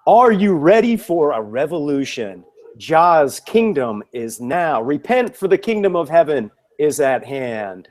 Are you ready for a revolution? Jah's kingdom is now. Repent, for the kingdom of heaven is at hand.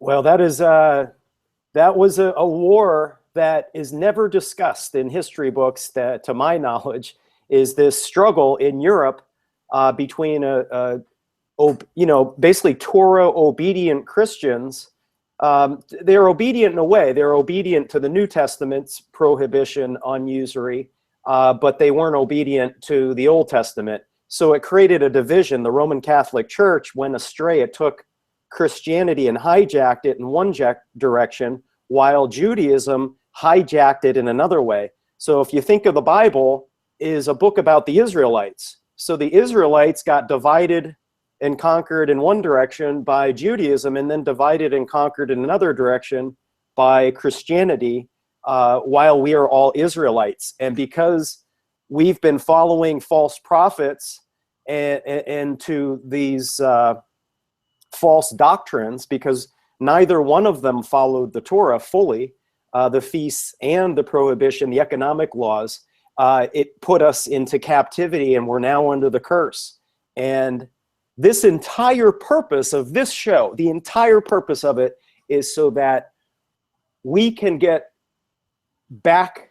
Well, that was a war that is never discussed in history books. That, to my knowledge, is this struggle in Europe between basically Torah obedient Christians. They're obedient in a way. They're obedient to the New Testament's prohibition on usury, but they weren't obedient to the Old Testament. So it created a division. The Roman Catholic Church went astray. It took Christianity and hijacked it in one direction, while Judaism hijacked it in another way. So if you think of the Bible is a book about the Israelites. So the Israelites got divided and conquered in one direction by Judaism, and then divided and conquered in another direction by Christianity, while we are all Israelites. And because we've been following false prophets and to these false doctrines, because neither one of them followed the Torah fully, the feasts and the prohibition, the economic laws, it put us into captivity, and we're now under the curse. And this entire purpose of this show, the entire purpose of it, is so that we can get back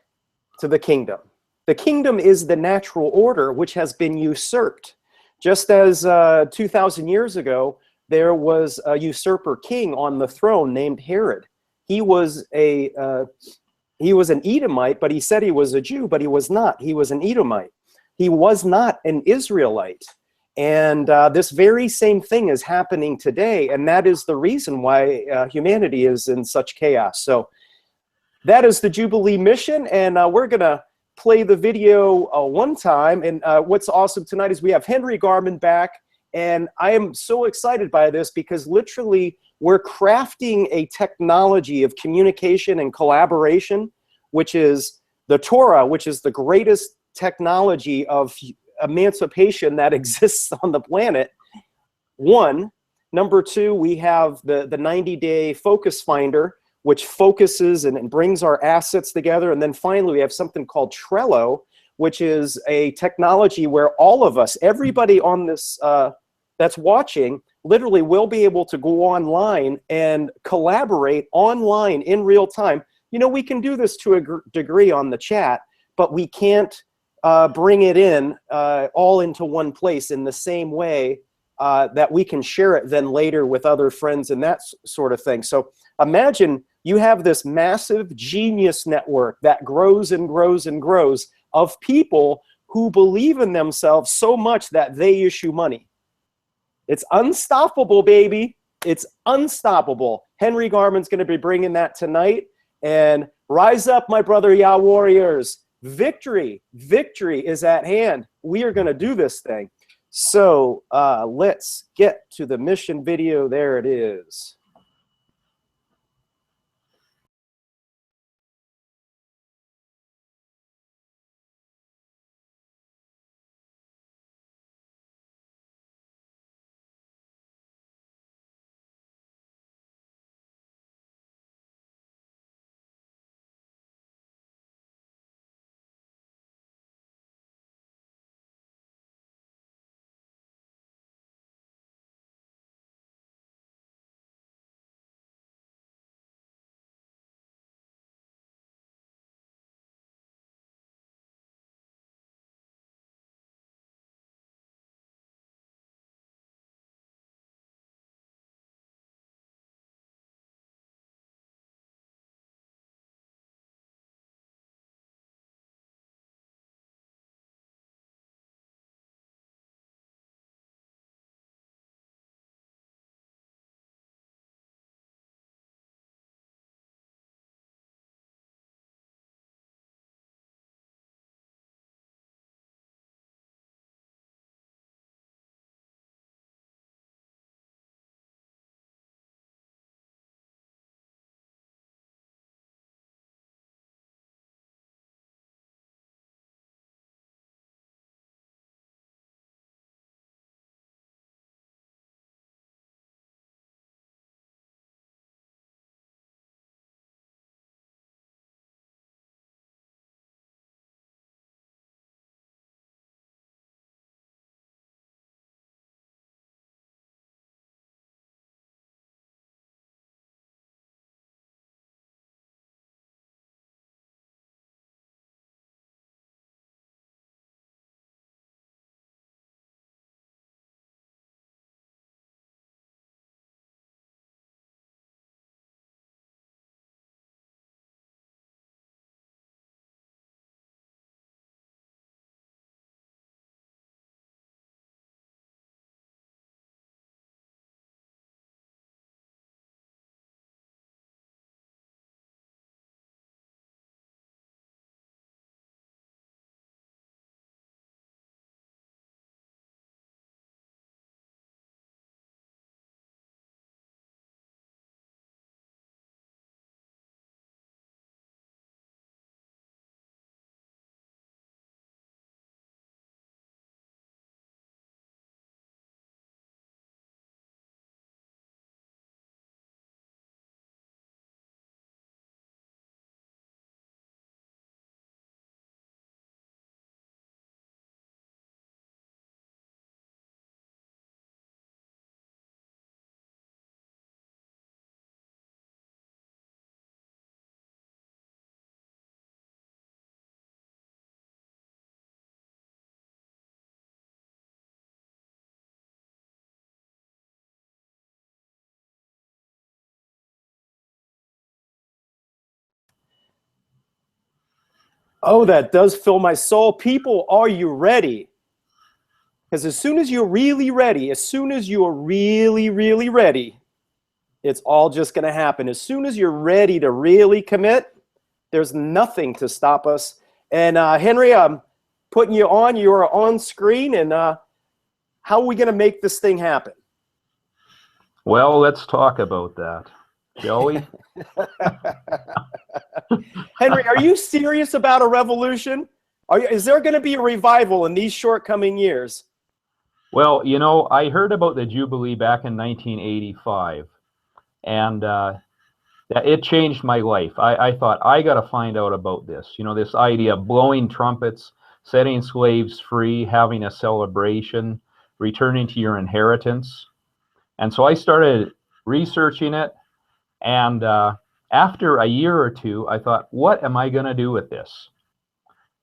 to the kingdom. The kingdom is the natural order which has been usurped. Just as 2,000 years ago, there was a usurper king on the throne named Herod. He was an Edomite, but he said he was a Jew, but he was not. He was an Edomite. He was not an Israelite. And this very same thing is happening today, and that is the reason why humanity is in such chaos. So that is the Jubilee mission, and we're going to play the video one time. And what's awesome tonight is we have Henry Garman back, and I am so excited by this because literally we're crafting a technology of communication and collaboration, which is the Torah, which is the greatest technology of emancipation that exists on the planet. One. Number two, we have the 90-day focus finder, which focuses and brings our assets together. And then finally, we have something called Trello, which is a technology where all of us, everybody on this that's watching, literally will be able to go online and collaborate online in real time. You know, we can do this to a degree on the chat, but we can't bring it in all into one place in the same way that we can share it then later with other friends and that sort of thing. So imagine you have this massive genius network that grows and grows and grows of people who believe in themselves so much that they issue money. It's unstoppable, baby. It's unstoppable. Henry Garman's going to be bringing that tonight. And rise up, my brother, Yah warriors. Victory is at hand. We are going to do this thing. So let's get to the mission video. There it is. Oh, that does fill my soul. People, are you ready? Because as soon as you're really ready, as soon as you're really, really ready, it's all just going to happen. As soon as you're ready to really commit, there's nothing to stop us. And Henry, I'm putting you on. You are on screen. And how are we going to make this thing happen? Well, let's talk about that, shall we? Henry, are you serious about a revolution? Is there going to be a revival in these shortcoming years? Well, you know, I heard about the Jubilee back in 1985, and it changed my life. I thought, I got to find out about this. You know, this idea of blowing trumpets, setting slaves free, having a celebration, returning to your inheritance. And so I started researching it. And after a year or two, I thought, what am I going to do with this?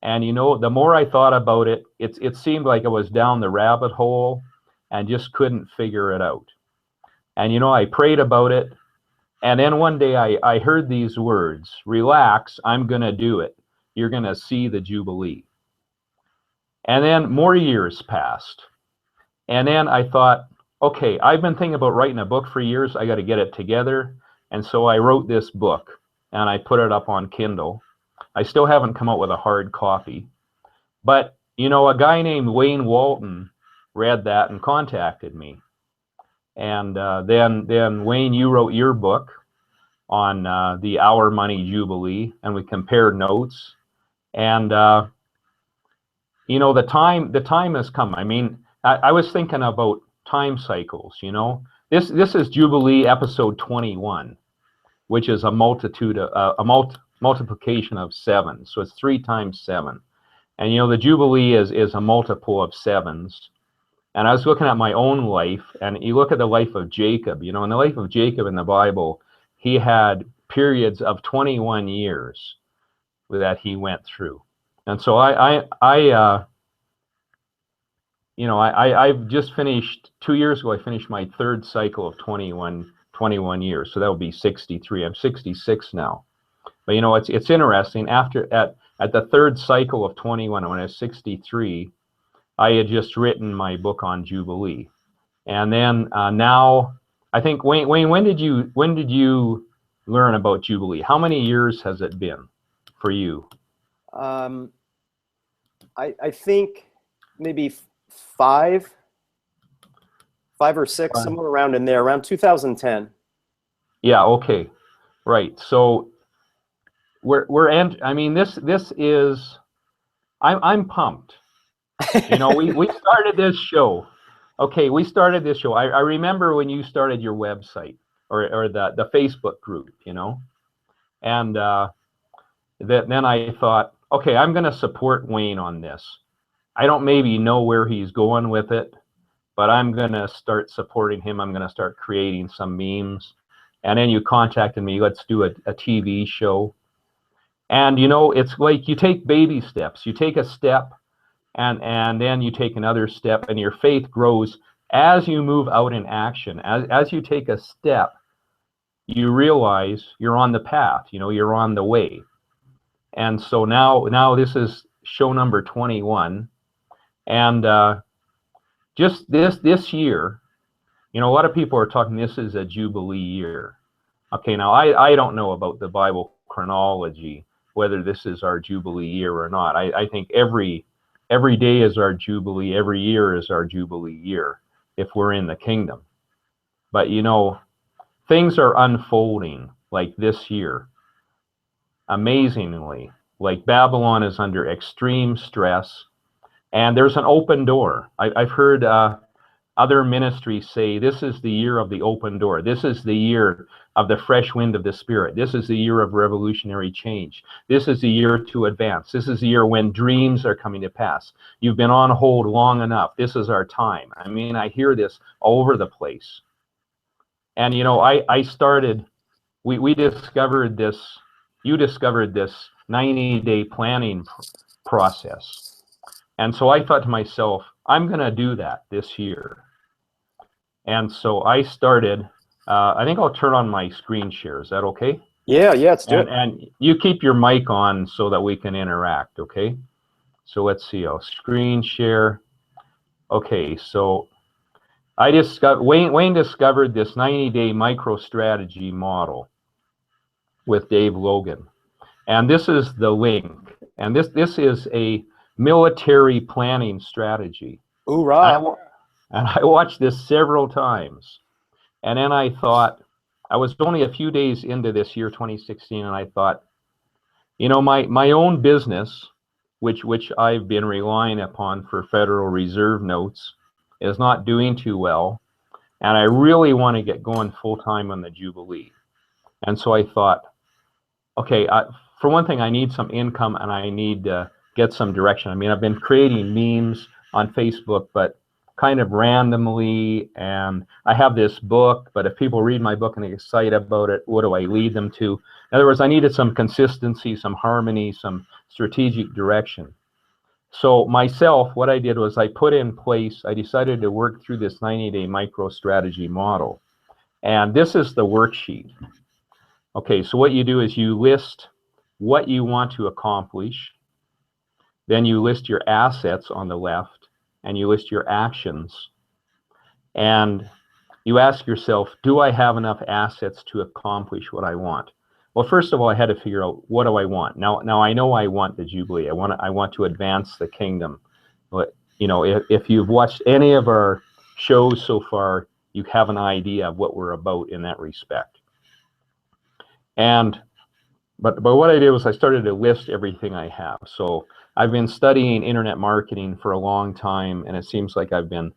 And, you know, the more I thought about it, it seemed like I was down the rabbit hole and just couldn't figure it out. And, you know, I prayed about it. And then one day I heard these words, relax, I'm going to do it. You're going to see the Jubilee. And then more years passed. And then I thought, okay, I've been thinking about writing a book for years. I got to get it together. And so I wrote this book and I put it up on Kindle. I still haven't come out with a hard copy. But, you know, a guy named Wayne Walton read that and contacted me. And then Wayne, you wrote your book on the Our Money Jubilee, and we compared notes. And you know, the time has come. I mean, I was thinking about time cycles. You know, this is Jubilee episode 21, which is a multiplication of 7. So it's 3 times 7. And you know, the Jubilee is a multiple of 7s. And I was looking at my own life, and you look at the life of Jacob. You know, in the life of Jacob in the Bible, he had periods of 21 years that he went through. And so I've just finished 2 years ago. I finished my 3rd cycle of 21 years. So that would be 63. I'm 66 now. But you know, it's interesting. At the 3rd cycle of 21, when I was 63, I had just written my book on Jubilee. And then now, I think Wayne, when did you learn about Jubilee? How many years has it been for you? I think maybe 5 or 6, somewhere around in there, around 2010. Yeah. Okay. Right. So I mean, this is, I'm pumped. You know, we started this show. Okay, we started this show. I remember when you started your website or the Facebook group, you know, and then I thought, okay, I'm going to support Wayne on this. I don't maybe know where he's going with it, but I'm going to start supporting him. I'm going to start creating some memes. And then you contacted me, let's do a TV show. And, you know, it's like you take baby steps. You take a step, and then you take another step, and your faith grows as you move out in action. As you take a step, you realize you're on the path, you know, you're on the way. And so now this is show number 21. And just this year, you know, a lot of people are talking, this is a Jubilee year. Okay, now I don't know about the Bible chronology, whether this is our Jubilee year or not. I think every day is our Jubilee, every year is our Jubilee year, if we're in the kingdom. But, you know, things are unfolding like this year, amazingly. Like Babylon is under extreme stress, and there's an open door. I've heard other ministries say this is the year of the open door. This is the year of the fresh wind of the Spirit. This is the year of revolutionary change. This is the year to advance. This is the year when dreams are coming to pass. You've been on hold long enough. This is our time. I mean, I hear this all over the place. And, you know, I started, we discovered this, you discovered this 90-day planning process. And so I thought to myself, I'm going to do that this year. And so I started, I think I'll turn on my screen share. Is that okay? Yeah, yeah, let's do it. And you keep your mic on so that we can interact, okay? So let's see, I'll screen share. Okay, so I discovered, Wayne discovered this 90-day micro strategy model with Dave Logan. And this is the link. And this is a military planning strategy. Hoorah. And I watched this several times. And then I thought, I was only a few days into this year, 2016, and I thought, you know, my own business, which I've been relying upon for Federal Reserve notes, is not doing too well. And I really want to get going full time on the Jubilee. And so I thought, okay, for one thing, I need some income and I need to get some direction. I mean, I've been creating memes on Facebook, but kind of randomly. And I have this book, but if people read my book and they get excited about it, what do I lead them to? In other words, I needed some consistency, some harmony, some strategic direction. So myself, what I did was I put in place, I decided to work through this 90-day micro strategy model. And this is the worksheet. Okay, so what you do is you list what you want to accomplish, then you list your assets on the left, and you list your actions. And you ask yourself, do I have enough assets to accomplish what I want? Well, first of all, I had to figure out, what do I want? Now I know I want the Jubilee. I want to advance the kingdom. But you know, if you've watched any of our shows so far, you have an idea of what we're about in that respect. And but what I did was I started to list everything I have. So I've been studying internet marketing for a long time, and it seems like I've been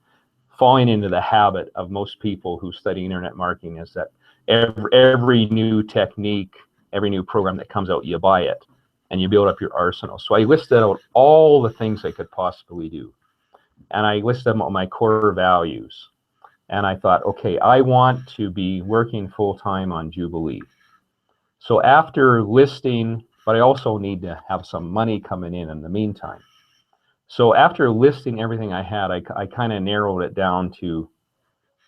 falling into the habit of most people who study internet marketing, is that every new technique, every new program that comes out, you buy it and you build up your arsenal. So I listed out all the things I could possibly do, and I listed out my core values. And I thought, okay, I want to be working full-time on Jubilee. So after listing, but I also need to have some money coming in the meantime. So after listing everything I had, I kind of narrowed it down to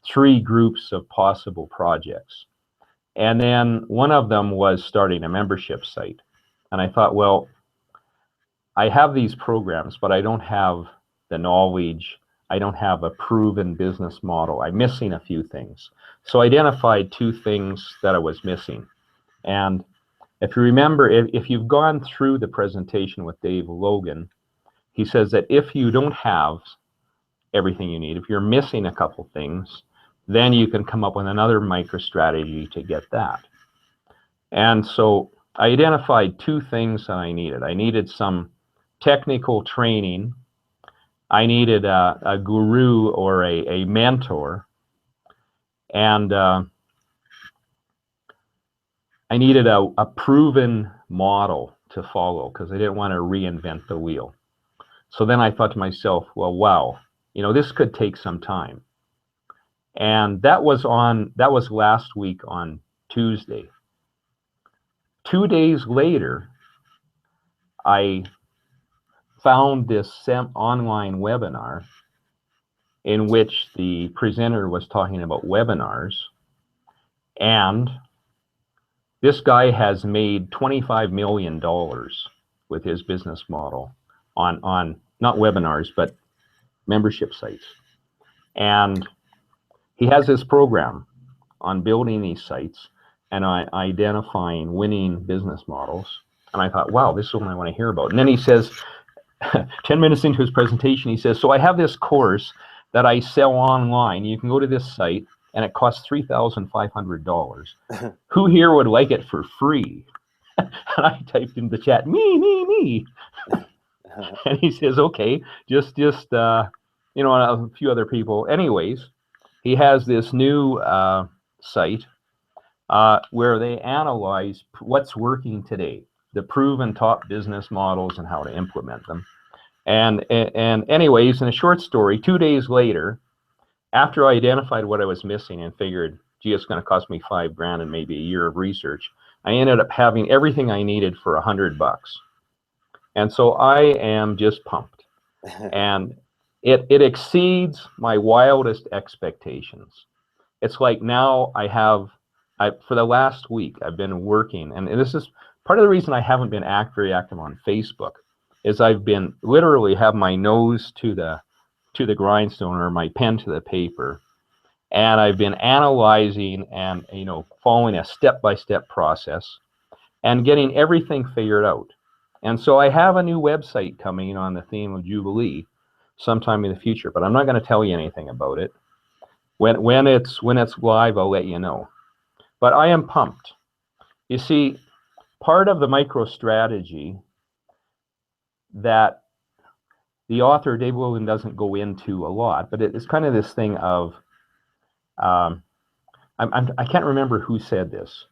3 groups of possible projects. And then one of them was starting a membership site. And I thought, well, I have these programs, but I don't have the knowledge. I don't have a proven business model. I'm missing a few things. So I identified 2 things that I was missing. And if you remember, if you've gone through the presentation with Dave Logan, he says that if you don't have everything you need, if you're missing a couple things, then you can come up with another micro-strategy to get that. And so I identified 2 things that I needed. I needed some technical training. I needed a guru or a mentor. And I needed a proven model to follow, because I didn't want to reinvent the wheel. So then I thought to myself, well, wow, you know, this could take some time. And that was last week on Tuesday. 2 days later, I found this online webinar in which the presenter was talking about webinars. And this guy has made $25 million with his business model on not webinars, but membership sites. And he has this program on building these sites and identifying winning business models. And I thought, wow, this is what I want to hear about. And then he says, 10 minutes into his presentation, he says, so I have this course that I sell online. You can go to this site and it costs $3,500. Who here would like it for free? And I typed in the chat, me. And he says, okay, just you know, a few other people. Anyways, he has this new site where they analyze what's working today, the proven top business models and how to implement them. And anyways, in a short story, 2 days later, after I identified what I was missing and figured, gee, it's going to cost me $5,000 and maybe a year of research, I ended up having everything I needed for $100. And so I am just pumped. And it exceeds my wildest expectations. It's like now I have for the last week, I've been working, and this is part of the reason I haven't been very active on Facebook, is I've been literally have my nose to the grindstone, or my pen to the paper, and I've been analyzing and following a step-by-step process and getting everything figured out. And so I have a new website coming on the theme of Jubilee sometime in the future, but I'm not going to tell you anything about it. When it's live, I'll let you know. But I am pumped. You see, part of the micro-strategy that the author, Dave Williams, doesn't go into a lot, but it's kind of this thing of, I can't remember who said this.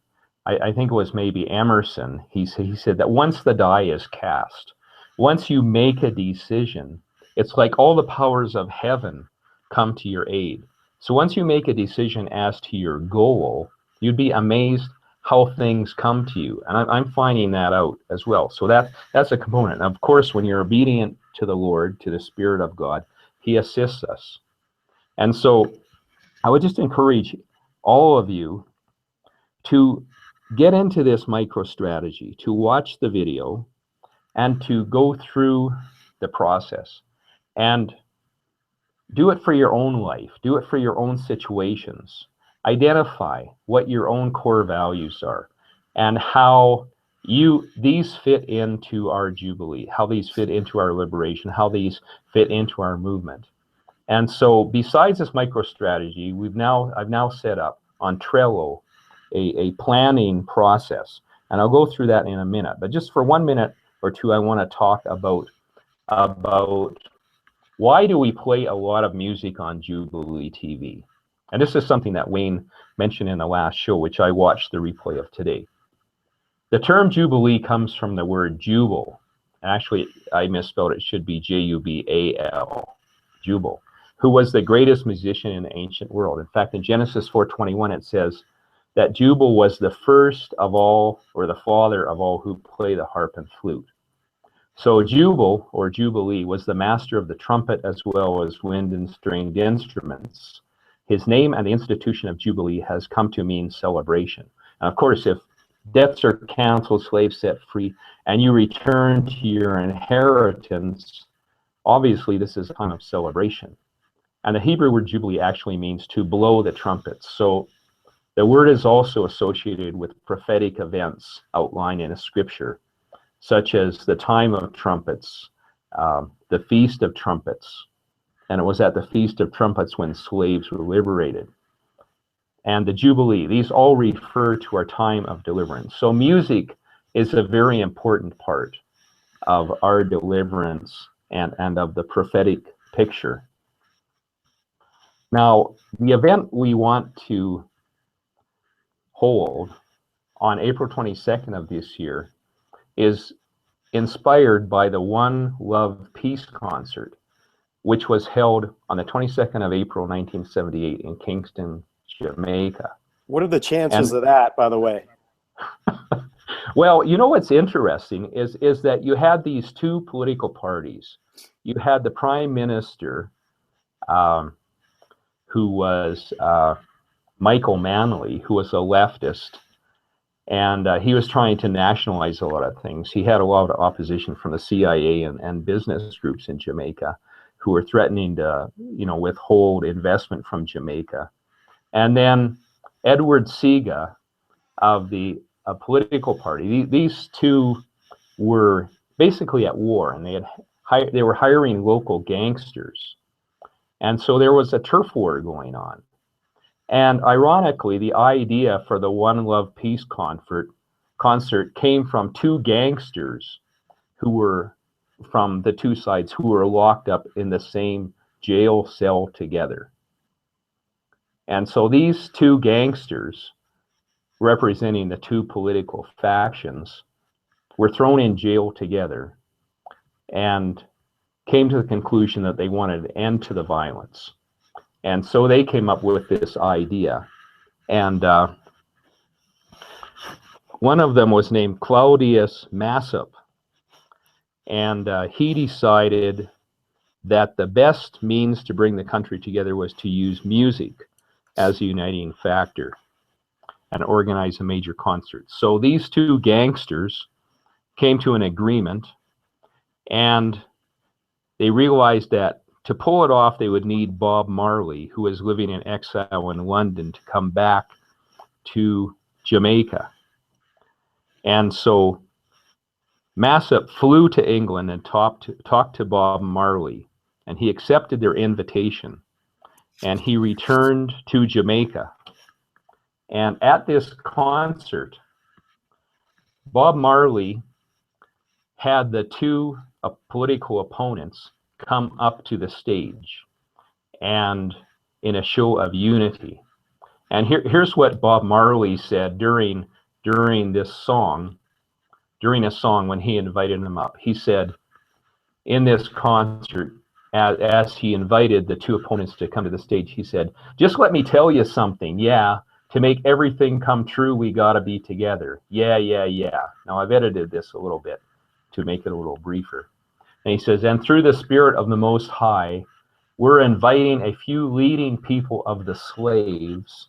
I think it was maybe Emerson. He said that once the die is cast, once you make a decision, it's like all the powers of heaven come to your aid. So once you make a decision as to your goal, you'd be amazed how things come to you. And I'm finding that out as well. So that's a component. And of course, when you're obedient to the Lord, to the Spirit of God, He assists us. And so I would just encourage all of you to get into this micro strategy, to watch the video and to go through the process and do it for your own life, do it for your own situations. Identify what your own core values are and how these fit into our Jubilee, how these fit into our liberation, how these fit into our movement. And so besides this micro strategy, I've now set up on Trello a planning process. And I'll go through that in a minute. But just for 1 minute or two, I want to talk about why do we play a lot of music on Jubilee TV? And this is something that Wayne mentioned in the last show, which I watched the replay of today. The term Jubilee comes from the word jubal. Actually, I misspelled it. It should be Jubal, Jubal, who was the greatest musician in the ancient world. In fact, in Genesis 4:21, it says that Jubal was the first of all, or the father of all, who play the harp and flute. So Jubal, or Jubilee, was the master of the trumpet as well as wind and stringed instruments. His name and the institution of Jubilee has come to mean celebration. And of course, if debts are canceled, slaves set free, and you return to your inheritance, obviously this is a time of celebration. And the Hebrew word Jubilee actually means to blow the trumpets. So the word is also associated with prophetic events outlined in a scripture, such as the time of trumpets, the Feast of Trumpets. And it was at the Feast of Trumpets when slaves were liberated. And the Jubilee, these all refer to our time of deliverance. So music is a very important part of our deliverance and of the prophetic picture. Now, the event we want to hold on April 22nd of this year is inspired by the One Love Peace concert, which was held on the 22nd of April, 1978 in Kingston, Jamaica. What are the chances of that, by the way? Well, you know what's interesting is that you had these two political parties. You had the Prime Minister, who was Michael Manley, who was a leftist, and he was trying to nationalize a lot of things. He had a lot of opposition from the CIA and business groups in Jamaica who were threatening to, withhold investment from Jamaica. And then Edward Seaga of the political party. These two were basically at war, and they were hiring local gangsters. And so there was a turf war going on. And ironically, the idea for the One Love Peace concert came from two gangsters who were from the two sides, who were locked up in the same jail cell together. And so these two gangsters, representing the two political factions, were thrown in jail together and came to the conclusion that they wanted an end to the violence. And so they came up with this idea. And one of them was named Claudius Massop. And he decided that the best means to bring the country together was to use music as a uniting factor. and organize a major concert. So these two gangsters came to an agreement, and they realized that to pull it off, they would need Bob Marley, who was living in exile in London, to come back to Jamaica. And so Massop flew to England and talked to Bob Marley, and he accepted their invitation, and he returned to Jamaica. And at this concert, Bob Marley had the two political opponents come up to the stage, and in a show of unity. And here's what Bob Marley said during this song, during a song when he invited them up. He said in this concert, as he invited the two opponents to come to the stage, he said, "Just let me tell you something, yeah. To make everything come true, we gotta be together. Yeah, yeah, yeah." Now I've edited this a little bit to make it a little briefer. And he says, "And through the spirit of the Most High, we're inviting a few leading people of the slaves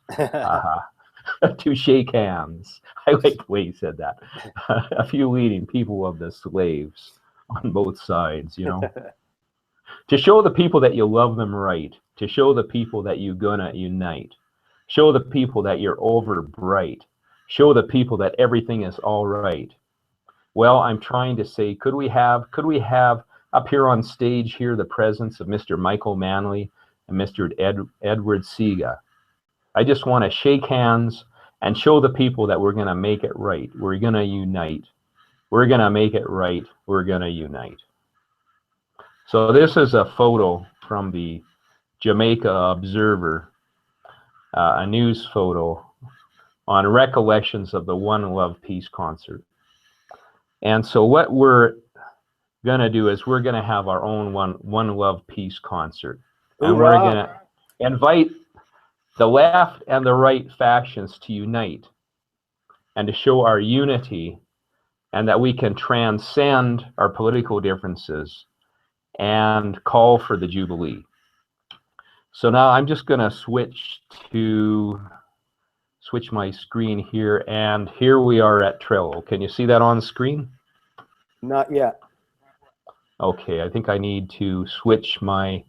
to shake hands." I like the way he said that. A few leading people of the slaves on both sides, you know. To show the people that you love them right. To show the people that you're gonna unite. Show the people that you're over bright. Show the people that everything is all right. Well, I'm trying to say, could we have up here on stage here the presence of Mr. Michael Manley and Mr. Edward Seega? I just want to shake hands and show the people that we're going to make it right. We're going to unite. We're going to make it right. We're going to unite. So this is a photo from the Jamaica Observer, a news photo on recollections of the One Love Peace concert. And so what we're going to do is we're going to have our own One Love Peace concert. And we're going to invite the left and the right factions to unite and to show our unity, and that we can transcend our political differences and call for the Jubilee. So now I'm just going to switch my screen here, and here we are at Trello. Can you see that on screen? Not yet. Okay, I think I need to switch my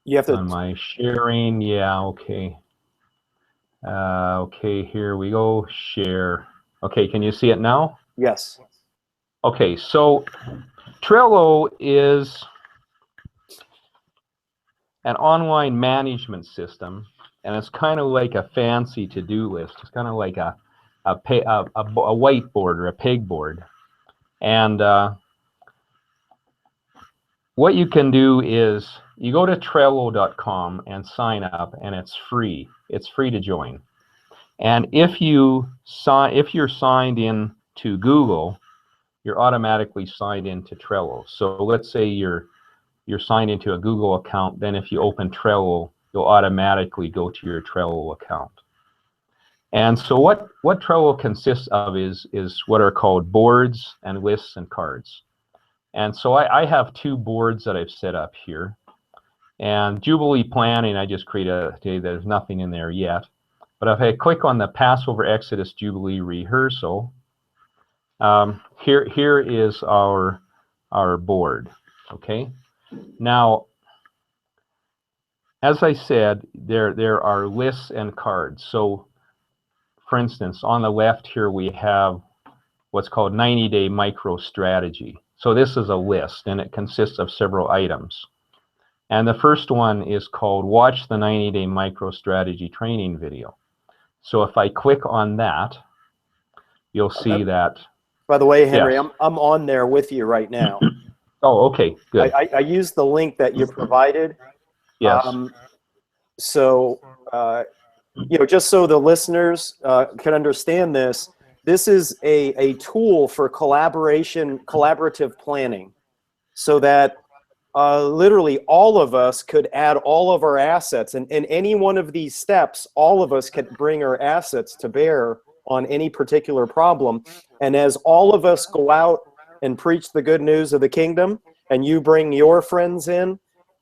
you have to on my sharing. Yeah, okay. Okay, here we go. Share. Okay, can you see it now? Yes. Okay, so Trello is an online management system, and it's kind of like a fancy to-do list. It's kind of like a whiteboard or a pegboard. And what you can do is you go to Trello.com and sign up, and it's free. It's free to join. And if you're signed in to Google, you're automatically signed into Trello. So let's say you're signed into a Google account, then if you open Trello, you'll automatically go to your Trello account. And so what Trello consists of is what are called boards and lists and cards. And so I have two boards that I've set up here. And Jubilee planning, I just created today. There's nothing in there yet. But if I click on the Passover Exodus Jubilee rehearsal, here is our board. Okay. Now, as I said, there are lists and cards. So, for instance, on the left here we have what's called 90-day micro strategy. So this is a list, and it consists of several items. And the first one is called Watch the 90-day micro strategy training video. So if I click on that, you'll see that. By the way, Henry, yes. I'm on there with you right now. Oh, okay, good. I used the link that you provided. Yes. So, just so the listeners can understand this, this is a tool for collaborative planning, so that literally all of us could add all of our assets. And in any one of these steps, all of us could bring our assets to bear on any particular problem. And as all of us go out and preach the good news of the kingdom, and you bring your friends in,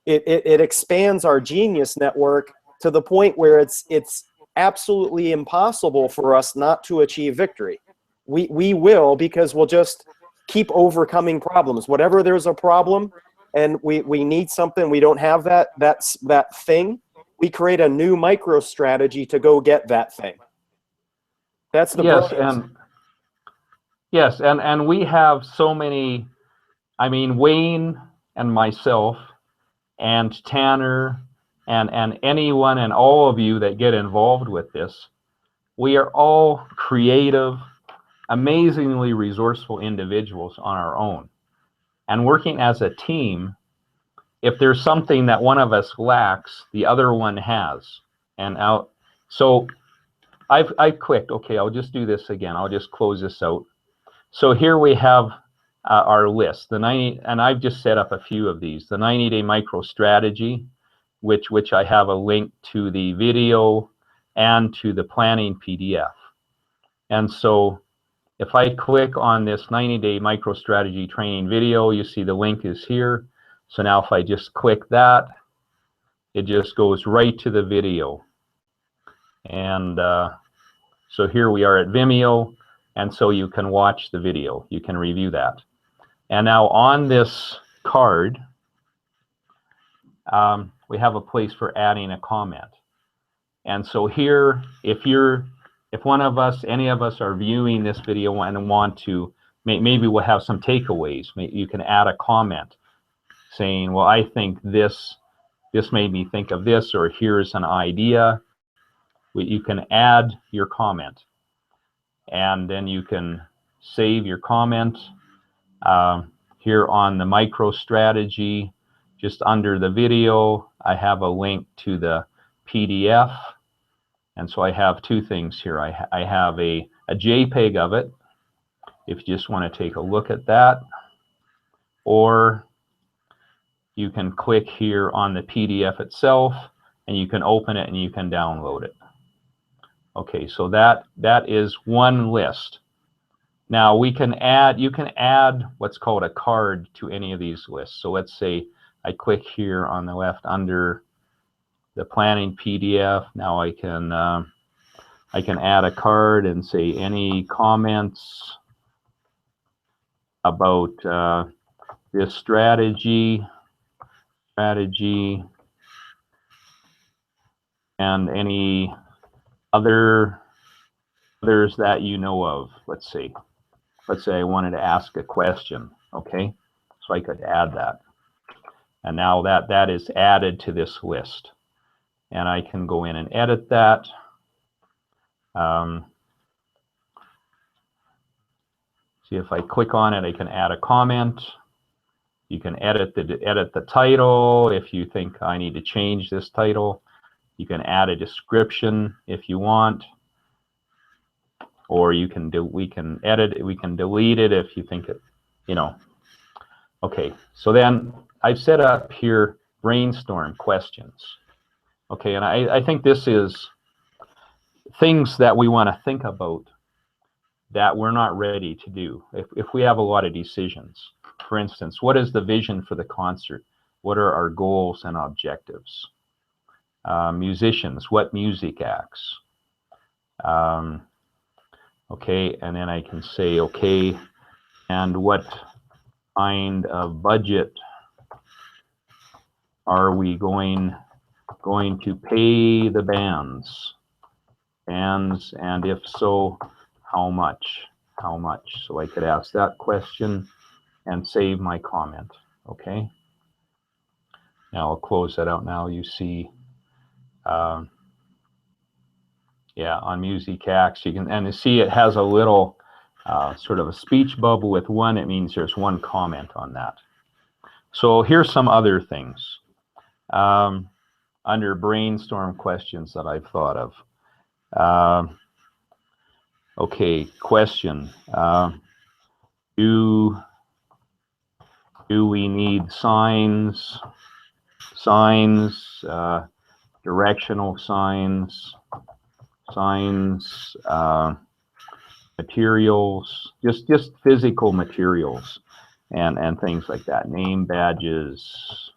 it expands our genius network to the point where it's absolutely impossible for us not to achieve victory. We will, because we'll just keep overcoming problems. Whatever there's a problem and we need something, we don't have that thing, we create a new micro strategy to go get that thing. That's the brilliance. Yes, and we have so many, I mean, Wayne and myself and Tanner and anyone and all of you that get involved with this, we are all creative, amazingly resourceful individuals on our own. And working as a team, if there's something that one of us lacks, the other one has. And out, so I've clicked, okay, I'll just do this again. I'll just close this out. So here we have our list, the 90, and I've just set up a few of these. The 90-day micro strategy, which I have a link to the video and to the planning PDF. And so if I click on this 90-day micro strategy training video, you see the link is here. So now if I just click that, it just goes right to the video. And so here we are at Vimeo, and so you can watch the video. You can review that. And now on this card, we have a place for adding a comment. And so here, if one of us, any of us are viewing this video and want to, maybe we'll have some takeaways. You can add a comment saying, well, I think this made me think of this, or here's an idea. You can add your comment, and then you can save your comment. Here on the micro strategy, just under the video, I have a link to the PDF. And so I have two things here. I have a JPEG of it, if you just want to take a look at that. Or you can click here on the PDF itself, and you can open it and you can download it. Okay, so that is one list. Now you can add what's called a card to any of these lists. So let's say I click here on the left under the planning PDF. Now I can add a card and say any comments about this strategy and any others that you know of. Let's say I wanted to ask a question, okay? So I could add that. And now that is added to this list. And I can go in and edit that. See, if I click on it, I can add a comment. You can edit the title if you think I need to change this title. You can add a description if you want. Or we can edit it, we can delete it if you think it, you know. Okay, so then I've set up here brainstorm questions. Okay, and I think this is things that we want to think about that we're not ready to do. If we have a lot of decisions, for instance, what is the vision for the concert? What are our goals and objectives? Musicians, what music acts? Okay, and then I can say, okay, and what kind of budget are we going to pay the bands? And if so, how much? How much? So I could ask that question and save my comment, okay? Now I'll close that out. Now you see, yeah, on Music Acts, you can, and you see it has a little sort of a speech bubble with one. It means there's one comment on that. So here's some other things under brainstorm questions that I've thought of. Okay, question. Do we need signs, directional signs, materials, just physical materials and things like that, name badges,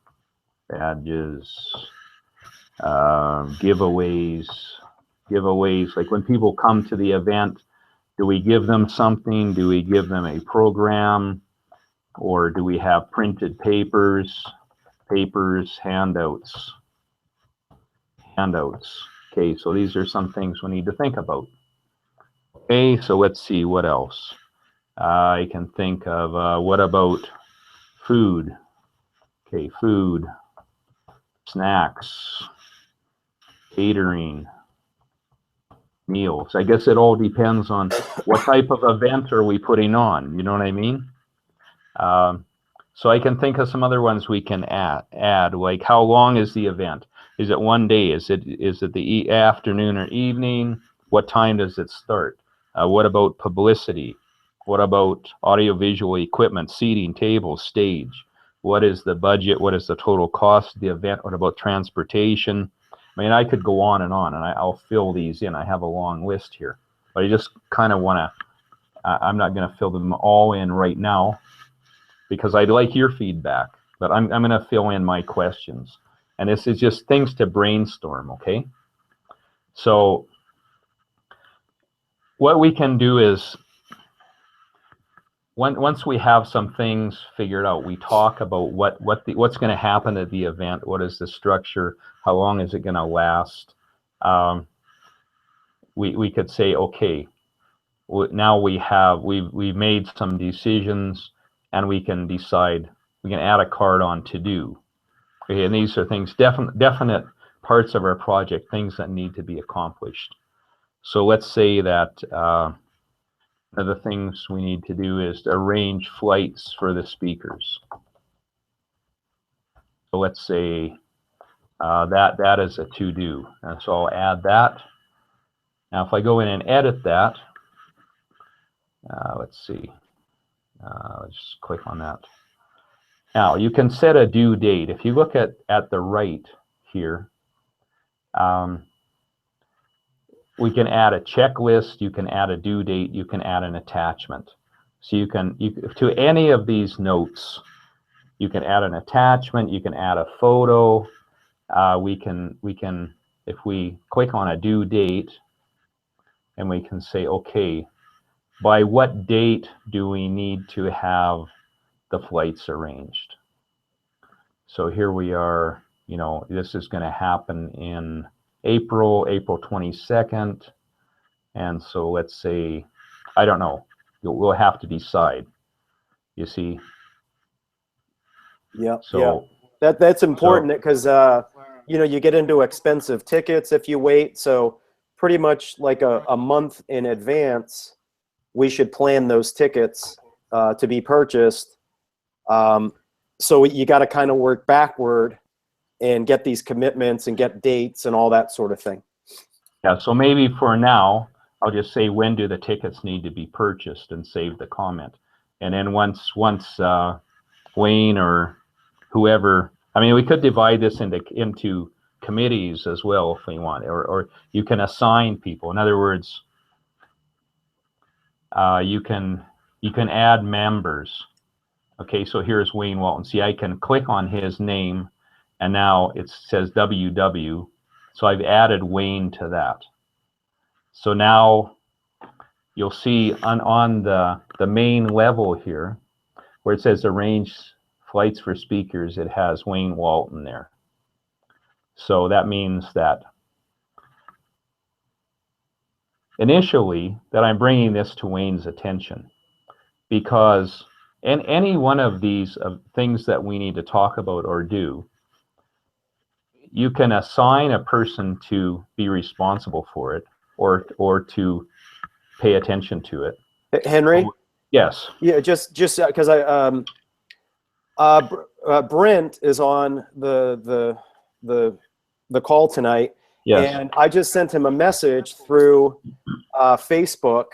giveaways, giveaways? Like when people come to the event, do we give them something? Do we give them a program? Or do we have printed papers, handouts? Okay, so these are some things we need to think about. Okay, so let's see what else. I can think of, what about food? Okay, food, snacks, catering, meals. I guess it all depends on what type of event are we putting on, you know what I mean? So I can think of some other ones we can add, like how long is the event? Is it one day? Is it the afternoon or evening? What time does it start? What about publicity? What about audiovisual equipment, seating, tables, stage? What is the budget? What is the total cost of the event? What about transportation? I mean, I could go on, and I'll fill these in. I have a long list here, but I just kind of want to, I'm not going to fill them all in right now, because I'd like your feedback, but I'm going to fill in my questions. And this is just things to brainstorm, okay? So what we can do is, once we have some things figured out, we talk about what's going to happen at the event, what is the structure, how long is it going to last. We could say, okay, now we've made some decisions, and we can decide, we can add a card on to do. Okay, and these are things, definite parts of our project, things that need to be accomplished. So let's say that one of the things we need to do is to arrange flights for the speakers. So let's say that is a to-do. And so I'll add that. Now if I go in and edit that, let's see. Let's just click on that. Now you can set a due date. If you look at the right here, we can add a checklist, you can add a due date, you can add an attachment. So you can to any of these notes, you can add an attachment, you can add a photo. We can if we click on a due date, and we can say, okay, by what date do we need to have the flights arranged? So here we are, you know, this is going to happen in April 22nd. And so let's say, I don't know, we'll have to decide, you see. Yeah, so yeah. That's important, because you know, you get into expensive tickets if you wait. So pretty much like a month in advance, we should plan those tickets to be purchased. So you got to kind of work backward and get these commitments and get dates and all that sort of thing. Yeah, so maybe for now, I'll just say, when do the tickets need to be purchased, and save the comment. And then once Wayne or whoever, I mean, we could divide this into committees as well if we want, or you can assign people. In other words, you can add members. Okay, so here's Wayne Walton. See, I can click on his name, and now it says WW. So I've added Wayne to that. So now you'll see on the main level here, where it says arrange flights for speakers, it has Wayne Walton there. So that means that initially that I'm bringing this to Wayne's attention, because in any one of these things that we need to talk about or do, you can assign a person to be responsible for it, or to pay attention to it. Henry? Yes. Yeah, just because Brent is on the call tonight. Yes. And I just sent him a message through Facebook,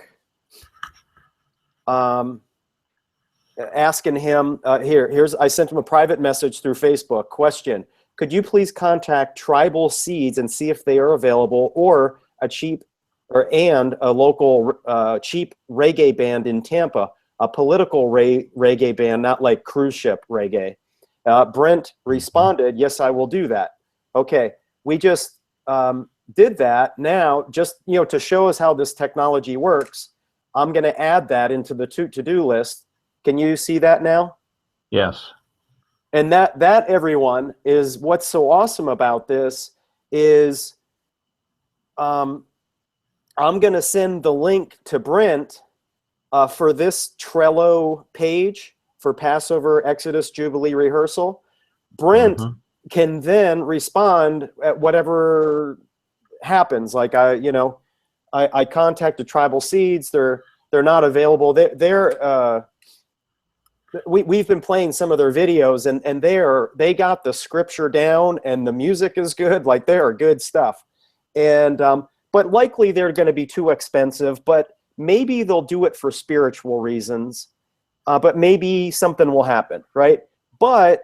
asking him, I sent him a private message through Facebook. Question: could you please contact Tribal Seeds and see if they are available, or a local cheap reggae band in Tampa, a political reggae band, not like cruise ship reggae. Brent responded, yes, I will do that. Okay, we just did that. Now, just, you know, to show us how this technology works, I'm going to add that into the to-do list. Can you see that now? Yes. And that everyone, is what's so awesome about this is I'm going to send the link to Brent for this Trello page for Passover, Exodus, Jubilee rehearsal. Brent can then respond at whatever happens. Like I contacted Tribal Seeds. They're not available. We've been playing some of their videos, and they got the scripture down, and the music is good. Like, they are good stuff. And but likely they're going to be too expensive. But maybe they'll do it for spiritual reasons. But maybe something will happen, right? But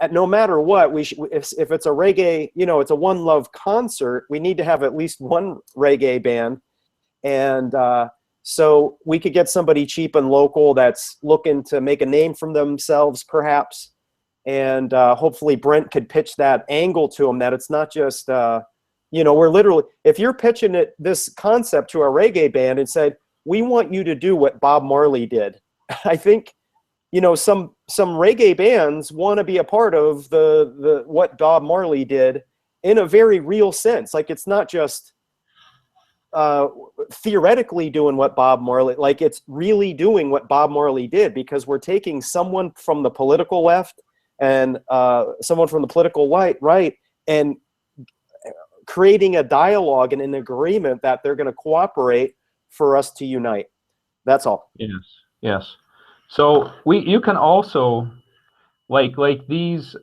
no matter what, if it's a reggae, you know, it's a One Love concert, we need to have at least one reggae band. And so we could get somebody cheap and local that's looking to make a name for themselves, perhaps. And hopefully Brent could pitch that angle to them, that it's not just, you know, we're literally, if you're pitching this concept to a reggae band and said, we want you to do what Bob Marley did, I think, you know, some reggae bands want to be a part of the what Bob Marley did in a very real sense. Like, it's not just theoretically doing what Bob Marley, like, it's really doing what Bob Marley did, because we're taking someone from the political left and someone from the political right and creating a dialogue and an agreement that they're going to cooperate for us to unite. That's all. Yes. Yes. So you can also, like these,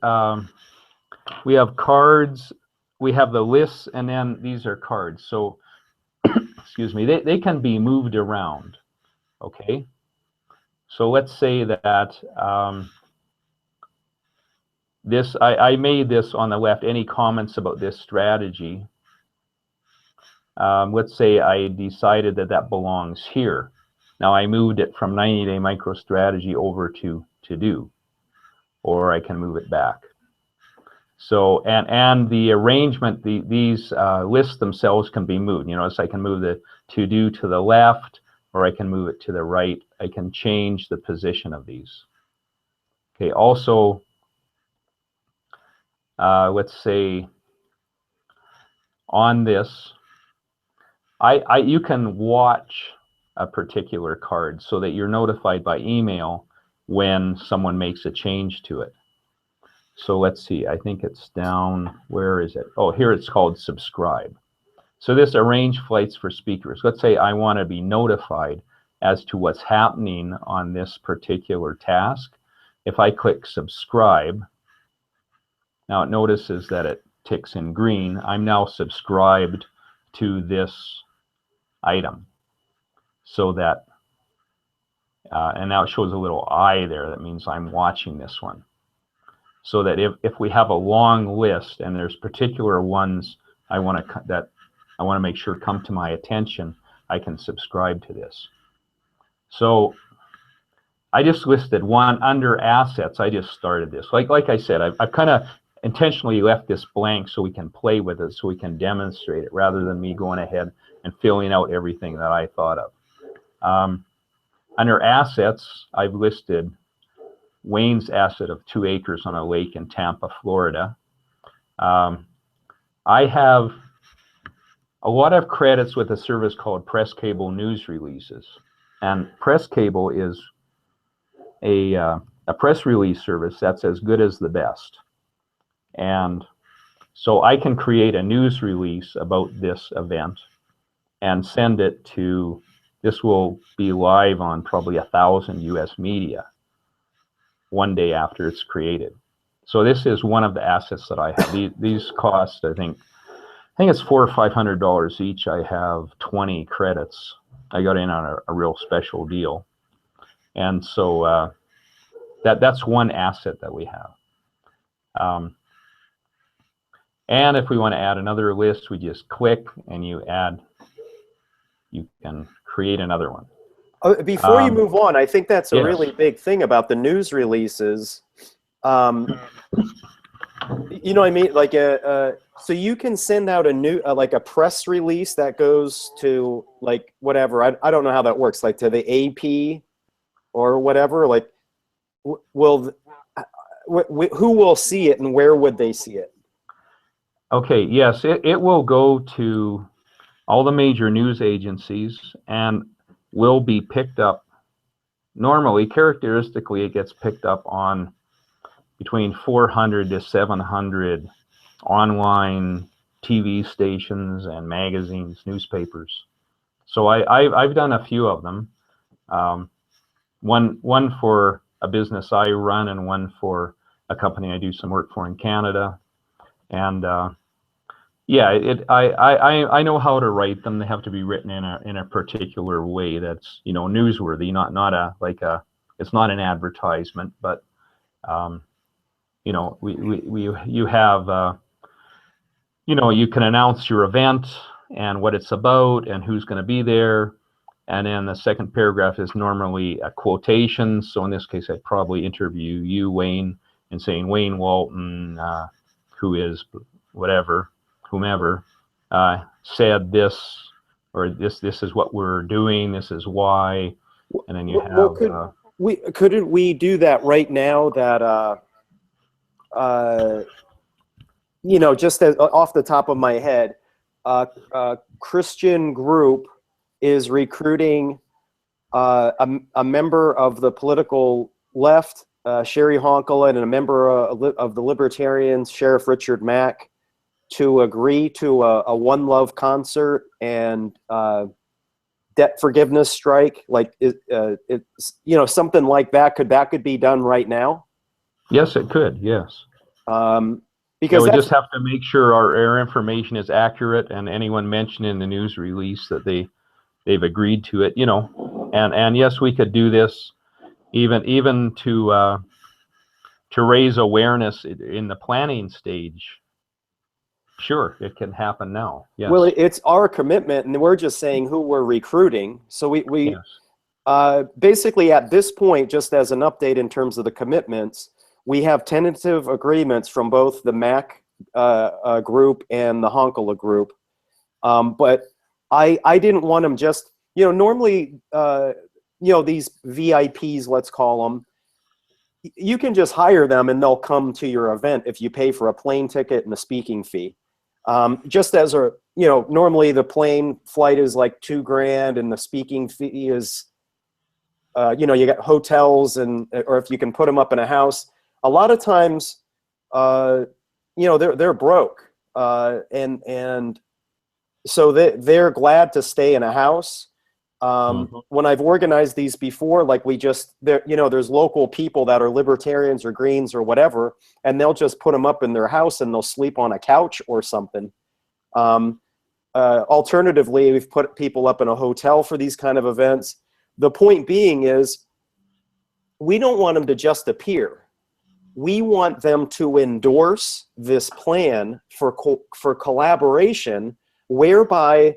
we have cards, we have the lists, and then these are cards. So, excuse me, they can be moved around, okay? So let's say that this, I made this on the left, any comments about this strategy? Let's say I decided that belongs here. Now I moved it from 90-day MicroStrategy over to do, or I can move it back. So, and the arrangement, these lists themselves can be moved. You know, so I can move the to-do to the left, or I can move it to the right. I can change the position of these. Okay, also, let's say on this, you can watch a particular card so that you're notified by email when someone makes a change to it. So let's see, I think it's down, where is it? Oh, here it's called subscribe. So this arrange flights for speakers. Let's say I want to be notified as to what's happening on this particular task. If I click subscribe, now it notices that it ticks in green. I'm now subscribed to this item. So that, and now it shows a little eye there. That means I'm watching this one. So that if we have a long list and there's particular ones I want to make sure come to my attention, I can subscribe to this. So I just listed one under assets. I just started this. Like I said, I've kind of intentionally left this blank so we can play with it, so we can demonstrate it, rather than me going ahead and filling out everything that I thought of. Under assets, I've listed Wayne's asset of 2 acres on a lake in Tampa, Florida. I have a lot of credits with a service called Press Cable News Releases. And Press Cable is a press release service that's as good as the best. And so I can create a news release about this event and send it to, this will be live on probably 1,000 US media one day after it's created. So this is one of the assets that I have. These cost, I think it's $400 or $500 each. I have 20 credits. I got in on a real special deal. And so that's one asset that we have. And if we want to add another list, we just click and you can create another one. Before you move on, I think that's a really big thing about the news releases. You know what I mean? Like so you can send out a new, like a press release that goes to like whatever. I don't know how that works, like to the AP or whatever. Like, will who will see it and where would they see it? Okay, yes, it will go to all the major news agencies and will be picked up. Normally, characteristically, it gets picked up on between 400 to 700 online TV stations and magazines, newspapers. So I've done a few of them. One for a business I run, and one for a company I do some work for in Canada. And yeah, I know how to write them. They have to be written in a particular way that's, you know, newsworthy, not a like a it's not an advertisement, but you know, you have you know, you can announce your event and what it's about and who's going to be there. And then the second paragraph is normally a quotation. So in this case, I'd probably interview you, Wayne, and saying, Wayne Walton, who is whatever, whomever, said this, or this is what we're doing, this is why. And then you Well, have... couldn't we do that right now? That you know, just as, off the top of my head, Christian group is recruiting a member of the political left, Sherry Honkel, and a member of the Libertarians, Sheriff Richard Mack, to agree to a One Love concert and debt forgiveness strike. Like it's, you know, something like that. Could be done right now? Yes, it could. Yes. Because we just have to make sure our information is accurate, and anyone mentioned in the news release that they've agreed to it, you know. And yes, we could do this even to raise awareness in the planning stage. Sure, it can happen now. Yes. Well, it's our commitment, and we're just saying who we're recruiting. So we yes. Basically at this point, just as an update in terms of the commitments, we have tentative agreements from both the MAC group and the Honkala group. But I didn't want them just, you know, normally, you know, these VIPs, let's call them, you can just hire them and they'll come to your event if you pay for a plane ticket and a speaking fee. Just as a, you know, normally the plane flight is like $2,000 and the speaking fee is, you know, you got hotels or if you can put them up in a house. A lot of times, you know, they're broke, and so they're glad to stay in a house. When I've organized these before, like you know, there's local people that are libertarians or greens or whatever, and they'll just put them up in their house and they'll sleep on a couch or something. Alternatively, we've put people up in a hotel for these kind of events. The point being is, we don't want them to just appear. We want them to endorse this plan for collaboration, whereby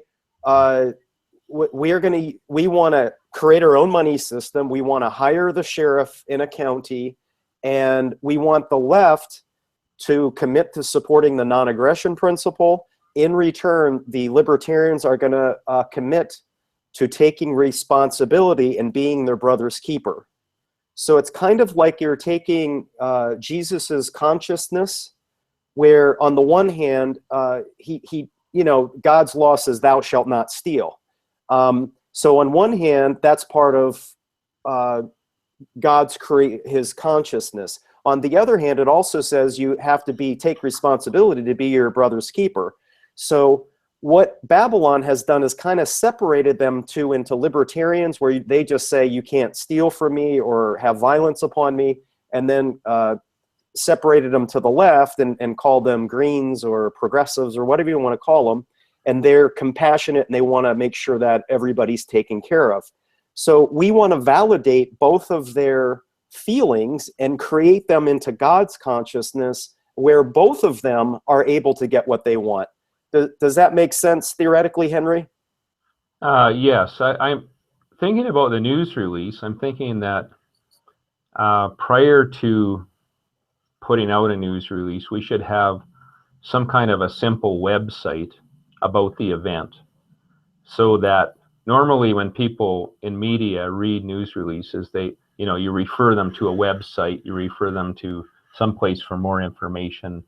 we want to create our own money system. We want to hire the sheriff in a county, and we want the left to commit to supporting the non-aggression principle. In return, the libertarians are going to commit to taking responsibility and being their brother's keeper. So it's kind of like you're taking Jesus's consciousness, where on the one hand, he you know, God's law says, "Thou shalt not steal." So on one hand, that's part of his consciousness. On the other hand, it also says you have to take responsibility to be your brother's keeper. So what Babylon has done is kind of separated them into libertarians, where they just say you can't steal from me or have violence upon me, and then separated them to the left and called them greens or progressives or whatever you want to call them. And they're compassionate and they want to make sure that everybody's taken care of. So we want to validate both of their feelings and create them into God's consciousness, where both of them are able to get what they want. Does that make sense theoretically, Henry? Yes. I'm thinking about the news release. I'm thinking that prior to putting out a news release, we should have some kind of a simple website about the event, so that normally when people in media read news releases, they, you refer them to a website, you refer them to someplace for more information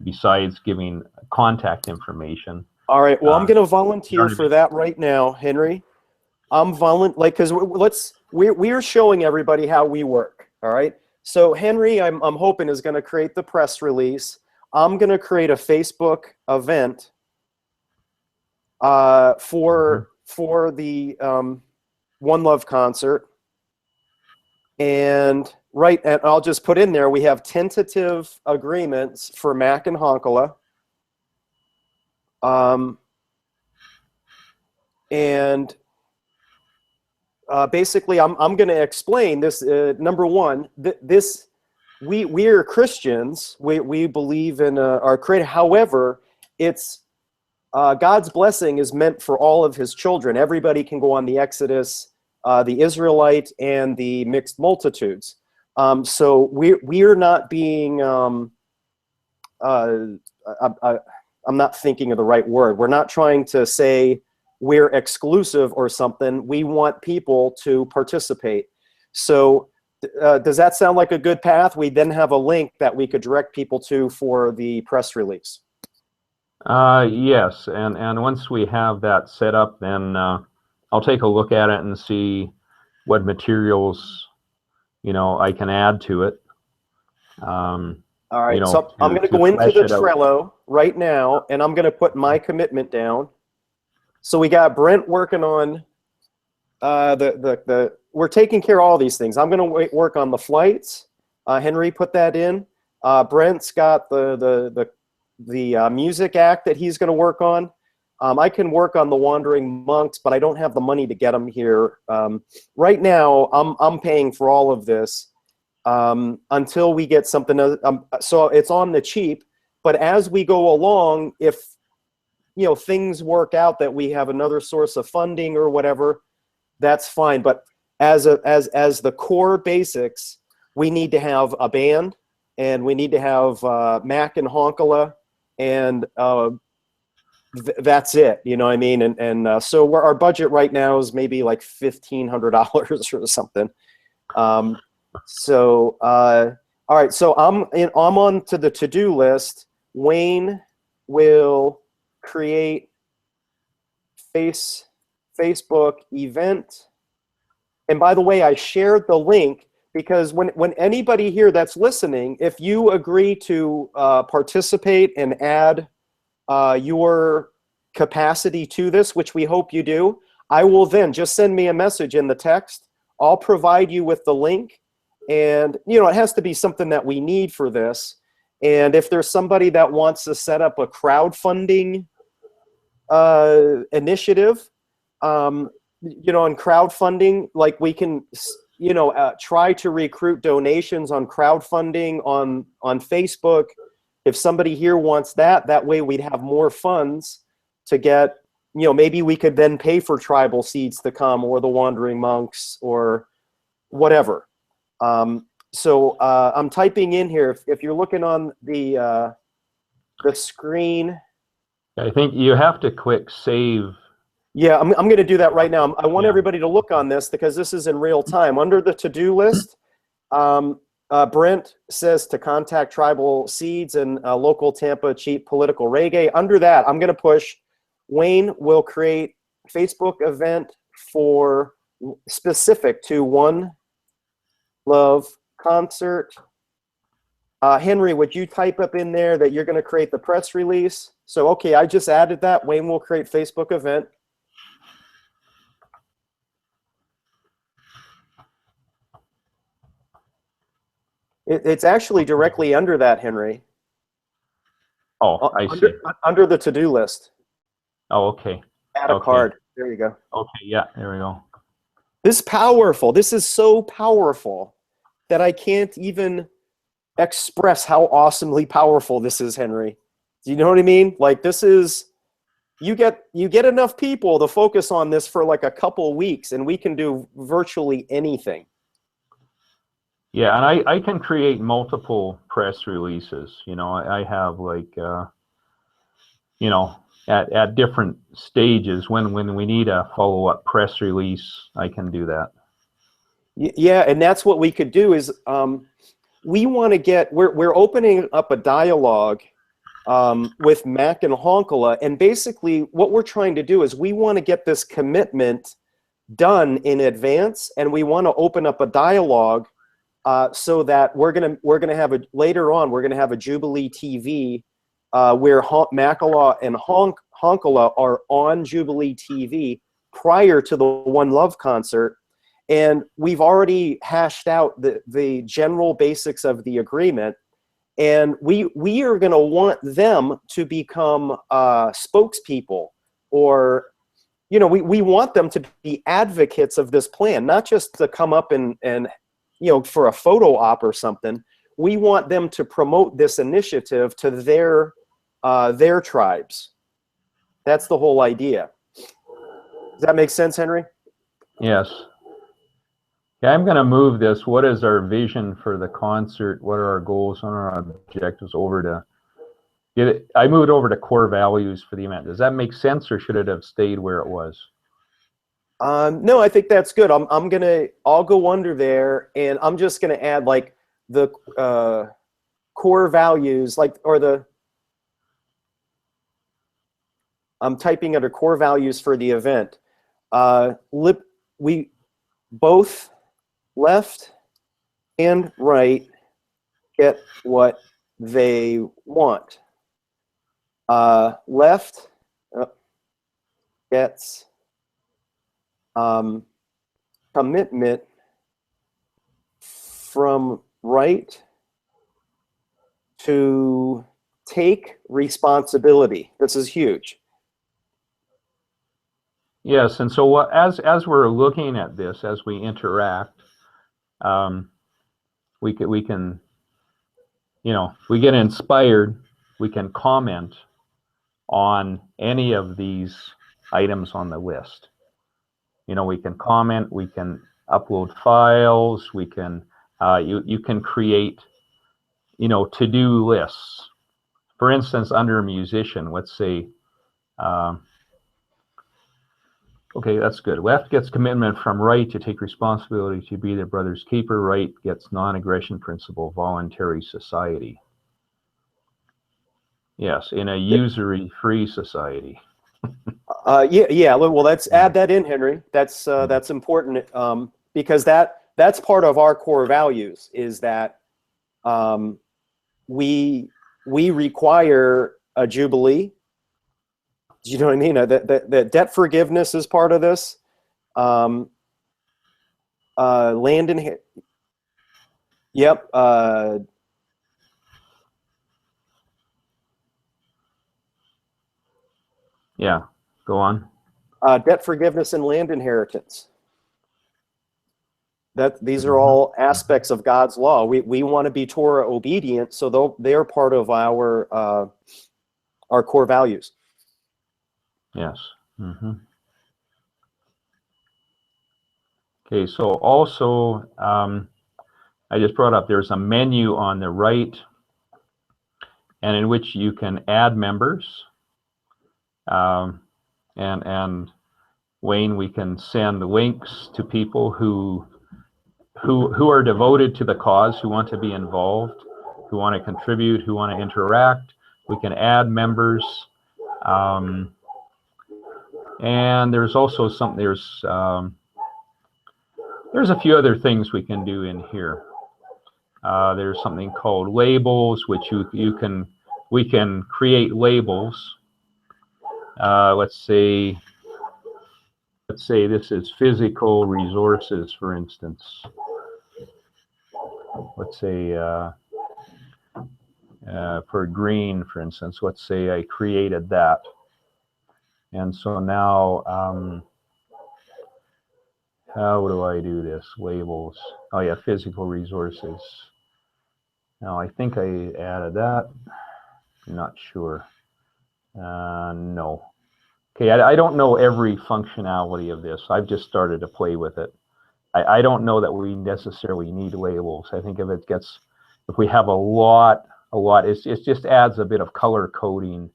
besides giving contact information. All right. Well, I'm going to volunteer for that right now, Henry. Because we're showing everybody how we work. All right. So Henry, I'm hoping, is going to create the press release. I'm going to create a Facebook event for the One Love concert, and I'll just put in there, we have tentative agreements for Mac and Honkala. Basically, I'm going to explain this. Number one, we are Christians. We believe in our Creator. However, it's God's blessing is meant for all of His children. Everybody can go on the Exodus, the Israelite, and the mixed multitudes. So we're not being. I'm not thinking of the right word. We're not trying to say we're exclusive or something. We want people to participate. So does that sound like a good path? We then have a link that we could direct people to for the press release. Yes, and once we have that set up, then I'll take a look at it and see what materials I can add to it. All right, so I'm going to go into the Trello right now, and I'm going to put my commitment down. So we got Brent working on we're taking care of all these things. I'm going to work on the flights. Henry put that in. Brent's got the music act that he's going to work on. I can work on the Wandering Monks, but I don't have the money to get them here. Right now, I'm paying for all of this until we get something. So it's on the cheap. But as we go along, if things work out that we have another source of funding or whatever, that's fine. But as the core basics, we need to have a band, and we need to have Mac and Honkala, and that's it. You know what I mean? And so our budget right now is maybe like $1,500 or something. All right. So I'm on to the to-do list. Wayne will create Facebook event. And by the way, I shared the link because when anybody here that's listening, if you agree to participate and add your capacity to this, which we hope you do, I will then just send me a message in the text. I'll provide you with the link. And, it has to be something that we need for this. And if there's somebody that wants to set up a crowdfunding initiative, on crowdfunding, like we can, try to recruit donations on crowdfunding on Facebook. If somebody here wants that way we'd have more funds to get, maybe we could then pay for tribal seeds to come, or the Wandering Monks, or whatever. So I'm typing in here. If you're looking on the screen, I think you have to click save. Yeah, I'm going to do that right now. I want everybody to look on this because this is in real time. Under the to-do list, Brent says to contact Tribal Seeds and local Tampa cheap political reggae. Under that, I'm going to push Wayne will create Facebook event for specific to One Love concert. Henry, would you type up in there that you're going to create the press release? So, okay, I just added that. Wayne will create Facebook event. It's actually directly under that, Henry. Oh, I see. Under the to-do list. Oh, okay. Add a card. There you go. Okay, yeah, there we go. This is powerful. This is so powerful that I can't even express how awesomely powerful this is, Henry. Do you know what I mean? Like, this is, you get enough people to focus on this for like a couple weeks, and we can do virtually anything. Yeah, and I can create multiple press releases. You know, I have like, you know, at different stages when we need a follow-up press release, I can do that. Yeah, and that's what we could do is we want to get, we're opening up a dialogue with Mac and Honkala, and basically what we're trying to do is we want to get this commitment done in advance, and we want to open up a dialogue so that we're gonna have a later on we're gonna have a Jubilee TV where Makala and Honkala are on Jubilee TV prior to the One Love concert, and we've already hashed out the general basics of the agreement, and we are going to want them to become spokespeople, or you know, we want them to be advocates of this plan, not just to come up and you know, for a photo op or something. We want them to promote this initiative to their tribes. That's the whole idea. Does that make sense, Henry? Yes. Okay, I'm going to move this. What is our vision for the concert? What are our goals and our objectives over to? I moved over to core values for the event. Does that make sense, or should it have stayed where it was? No, I think that's good. I'll go under there, and I'm just gonna add like the core values, like, or I'm typing under core values for the event. We both left and right get what they want. Left gets commitment from right to take responsibility. This is huge. Yes, and so as we're looking at this, as we interact, we can, you know, we get inspired, we can comment on any of these items on the list. You know, we can comment, we can upload files, we can, you can create, you know, to-do lists. For instance, under musician, let's say, okay, that's good. Left gets commitment from right to take responsibility to be their brother's keeper. Right gets non-aggression principle, voluntary society. Yes, in a usury-free society. Yeah. Well, let's add that in, Henry. That's important because that's part of our core values. Is that we require a Jubilee. Do you know what I mean? The debt forgiveness is part of this. Land in. Yep. Yeah. Go on. Debt forgiveness and land inheritance. These are all aspects of God's law. We want to be Torah obedient, so they're part of our core values. Yes. Okay, so also, I just brought up, there's a menu on the right, and in which you can add members. And Wayne, we can send links to people who are devoted to the cause, who want to be involved, who want to contribute, who want to interact. We can add members. And there's also something, there's a few other things we can do in here. There's something called labels, which we can create labels. Let's say this is physical resources, for instance. Let's say for green, for instance, let's say I created that. And so now, how do I do this? Labels. Oh yeah, physical resources. Now I think I added that. I'm not sure. No. Okay, I don't know every functionality of this. I've just started to play with it. I don't know that we necessarily need labels. I think if we have a lot, it just adds a bit of color coding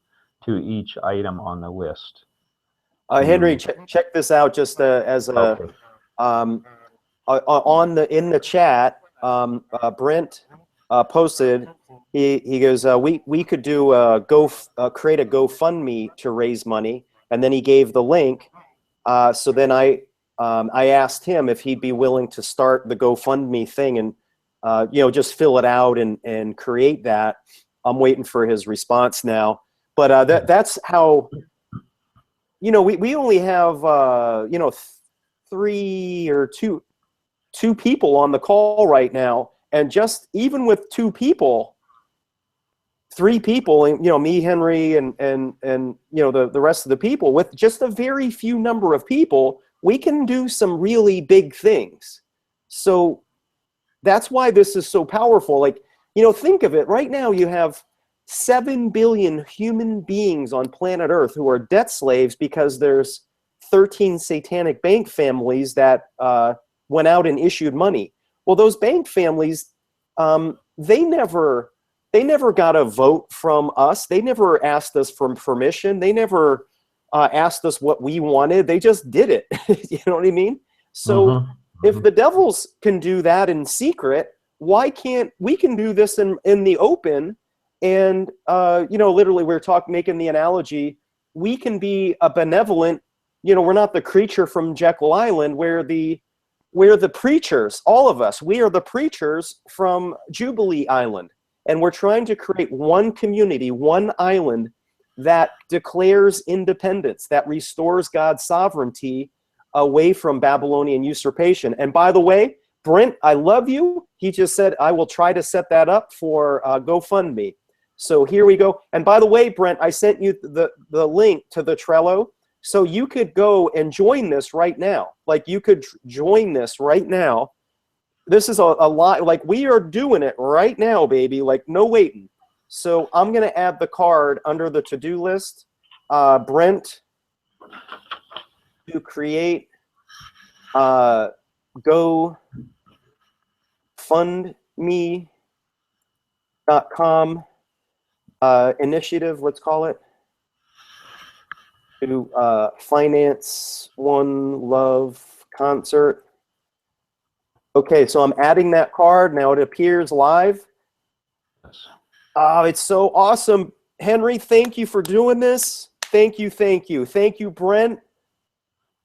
to each item on the list. Henry, check this out just as a Okay. in the chat. Brent posted. He goes, we could do create a GoFundMe to raise money, and then he gave the link. So then I asked him if he'd be willing to start the GoFundMe thing and just fill it out and create that. I'm waiting for his response now. But that's how. We only have two people on the call right now, and just even with 2 people, 3 people, and me, Henry, and the rest of the people, with just a very few number of people, we can do some really big things. So that's why this is so powerful. Like, think of it. Right now you have 7 billion human beings on planet Earth who are debt slaves because there's 13 satanic bank families that went out and issued money. Well, those bank families, they never got a vote from us. They never asked us for permission. They never asked us what we wanted. They just did it. You know what I mean? So if the devils can do that in secret, why can't we can do this in the open? And literally, we're making the analogy. We can be a benevolent. We're not the creature from Jekyll Island. We're the preachers. All of us. We are the preachers from Jubilee Island, and we're trying to create one community, one island that declares independence, that restores God's sovereignty away from Babylonian usurpation. And by the way, Brent, I love you. He just said I will try to set that up for GoFundMe. So here we go. And by the way, Brent, I sent you the link to the Trello. So you could go and join this right now. Like, you could join this right now. This is a lot. Like, we are doing it right now, baby. Like, no waiting. So I'm going to add the card under the to-do list. Brent, to create GoFundMe.com initiative, let's call it, to finance One Love concert. Okay, so I'm adding that card. Now it appears live. Oh, it's so awesome. Henry, thank you for doing this. Thank you, thank you. Thank you, Brent.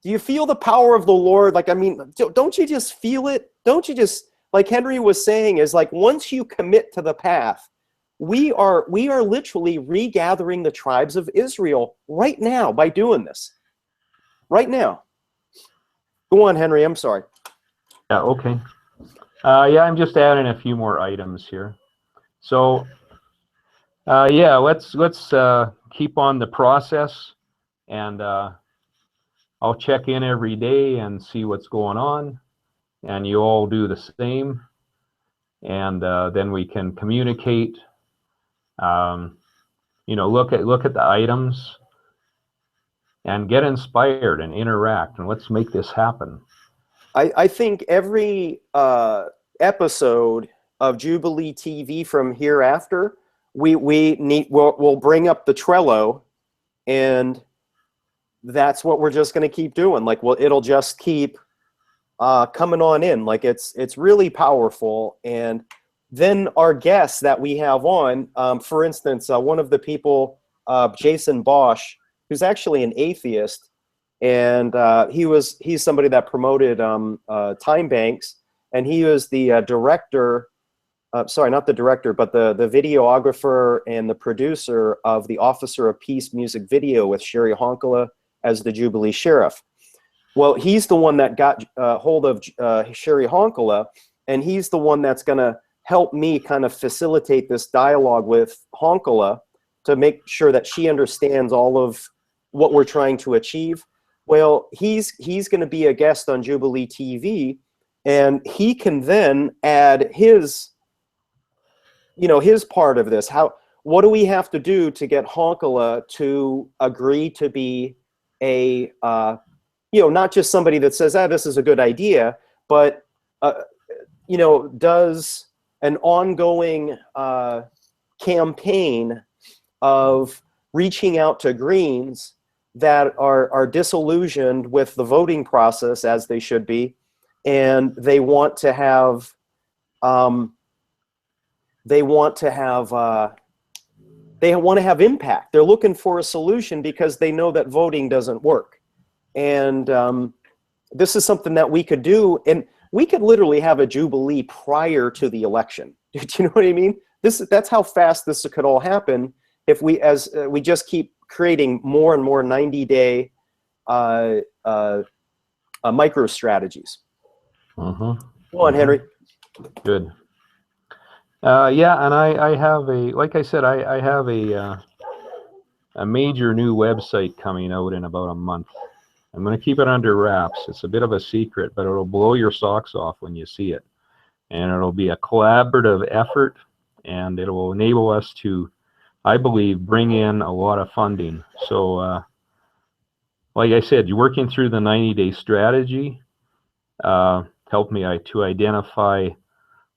Do you feel the power of the Lord? Like, I mean, don't you just feel it? Don't you just, like Henry was saying, is like, once you commit to the path, we are literally regathering the tribes of Israel right now by doing this. Right now. Go on, Henry. I'm sorry. Yeah, okay. Yeah, I'm just adding a few more items here. So, yeah, let's keep on the process, and I'll check in every day and see what's going on, and you all do the same, and then we can communicate. Look at the items and get inspired and interact, and let's make this happen. I think every episode of Jubilee TV from hereafter, we'll bring up the Trello, and that's what we're just going to keep doing. Like, well, it'll just keep coming on in. Like, it's really powerful. And then our guests that we have on, for instance, one of the people, Jason Bosch, who's actually an atheist, and he's somebody that promoted time banks, and he was the director. Sorry, not the director, but the videographer and the producer of the Officer of Peace music video with Sherry Honkala as the Jubilee Sheriff. Well, he's the one that got hold of Sherry Honkala, and he's the one that's going to help me kind of facilitate this dialogue with Honkala to make sure that she understands all of what we're trying to achieve. Well, he's going to be a guest on Jubilee TV, and he can then add his part of this. What do we have to do to get Honkala to agree to be a, not just somebody that says, this is a good idea, but does an ongoing campaign of reaching out to Greens that are disillusioned with the voting process, as they should be, and they want to have impact. They're looking for a solution because they know that voting doesn't work. And this is something that we could do, and we could literally have a Jubilee prior to the election. Do you know what I mean? That's how fast this could all happen if we just keep creating more and more 90-day micro strategies. Mm-hmm. Go on, Henry. Good. Yeah, and I have like I said, I have a major new website coming out in about a month. I'm going to keep it under wraps. It's a bit of a secret, but it'll blow your socks off when you see it. And it'll be a collaborative effort, and it will enable us to, I believe, bring in a lot of funding. So, like I said, you're working through the 90-day strategy. Helped me to identify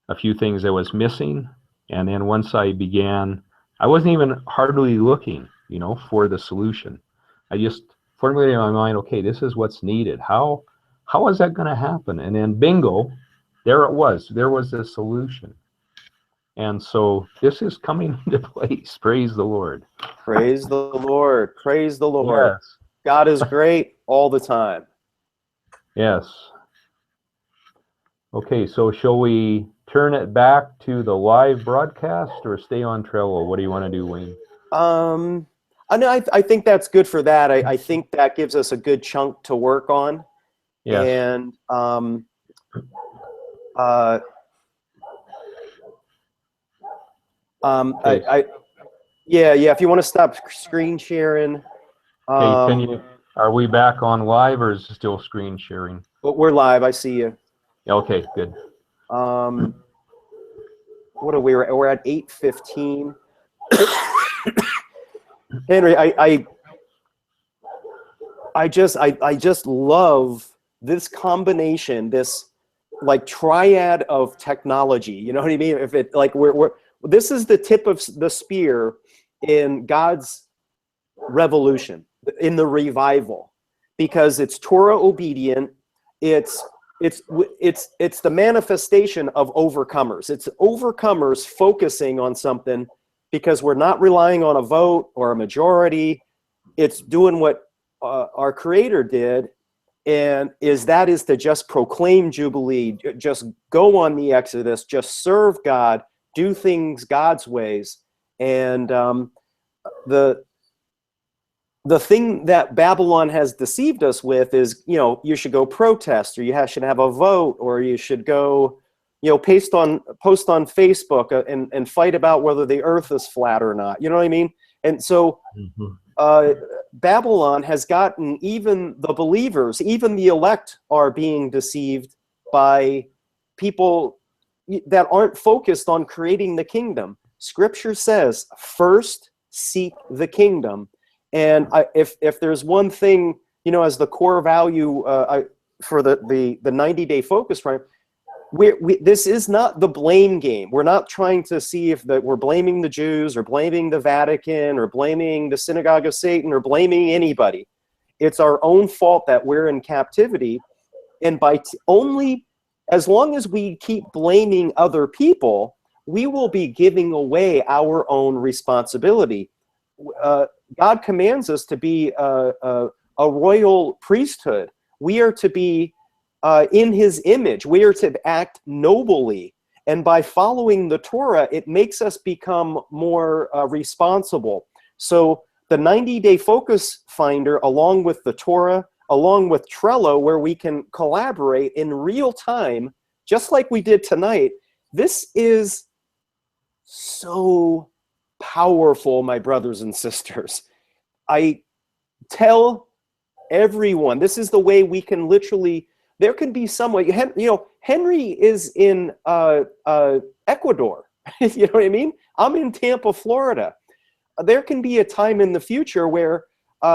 a few things I was missing. And then once I began, I wasn't even hardly looking, for the solution. I just formulated in my mind, okay, this is what's needed. How is that going to happen? And then bingo, there it was. There was a solution. And so this is coming into place. Praise the Lord. Praise the Lord. Praise the Lord. Yes. God is great all the time. Yes. Okay, so shall we turn it back to the live broadcast or stay on Trello? What do you want to do, Wayne? I think that's good for that. I think that gives us a good chunk to work on. Yes. And Okay. If you want to stop screen sharing. Hey, are we back on live or is it still screen sharing? We're live. I see you. Okay, good. What are we? We're at 8:15. Henry, I just love this combination, this like triad of technology. You know what I mean? If it like this is the tip of the spear in God's revolution, in the revival, because it's Torah obedient. It's the manifestation of overcomers. It's overcomers focusing on something because we're not relying on a vote or a majority. It's doing what our Creator did, and is to just proclaim Jubilee, just go on the Exodus, just serve God, do things God's ways. And the thing that Babylon has deceived us with is, you should go protest, or you should have a vote, or you should go, post on Facebook and fight about whether the earth is flat or not. You know what I mean? And so Babylon has gotten even the believers, even the elect are being deceived by people that aren't focused on creating the kingdom. Scripture says, first seek the kingdom. And if there's one thing, as the core value for the 90-day focus, right? This is not the blame game. We're not trying to see if we're blaming the Jews or blaming the Vatican or blaming the synagogue of Satan or blaming anybody. It's our own fault that we're in captivity. And only as long as we keep blaming other people, we will be giving away our own responsibility. God commands us to be a royal priesthood. We are to be in his image. We are to act nobly. And by following the Torah, it makes us become more responsible. So the 90-day focus finder, along with the Torah, along with Trello, where we can collaborate in real time, just like we did tonight, this is so powerful, my brothers and sisters. I tell everyone, this is the way we can literally, there can be some way, Henry is in Ecuador. You know what I mean? I'm in Tampa, Florida. There can be a time in the future where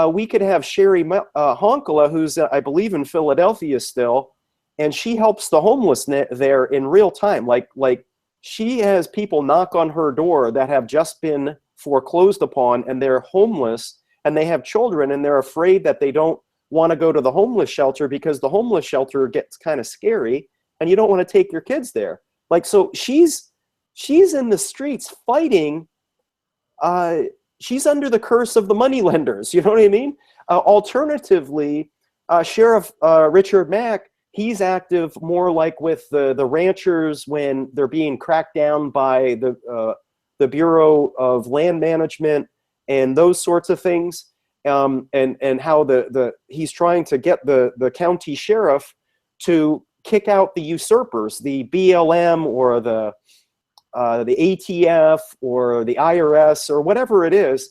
we could have Sherry Honkala, who's, I believe, in Philadelphia still, and she helps the homeless there in real time. Like she has people knock on her door that have just been foreclosed upon, and they're homeless, and they have children, and they're afraid that they don't want to go to the homeless shelter because the homeless shelter gets kind of scary, and you don't want to take your kids there. Like, so she's in the streets fighting. She's under the curse of the moneylenders. You know what I mean? Alternatively, Sheriff Richard Mack, he's active more like with the ranchers when they're being cracked down by the Bureau of Land Management and those sorts of things, and how he's trying to get the county sheriff to kick out the usurpers, the BLM or the ATF or the IRS or whatever it is.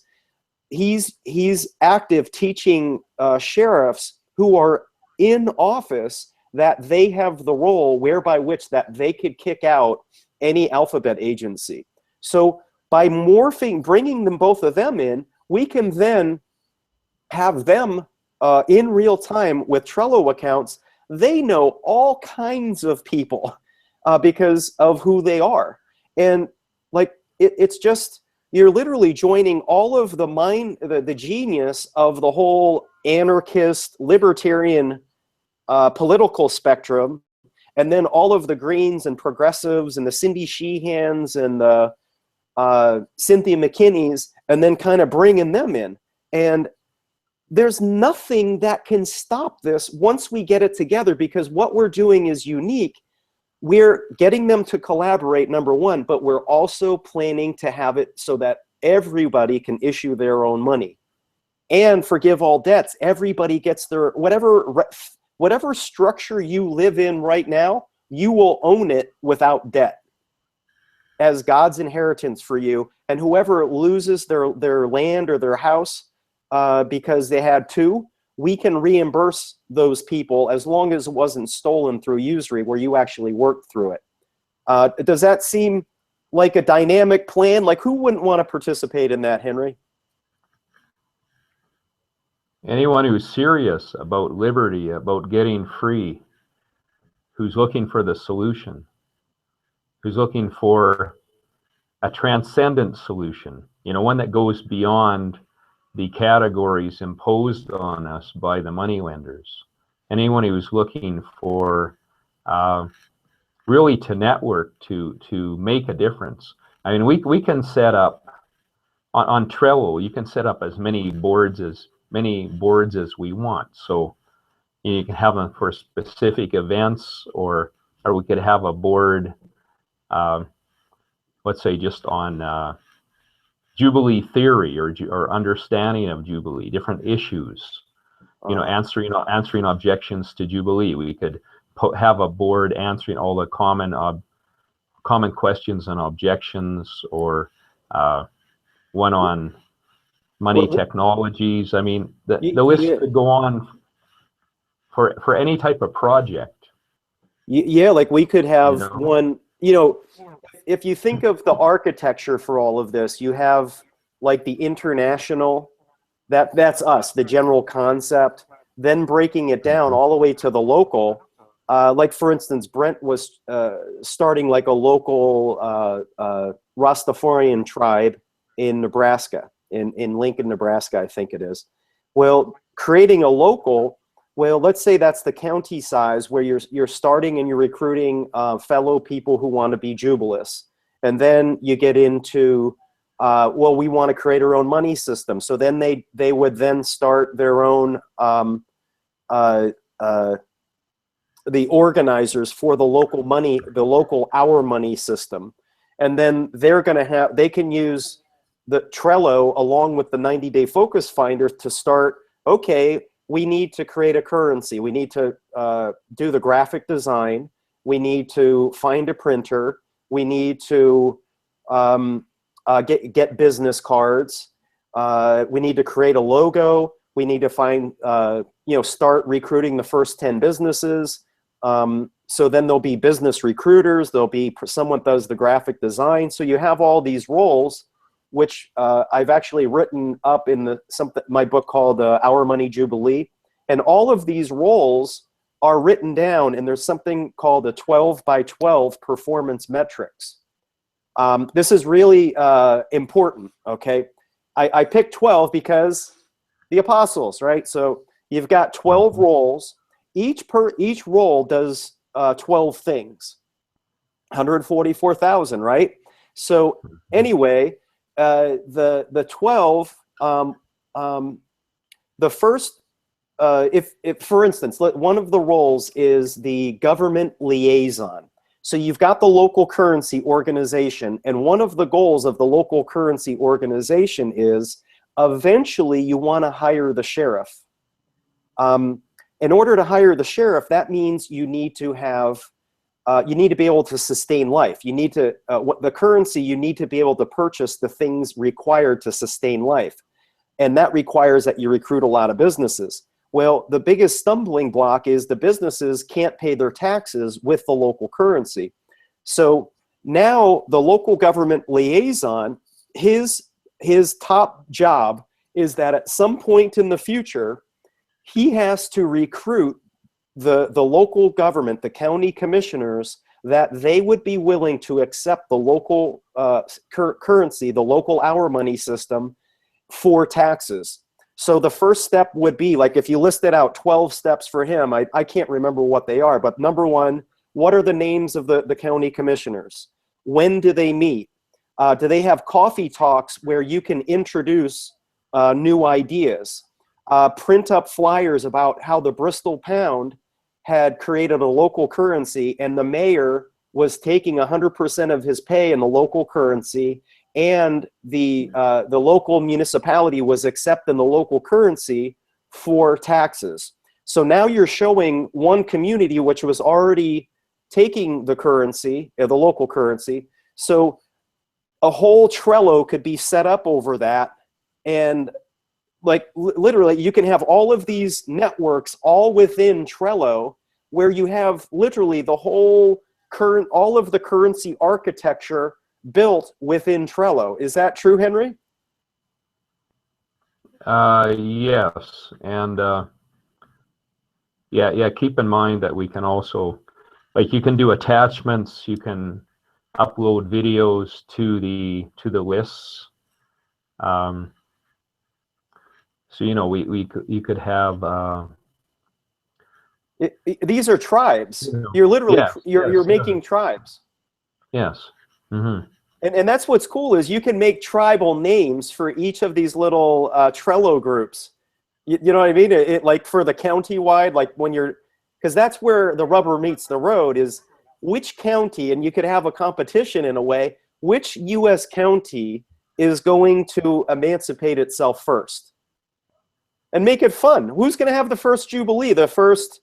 He's active teaching sheriffs who are in office that they have the role whereby which that they could kick out any alphabet agency. So by bringing them, both of them in, we can then have them in real time with Trello accounts. They know all kinds of people because of who they are. And like, it's just, you're literally joining all of the genius of the whole anarchist, libertarian political spectrum, and then all of the Greens and progressives and the Cindy Sheehans and the Cynthia McKinney's, and then kind of bringing them in. And there's nothing that can stop this once we get it together, because what we're doing is unique. We're getting them to collaborate, number one, but we're also planning to have it so that everybody can issue their own money and forgive all debts. Everybody gets their, whatever structure you live in right now, you will own it without debt as God's inheritance for you. And whoever loses their land or their house because they had two, we can reimburse those people as long as it wasn't stolen through usury, where you actually worked through it. Does that seem like a dynamic plan? Like, who wouldn't want to participate in that, Henry? Anyone who's serious about liberty, about getting free, who's looking for the solution, who's looking for a transcendent solution, you know, one that goes beyond the categories imposed on us by the moneylenders. Anyone who's looking for really to network, to make a difference. I mean, we can set up on Trello. You can set up as many boards as we want. So you can have them for specific events, or we could have a board, let's say just on Jubilee theory or understanding of Jubilee, different issues, you know, answering objections to Jubilee. We could have a board answering all the common questions and objections, or one on money technologies. I mean, the list could go on for any type of project. Yeah, like we could have one, you know, if you think of the architecture for all of this, you have like the international, that's us, the general concept, then breaking it down all the way to the local. Like, for instance, Brent was starting like a local Rastafarian tribe in Nebraska, in Lincoln, Nebraska, I think it is. Well, creating a local, well, let's say that's the county size, where you're starting and you're recruiting fellow people who want to be Jubilists. And then you get into, well, we want to create our own money system. So then they would then start their own, the organizers for the local money, the local our money system. And then they can use the Trello along with the 90-day focus finder to start, okay, we need to create a currency. We need to do the graphic design. We need to find a printer. We need to get business cards. We need to create a logo. We need to find, start recruiting the first 10 businesses. So then there'll be business recruiters. There'll be someone does the graphic design. So you have all these roles, which I've actually written up in my book called Our Money Jubilee. And all of these roles are written down, and there's something called a 12 by 12 performance metrics. This is really important, okay? I picked 12 because the apostles, right? So you've got 12 roles. Each role does 12 things. 144,000, right? So anyway, the 12, the first, if for instance, one of the roles is the government liaison. So you've got the local currency organization, and one of the goals of the local currency organization is eventually you want to hire the sheriff. In order to hire the sheriff, that means you need to have, you need to be able to sustain life. You need to, the currency, you need to be able to purchase the things required to sustain life. And that requires that you recruit a lot of businesses. Well, the biggest stumbling block is the businesses can't pay their taxes with the local currency. So now the local government liaison, his top job is that at some point in the future, he has to recruit the local government, the county commissioners, that they would be willing to accept the local currency, the local hour money system for taxes. So the first step would be, like if you listed out 12 steps for him, I can't remember what they are, but number one, what are the names of the county commissioners? When do they meet? Do they have coffee talks where you can introduce new ideas? Print up flyers about how the Bristol pound had created a local currency, and the mayor was taking 100% of his pay in the local currency, and the local municipality was accepting the local currency for taxes. So now you're showing one community which was already taking the currency, the local currency. So a whole Trello could be set up over that, and like literally you can have all of these networks all within Trello, where you have literally the whole all of the currency architecture built within Trello. Is that true, Henry? Yes, and yeah. Keep in mind that we can also, like, you can do attachments. You can upload videos to the lists. So you could have. These are tribes. You're literally you're making tribes. Yes. Mm-hmm. And that's what's cool is you can make tribal names for each of these little Trello groups. You know what I mean? Like for the county-wide, like when you're, because that's where the rubber meets the road, is which county, and you could have a competition in a way, which U.S. county is going to emancipate itself first? And make it fun. Who's going to have the first Jubilee, the first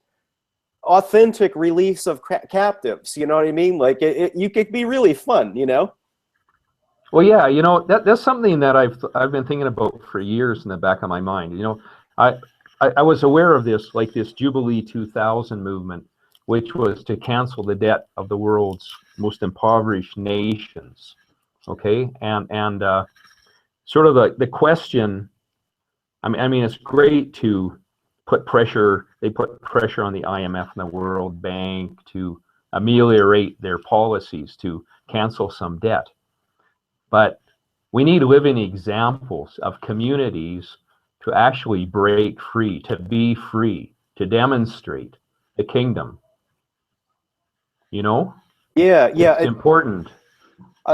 authentic release of captives? You know what I mean? Like you could be really fun, you know? Well, yeah, that's something that I've been thinking about for years in the back of my mind. I was aware of this, like this Jubilee 2000 movement, which was to cancel the debt of the world's most impoverished nations. Okay, and sort of the question. I mean, it's great to put pressure. They put pressure on the IMF and the World Bank to ameliorate their policies to cancel some debt. But we need living examples of communities to actually break free, to be free, to demonstrate the kingdom. Yeah. It's important.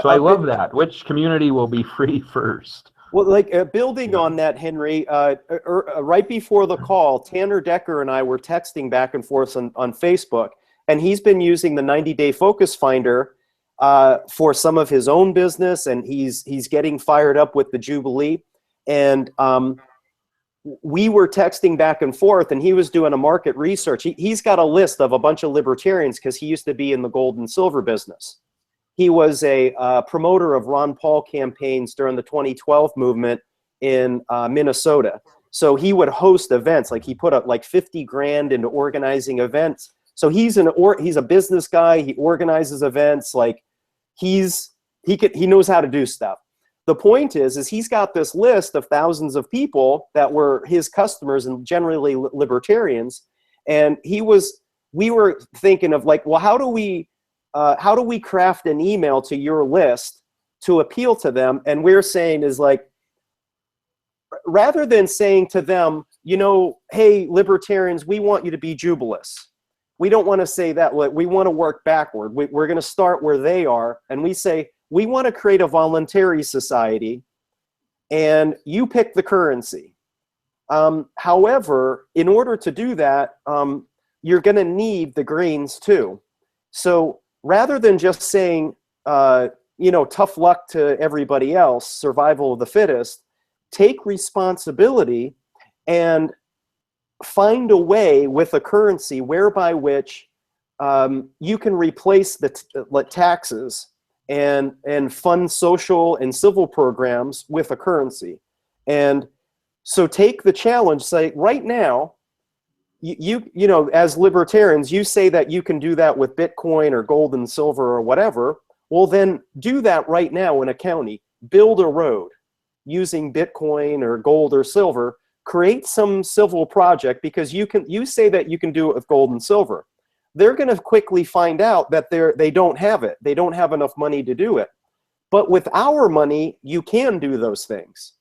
So I love that. Which community will be free first? Well, like building on that, Henry, right before the call, Tanner Decker and I were texting back and forth on Facebook, and he's been using the 90-day focus finder for some of his own business, and he's getting fired up with the Jubilee. And we were texting back and forth, and he was doing a market research. He's got a list of a bunch of libertarians because he used to be in the gold and silver business. He was a promoter of Ron Paul campaigns during the 2012 movement in Minnesota. So he would host events, like he put up like 50 grand into organizing events. So he's a business guy. He organizes events. Like he knows how to do stuff. The point is he's got this list of thousands of people that were his customers and generally libertarians. And he was we were thinking of like, well, how do we craft an email to your list to appeal to them? And we're saying is like, rather than saying to them, hey, libertarians, we want you to be Jubilists. We don't want to say that. We want to work backward. We're going to start where they are. And we say, we want to create a voluntary society, and you pick the currency. However, in order to do that, you're going to need the Greens too. So rather than just saying, tough luck to everybody else, survival of the fittest, take responsibility and find a way with a currency whereby which you can replace the taxes and fund social and civil programs with a currency. And so take the challenge, say right now, as libertarians, you say that you can do that with Bitcoin or gold and silver or whatever. Well, then do that right now in a county. Build a road using Bitcoin or gold or silver. Create some civil project, because you say that you can do it with gold and silver. They're going to quickly find out that they don't have it. They don't have enough money to do it. But with our money, you can do those things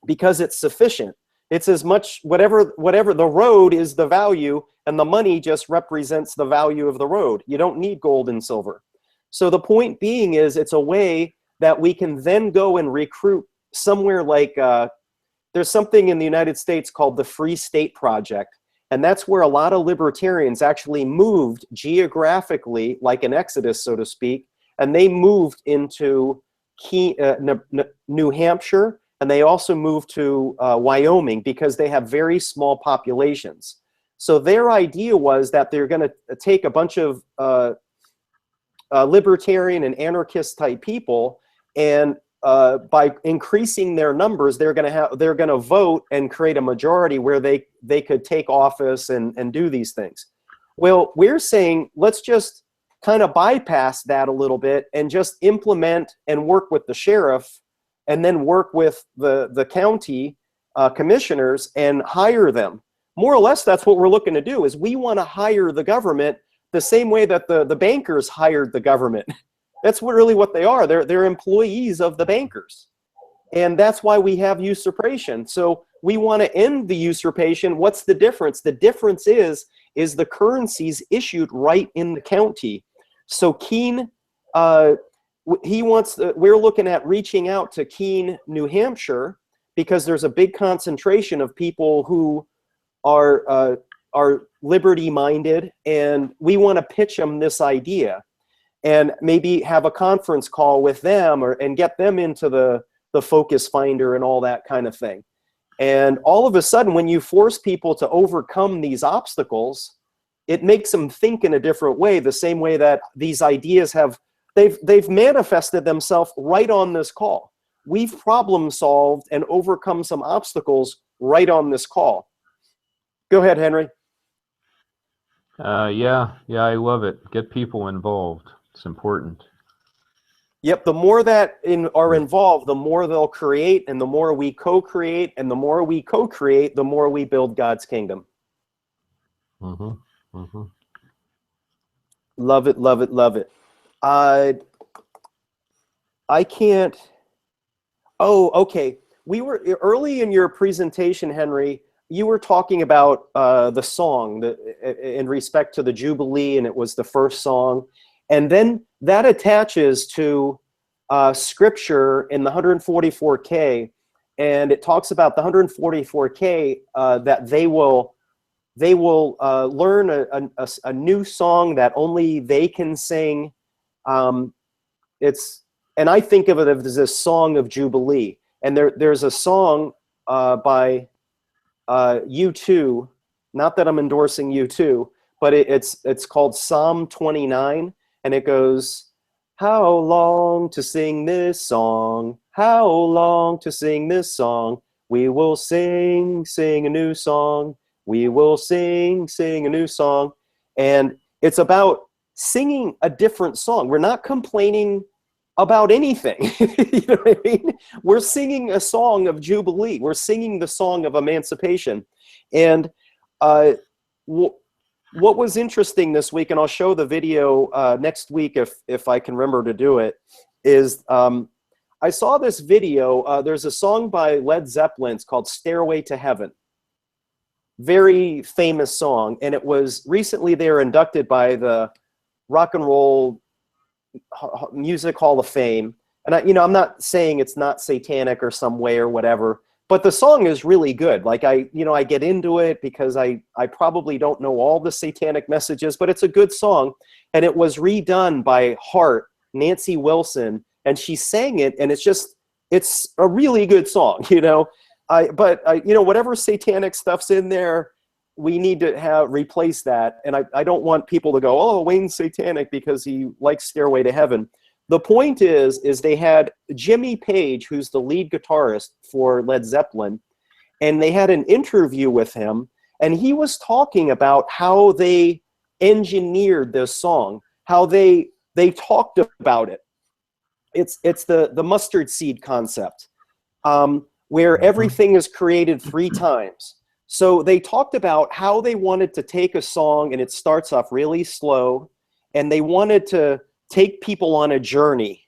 because it's sufficient. It's as much, whatever the road is the value, and the money just represents the value of the road. You don't need gold and silver. So the point being is, it's a way that we can then go and recruit somewhere like, there's something in the United States called the Free State Project. And that's where a lot of libertarians actually moved geographically, like an exodus, so to speak. And they moved into New Hampshire, and they also moved to Wyoming, because they have very small populations. So their idea was that they're going to take a bunch of libertarian and anarchist type people, and by increasing their numbers, they're going to vote and create a majority where they could take office and do these things. Well, we're saying, let's just kind of bypass that a little bit and just implement and work with the sheriff, and then work with the county commissioners and hire them. More or less, that's what we're looking to do, is we want to hire the government the same way that the bankers hired the government. That's really what they are. They're employees of the bankers. And that's why we have usurpation. So we want to end the usurpation. What's the difference? The difference is the currency's issued right in the county. So Keene, we're looking at reaching out to Keene, New Hampshire, because there's a big concentration of people who are liberty-minded, and we want to pitch them this idea, and maybe have a conference call with them, and get them into the focus finder and all that kind of thing. And all of a sudden, when you force people to overcome these obstacles, it makes them think in a different way, the same way that these ideas they've manifested themselves right on this call. We've problem solved and overcome some obstacles right on this call. Go ahead, Henry. Yeah, I love it. Get people involved. It's important. Yep, the more that are involved, the more they'll create, and the more we co-create, and the more we co-create, the more we build God's kingdom. Mm-hmm. Mm-hmm. Love it, love it, love it. I can't. Oh, okay. We were early in your presentation, Henry. You were talking about the song in respect to the Jubilee, and it was the first song. And then that attaches to scripture in the 144K, and it talks about the 144K that they will learn a new song that only they can sing. And I think of it as a song of Jubilee. And there's a song by U2, not that I'm endorsing U2, but it's called Psalm 29, and it goes, "How long to sing this song? How long to sing this song? We will sing a new song. We will sing a new song." And it's about singing a different song. We're not complaining about anything. You know what I mean? We're singing a song of Jubilee. We're singing the song of emancipation. And what was interesting this week, and I'll show the video next week if I can remember to do it, is I saw this video. There's a song by Led Zeppelin. It's called Stairway to Heaven. Very famous song. And it was recently they were inducted by the Rock and Roll Music Hall of Fame. And I'm not saying it's not satanic or some way or whatever, but the song is really good. Like I get into it because I probably don't know all the satanic messages, but it's a good song. And it was redone by Hart, Nancy Wilson, and she sang it, and it's a really good song, but whatever satanic stuff's in there, we need to replace that. And I don't want people to go, oh, Wayne's satanic because he likes Stairway to Heaven. The point is they had Jimmy Page, who's the lead guitarist for Led Zeppelin, and they had an interview with him, and he was talking about how they engineered this song, how they talked about it. It's the mustard seed concept, where everything is created 3 times. So they talked about how they wanted to take a song, and it starts off really slow, and they wanted to take people on a journey.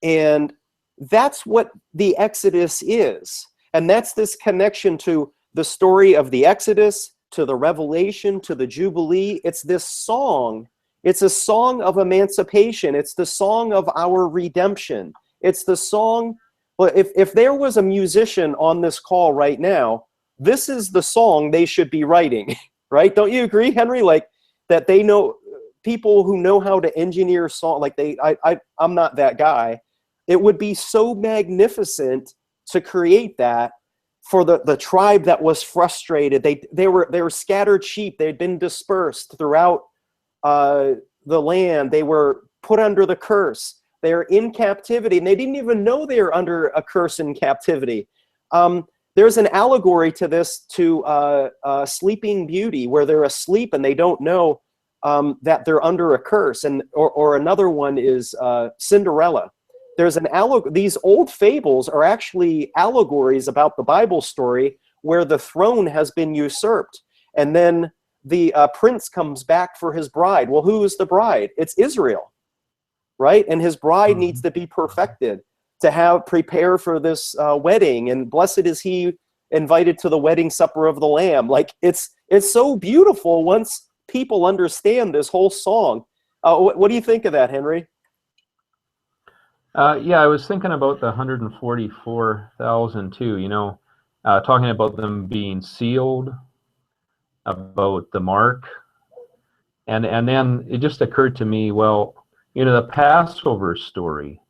And that's what the Exodus is. And that's this connection to the story of the Exodus, to the Revelation, to the Jubilee. It's this song. It's a song of emancipation. It's the song of our redemption. It's the song. Well, if there was a musician on this call right now, this is the song they should be writing, right? Don't you agree, Henry? Like that they know, people who know how to engineer song, like I'm not that guy. It would be so magnificent to create that for the tribe that was frustrated. They were scattered sheep. They'd been dispersed throughout the land. They were put under the curse. They're in captivity, and they didn't even know they were under a curse in captivity. There's an allegory to this, to Sleeping Beauty, where they're asleep and they don't know that they're under a curse. And or another one is Cinderella. There's an these old fables are actually allegories about the Bible story where the throne has been usurped, and then the prince comes back for his bride. Well, who is the bride? It's Israel, right? And his bride needs to be perfected to prepare for this wedding. And blessed is he invited to the wedding supper of the Lamb. Like it's so beautiful once people understand this whole song. What do you think of that, Henry? Yeah, I was thinking about the 144,000 too, talking about them being sealed, about the mark. And then it just occurred to me, well, the Passover story,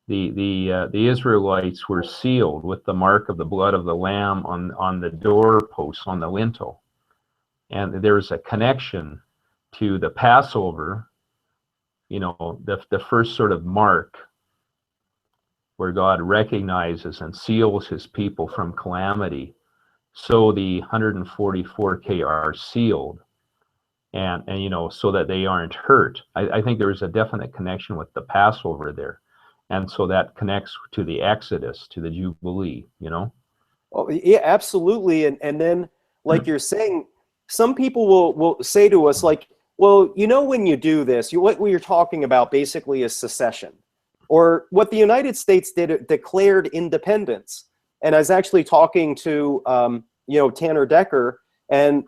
the Israelites were sealed with the mark of the blood of the Lamb on the doorposts, on the lintel. And there's a connection to the Passover, the first sort of mark where God recognizes and seals his people from calamity. So the 144K are sealed, and so that they aren't hurt. I think there is a definite connection with the Passover there. And so that connects to the Exodus, to the Jubilee, Oh, yeah, absolutely. And then, like you're saying, some people will say to us, like, well, when you do this, what you're talking about basically is secession. Or what the United States did, declared independence. And I was actually talking to, Tanner Decker, and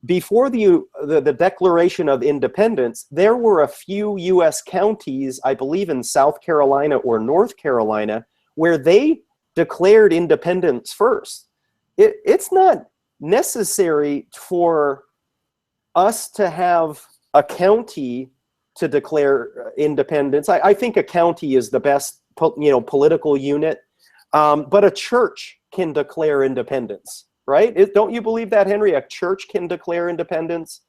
before the Declaration of Independence, there were a few U.S. counties, I believe in South Carolina or North Carolina, where they declared independence first. It's not necessary for us to have a county to declare independence. I think a county is the best, political unit, but a church can declare independence, right? Don't you believe that, Henry? A church can declare independence.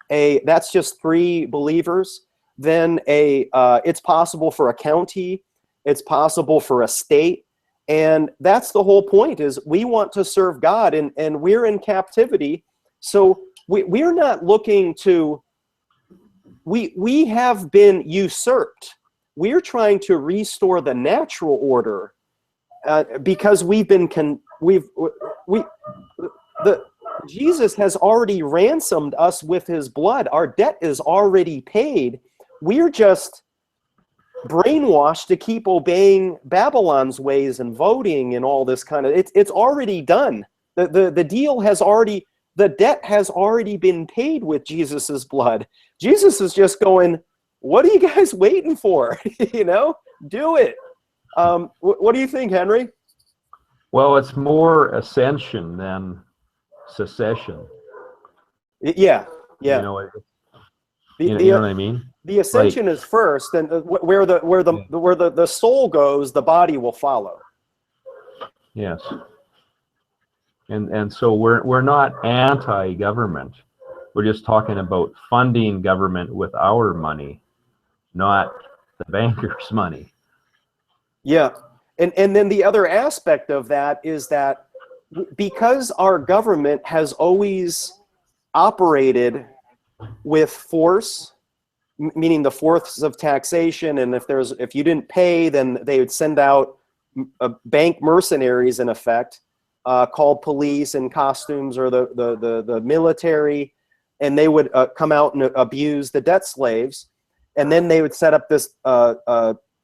That's just 3 believers. Then it's possible for a county. It's possible for a state. And that's the whole point, is we want to serve God, and we're in captivity. So we're not looking to, we have been usurped. We're trying to restore the natural order, because we've been the Jesus has already ransomed us with his blood. Our debt is already paid. We're just brainwashed to keep obeying Babylon's ways and voting and all this kind of, it's already done. The deal has already, the debt has already been paid with Jesus's blood. Jesus is just going, what are you guys waiting for? You know, do it. What do you think, Henry? Well, it's more ascension than secession. Yeah, yeah. You know, The, you know what I mean? the ascension is first, and where the soul goes, the body will follow. Yes. And so we're not anti-government. We're just talking about funding government with our money, not the bankers' money. Yeah. And then the other aspect of that is that because our government has always operated with force, meaning the force of taxation, and if you didn't pay, then they would send out bank mercenaries, in effect, called police in costumes, or the military, and they would come out and abuse the debt slaves, and then they would set up this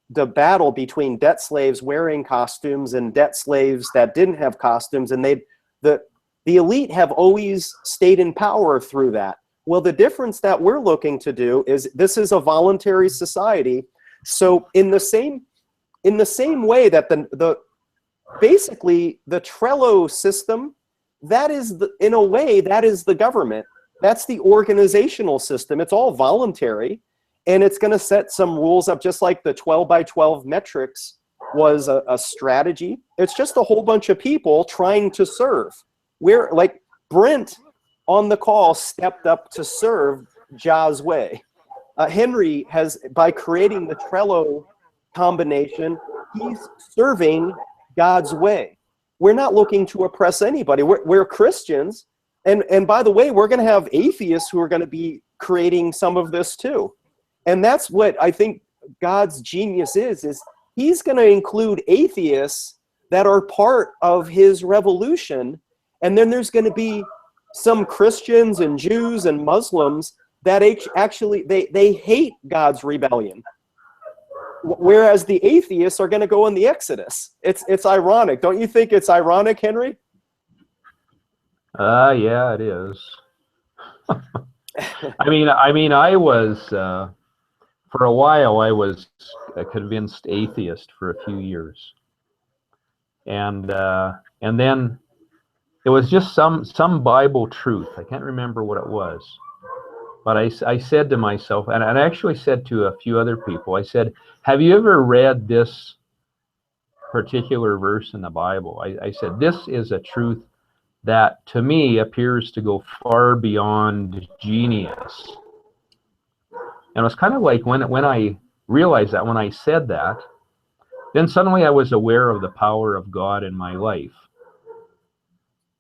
the battle between debt slaves wearing costumes and debt slaves that didn't have costumes, and the elite have always stayed in power through that. Well, the difference that we're looking to do is this is a voluntary society. So in the same way that basically the Trello system, that is in a way that is the government. That's the organizational system. It's all voluntary, and it's going to set some rules up, just like the 12 by 12 metrics was a strategy. It's just a whole bunch of people trying to serve. We're like Brent on the call stepped up to serve Jah's way. Henry has, by creating the Trello combination, he's serving God's way. We're not looking to oppress anybody. We're Christians. And by the way, we're going to have atheists who are going to be creating some of this too. And that's what I think God's genius is he's going to include atheists that are part of his revolution. And then there's going to be some Christians and Jews and Muslims that actually, they hate God's rebellion. Whereas the atheists are going to go in the Exodus. It's ironic. Don't you think it's ironic, Henry? Yeah, it is. I mean, I was, for a while, I was a convinced atheist for a few years. And then it was just some Bible truth. I can't remember what it was. But I said to myself, and I actually said to a few other people, I said, have you ever read this particular verse in the Bible? I said, this is a truth that to me appears to go far beyond genius. And it was kind of like when I realized that, when I said that, then suddenly I was aware of the power of God in my life.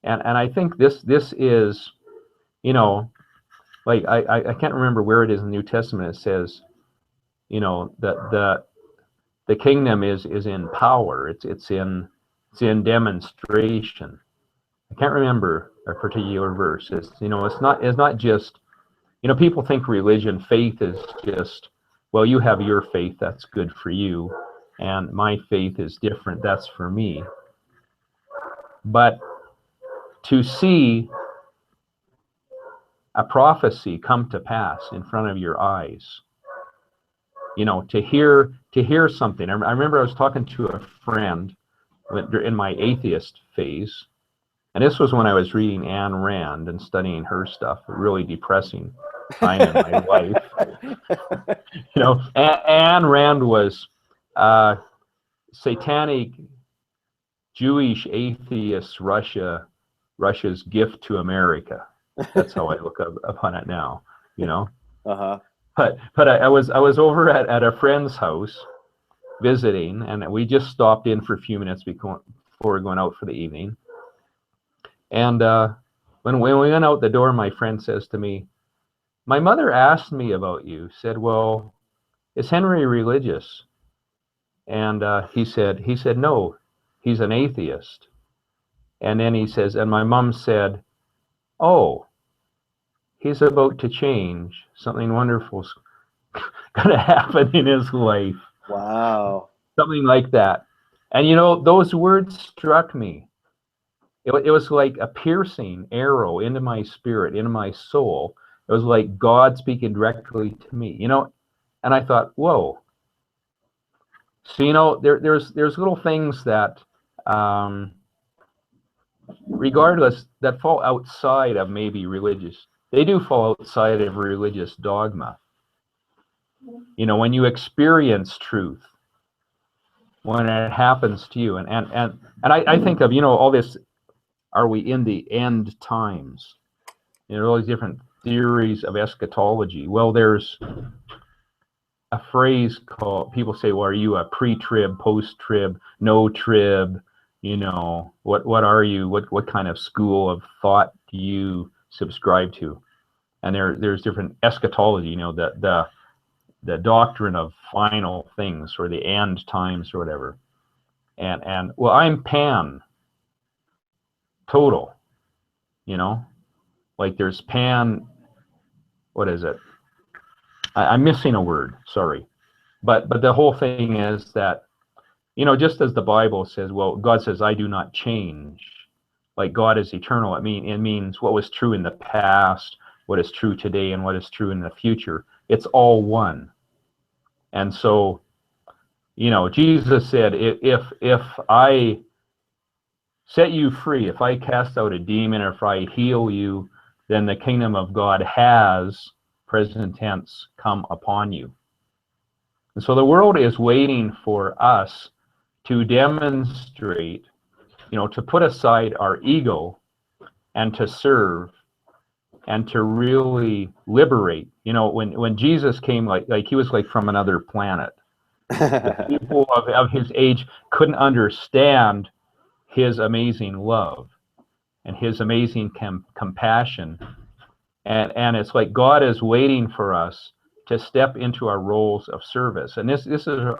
And I think this is, you know, like I can't remember where it is in the New Testament. It says, you know, that the kingdom is in power. It's in demonstration. I can't remember a particular verse. It's, you know, it's not just, you know, people think religion, faith is just, well, you have your faith, that's good for you, and my faith is different, that's for me. But to see a prophecy come to pass in front of your eyes, you know, to hear something. I remember I was talking to a friend in my atheist phase, and this was when I was reading Ayn Rand and studying her stuff, a really depressing time in my life. You know, Ayn Rand was satanic Jewish atheist Russia's gift to America. That's how I look upon it now, you know. Uh-huh. But I was over at a friend's house visiting, and we just stopped in for a few minutes before going out for the evening. And when we went out the door, my friend says to me, my mother asked me about you, said, well, is Henry religious? And he said, no, he's an atheist. And then he says, and my mom said, oh, he's about to change. Something wonderful's going to happen in his life. Wow. Something like that. And those words struck me. It was like a piercing arrow into my spirit, into my soul. It was like God speaking directly to me, and I thought, whoa. So, there's little things that, regardless, that fall outside of maybe religious. They do fall outside of religious dogma. When you experience truth, when it happens to you, and I think of, all this, are we in the end times? All these different theories of eschatology. Well, there's a phrase called, people say, well, are you a pre-trib, post-trib, no-trib? What are you? What kind of school of thought do you subscribe to? And there's different eschatology, the doctrine of final things, or the end times, or whatever. And well, I'm pan, total, like there's pan, what is it? I'm missing a word, sorry. But the whole thing is that, just as the Bible says, well, God says, I do not change. Like God is eternal. It means what was true in the past, what is true today, and what is true in the future. It's all one. And so, Jesus said, if I set you free, if I cast out a demon, or if I heal you, then the kingdom of God has, present tense, come upon you. And so the world is waiting for us to demonstrate, to put aside our ego and to serve and to really liberate. When Jesus came, like he was like from another planet. The people of his age couldn't understand his amazing love and his amazing compassion. And it's like God is waiting for us to step into our roles of service. And this is a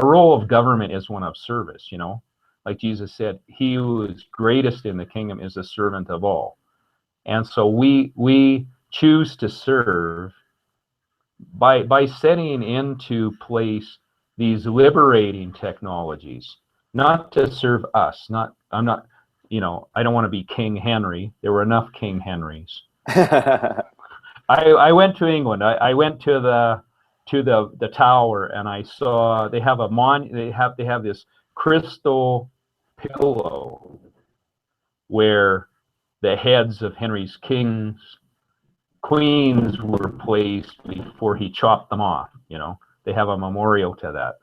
role of government, is one of service, like Jesus said, he who is greatest in the kingdom is the servant of all. And so we choose to serve by setting into place these liberating technologies, not to serve us. I don't want to be King Henry. There were enough King Henrys. I went to England. I went to the tower, and I saw they have they have this crystal pillow where the heads of Henry's kings, queens were placed before he chopped them off. They have a memorial to that.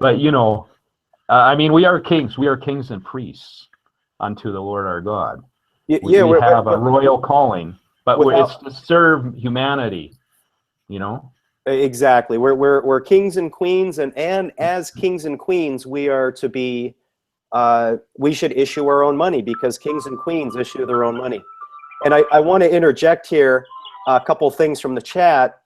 But we are kings. We are kings and priests unto the Lord our God. We have a royal calling, but it's to serve humanity. Exactly. We're kings and queens, and as kings and queens, we are to be. We should issue our own money, because kings and queens issue their own money. And I want to interject here a couple things from the chat.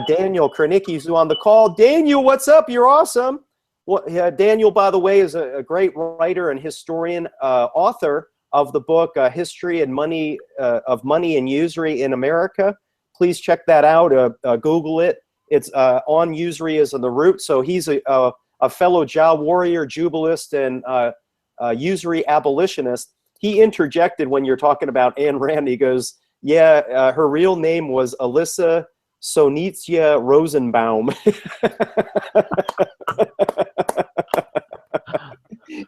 Daniel Kranicki's on the call. Daniel, what's up? You're awesome. Well, Daniel, by the way, is a great writer and historian, author of the book History and Money of Money and Usury in America. Please check that out. Google it. It's on usury as in the root. So he's a fellow Jah warrior, jubilist, and usury abolitionist. He interjected when you're talking about Ayn Rand. He goes, yeah, her real name was Alyssa Sonitsia Rosenbaum.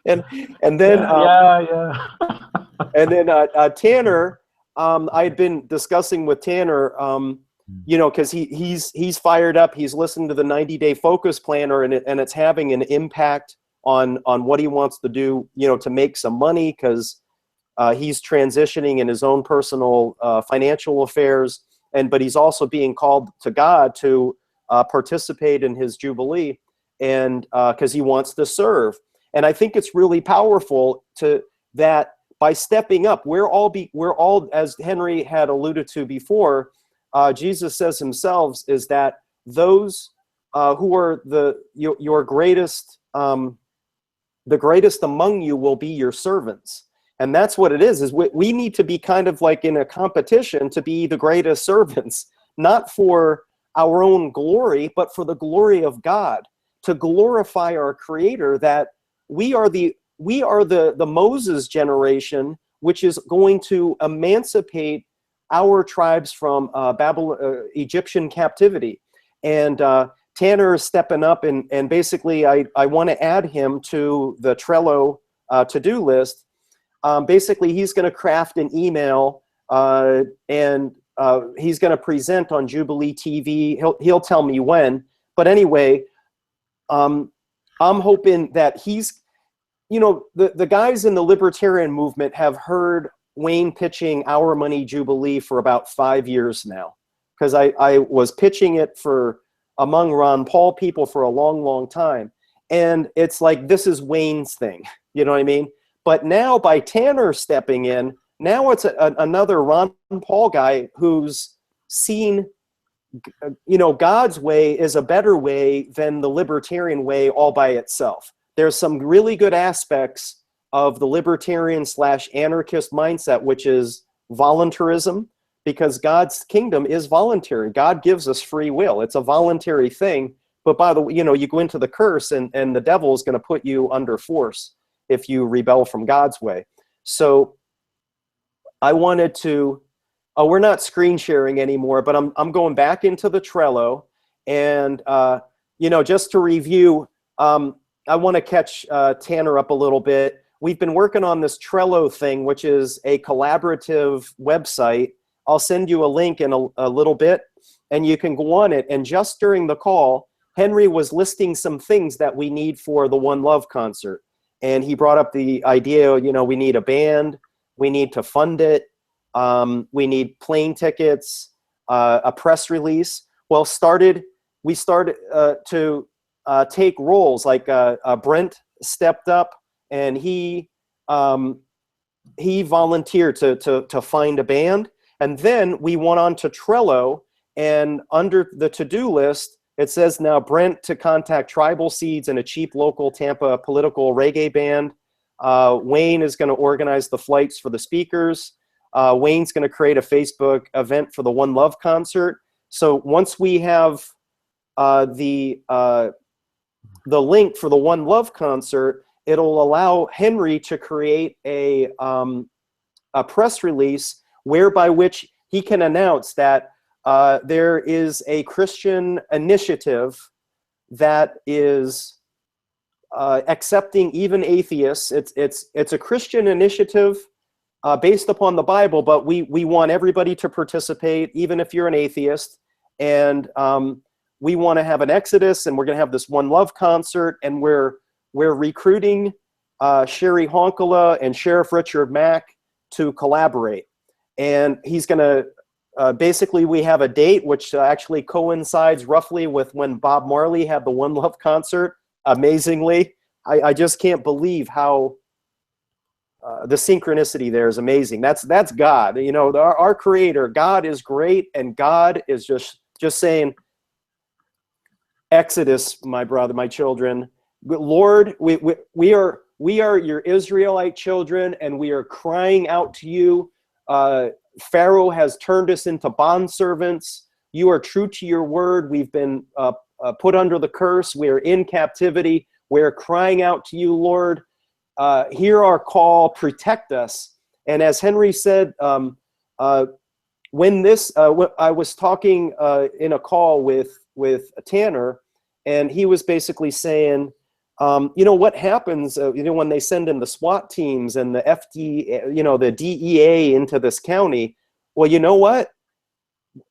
and then and then Tanner, I had been discussing with Tanner, because he's fired up. He's listened to the 90-day focus planner, and it's having an impact on what he wants to do, to make some money, because he's transitioning in his own personal financial affairs, but he's also being called to God to participate in his Jubilee, and because he wants to serve. And I think it's really powerful that by stepping up, we're all, as Henry had alluded to before, Jesus says himself, is that those who are your greatest, the greatest among you will be your servants. And that's what it is we need to be kind of like in a competition to be the greatest servants, not for our own glory, but for the glory of God, to glorify our Creator, that we are the Moses generation, which is going to emancipate our tribes from Egyptian captivity. And Tanner is stepping up, and basically I want to add him to the Trello to-do list. Basically, he's going to craft an email, and he's going to present on Jubilee TV. He'll tell me when. But anyway, I'm hoping that he's, the guys in the libertarian movement have heard Wayne pitching Our Money Jubilee for about 5 years now, because I was pitching it among Ron Paul people for a long, long time. And it's like, this is Wayne's thing. You know what I mean? But now by Tanner stepping in, now it's another Ron Paul guy who's seen, God's way is a better way than the libertarian way all by itself. There's some really good aspects of the libertarian/anarchist mindset, which is voluntarism, because God's kingdom is voluntary. God gives us free will. It's a voluntary thing. But by the way, you go into the curse, and the devil is going to put you under force if you rebel from God's way. So I wanted to, we're not screen sharing anymore, but I'm going back into the Trello, and just to review, I want to catch Tanner up a little bit. We've been working on this Trello thing, which is a collaborative website. I'll send you a link in a little bit, and you can go on it. And just during the call, Henry was listing some things that we need for the One Love concert. And he brought up the idea, we need a band, we need to fund it, we need plane tickets, a press release. Well, we started to take roles, like Brent stepped up, and he volunteered to find a band. And then we went on to Trello, and under the to-do list, it says now Brent to contact Tribal Seeds and a cheap local Tampa political reggae band. Wayne is going to organize the flights for the speakers. Wayne's going to create a Facebook event for the One Love concert. So once we have the link for the One Love concert, it'll allow Henry to create a press release whereby which he can announce that there is a Christian initiative that is accepting even atheists. It's a Christian initiative based upon the Bible, but we want everybody to participate, even if you're an atheist. And we want to have an Exodus, and we're going to have this One Love concert, and we're recruiting Sherry Honkala and Sheriff Richard Mack to collaborate. And he's going to basically, we have a date which actually coincides roughly with when Bob Marley had the One Love concert. Amazingly, I just can't believe how the synchronicity there is amazing. That's God. Our Creator, God is great, and God is just saying, Exodus, my brother, my children, Lord, we are your Israelite children, and we are crying out to you. Pharaoh has turned us into bondservants. You are true to your word. We've been put under the curse. We are in captivity. We're crying out to you, Lord. Hear our call. Protect us. And as Henry said, when I was talking in a call with Tanner, and he was basically saying, what happens, when they send in the SWAT teams and the the DEA into this county? Well, you know what?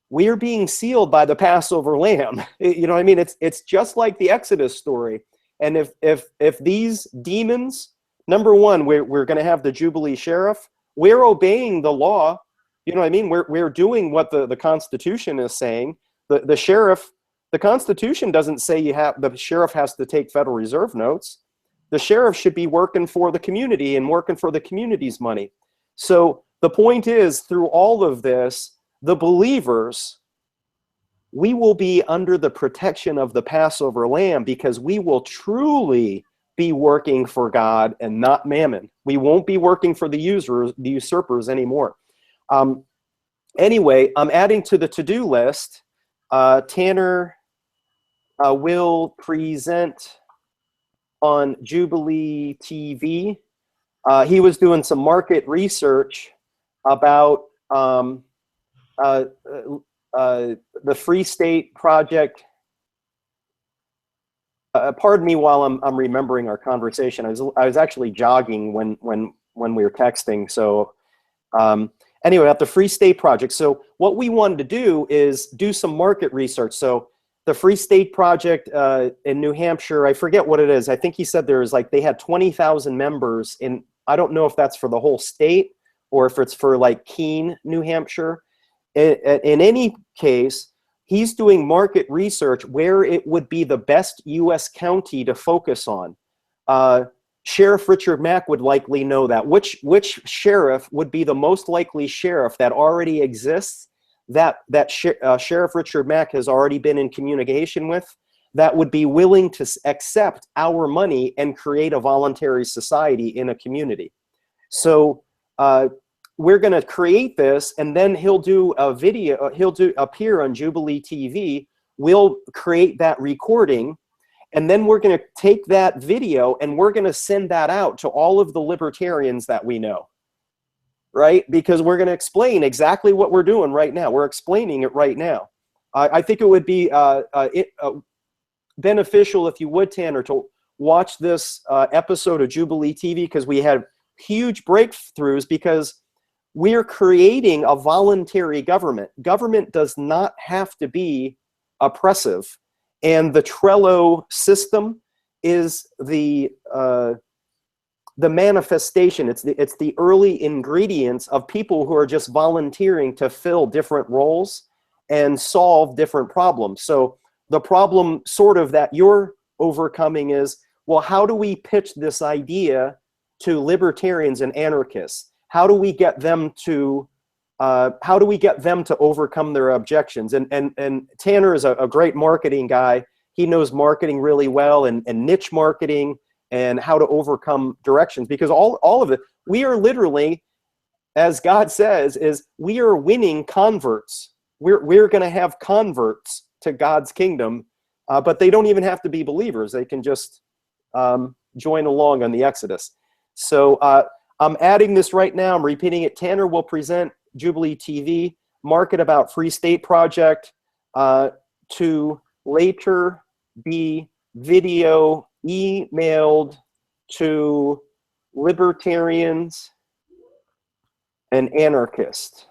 We are being sealed by the Passover lamb. You know what I mean? It's just like the Exodus story. And if these demons, number one, we're going to have the Jubilee sheriff. We're obeying the law. You know what I mean? We're doing what the Constitution is saying. The sheriff. The Constitution doesn't say the sheriff has to take Federal Reserve notes. The sheriff should be working for the community and working for the community's money. So the point is, through all of this, the believers, we will be under the protection of the Passover lamb, because we will truly be working for God and not mammon. We won't be working for the usurpers anymore. Anyway, I'm adding to the to-do list. Tanner will present on Jubilee TV. He was doing some market research about the Free State Project. Pardon me while I'm remembering our conversation. I was actually jogging when we were texting. So anyway, at the Free State Project. So what we wanted to do is do some market research. So the Free State Project in New Hampshire, I forget what it is. I think he said there was like, they had 20,000 members in, I don't know if that's for the whole state or if it's for like Keene, New Hampshire. In any case, he's doing market research where it would be the best U.S. county to focus on. Sheriff Richard Mack would likely know that. Which sheriff would be the most likely sheriff that already exists, that Sheriff Richard Mack has already been in communication with, that would be willing to accept our money and create a voluntary society in a community. So we're going to create this, and then he'll do a video, appear on Jubilee TV. We'll create that recording, and then we're going to take that video and we're going to send that out to all of the libertarians that we know, right? Because we're going to explain exactly what we're doing right now. We're explaining it right now. I think it would be beneficial, if you would, Tanner, to watch this episode of Jubilee TV, because we had huge breakthroughs, because we're creating a voluntary government. Government does not have to be oppressive. And the Trello system is the manifestation. It's the early ingredients of people who are just volunteering to fill different roles and solve different problems. So the problem sort of that you're overcoming is, well, how do we pitch this idea to libertarians and anarchists? How do we get them to overcome their objections? And Tanner is a great marketing guy. He knows marketing really well, and niche marketing, and how to overcome directions, because all of it, we are literally, as God says, is we are winning converts. We're going to have converts to God's kingdom, but they don't even have to be believers. They can just join along on the Exodus. So I'm adding this right now. I'm repeating it. Tanner will present Jubilee TV, market about Free State Project, to later be video emailed to libertarians and anarchists.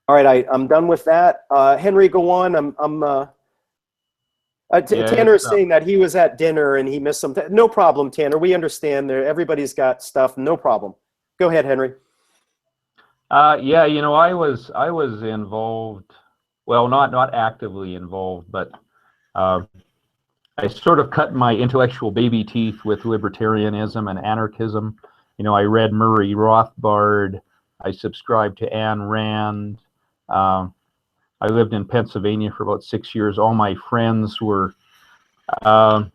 All right, I'm done with that. Henry, go on. Tanner is saying that he was at dinner and he missed some. No problem, Tanner. We understand. Everybody's got stuff. No problem. Go ahead, Henry. Yeah, you know, I was involved. Well, not actively involved, but I sort of cut my intellectual baby teeth with libertarianism and anarchism. You know, I read Murray Rothbard. I subscribed to Ayn Rand. I lived in Pennsylvania for about 6 years. All my friends were, you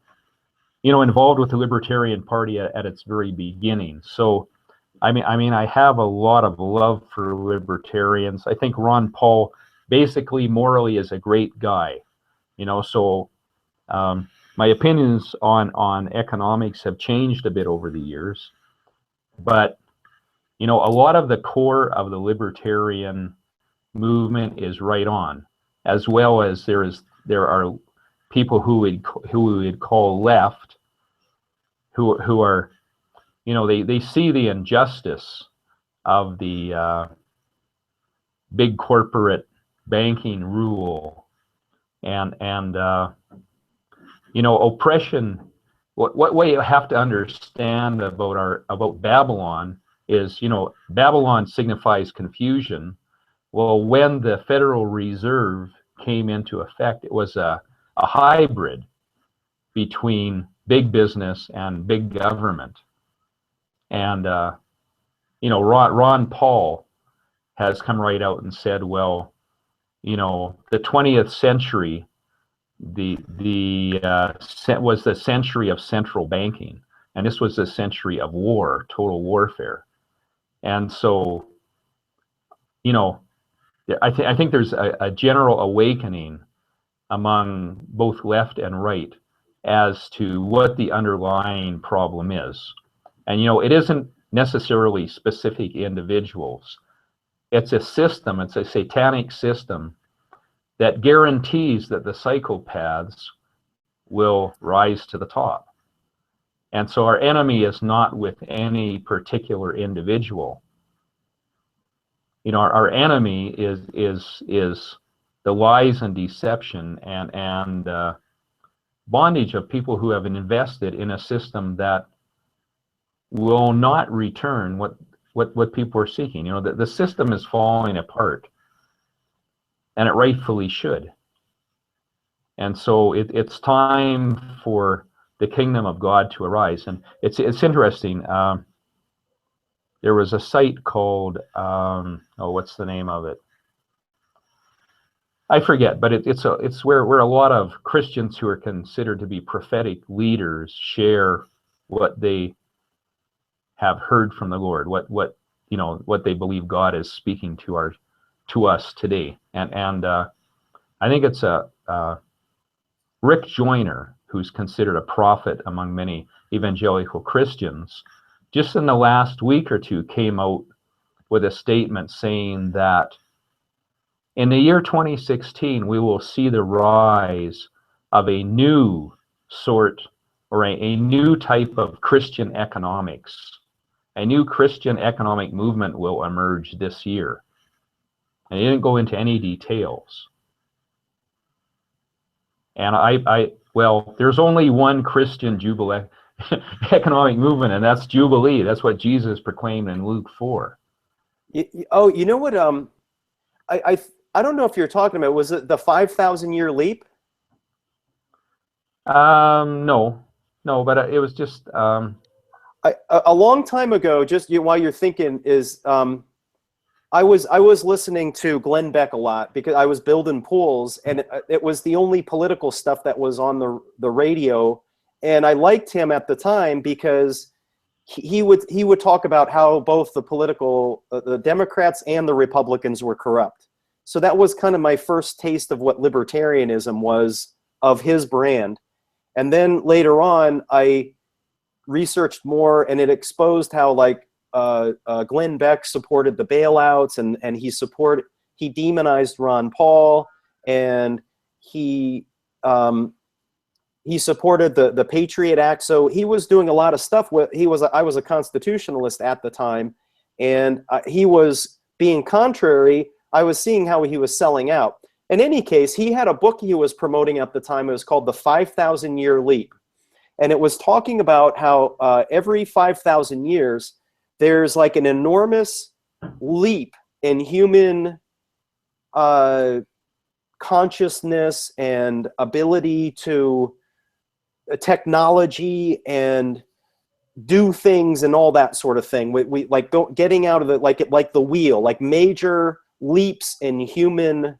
know, involved with the Libertarian Party at its very beginning. So, I mean, I have a lot of love for libertarians. I think Ron Paul, basically, morally, is a great guy. You know, so my opinions on economics have changed a bit over the years. But, you know, a lot of the core of the libertarian movement is right on, as well as there are people who we would call left, who are, you know, they see the injustice of the big corporate banking rule and you know, oppression. What you have to understand about Babylon is, you know, Babylon signifies confusion. Well, when the Federal Reserve came into effect, it was a hybrid between big business and big government. And, you know, Ron Paul has come right out and said, well, you know, the 20th century was the century of central banking, and this was the century of war, total warfare. And so, you know, I think there's a general awakening among both left and right as to what the underlying problem is. And, you know, it isn't necessarily specific individuals. It's a system, it's a satanic system that guarantees that the psychopaths will rise to the top. And so our enemy is not with any particular individual. You know, our enemy is the lies and deception and bondage of people who have invested in a system that will not return what people are seeking. You know, the system is falling apart, and it rightfully should. And so it's time for the kingdom of God to arise. And it's interesting. There was a site called, what's the name of it? I forget, but it's where a lot of Christians who are considered to be prophetic leaders share what they have heard from the Lord, what they believe God is speaking to us today. And I think it's Rick Joyner, who's considered a prophet among many evangelical Christians, just in the last week or two came out with a statement saying that in the year 2016, we will see the rise of a new sort or a new type of Christian economics. A new Christian economic movement will emerge this year. And he didn't go into any details. And well, there's only one Christian Jubilee economic movement, and that's Jubilee. That's what Jesus proclaimed in Luke 4. You know what? I don't know if you're talking about, was it the 5,000-year leap? No, but it was just a long time ago. Just while you're thinking, is I was listening to Glenn Beck a lot because I was building pools, and it was the only political stuff that was on the radio, and I liked him at the time because he would talk about how both the Democrats and the Republicans were corrupt. So that was kind of my first taste of what libertarianism was of his brand. And then later on, I researched more, and it exposed how Glenn Beck supported the bailouts, and he demonized Ron Paul, and he supported the Patriot Act. So he was doing a lot of stuff. I was a constitutionalist at the time, and he was being contrary. I was seeing how he was selling out. In any case, he had a book he was promoting at the time. It was called The 5,000-Year Leap. And it was talking about how every 5,000 years, there's like an enormous leap in human consciousness and ability to technology and do things and all that sort of thing. We like getting out of the like the wheel, like major leaps in human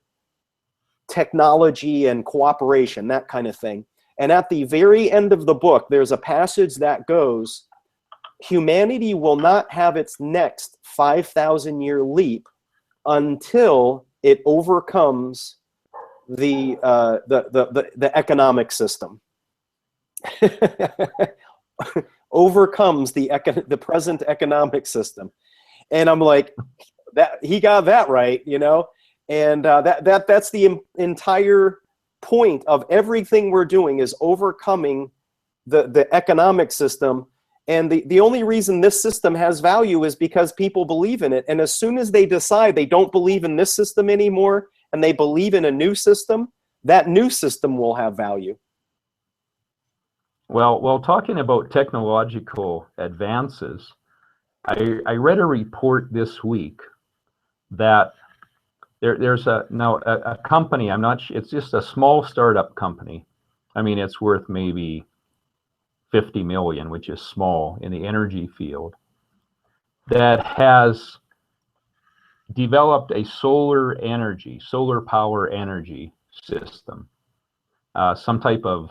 technology and cooperation, that kind of thing. And at the very end of the book, there's a passage that goes, humanity will not have its next 5,000-year leap until it overcomes the economic system. Overcomes the present economic system. And I'm like, that he got that right, you know? And that's the entire point of everything we're doing, is overcoming the economic system. And the only reason this system has value is because people believe in it. And as soon as they decide they don't believe in this system anymore and they believe in a new system, that new system will have value. Well, talking about technological advances, I read a report this week that there's a company, I'm not sure, it's just a small startup company. I mean, it's worth maybe 50 million, which is small in the energy field, that has developed a solar power energy system some type of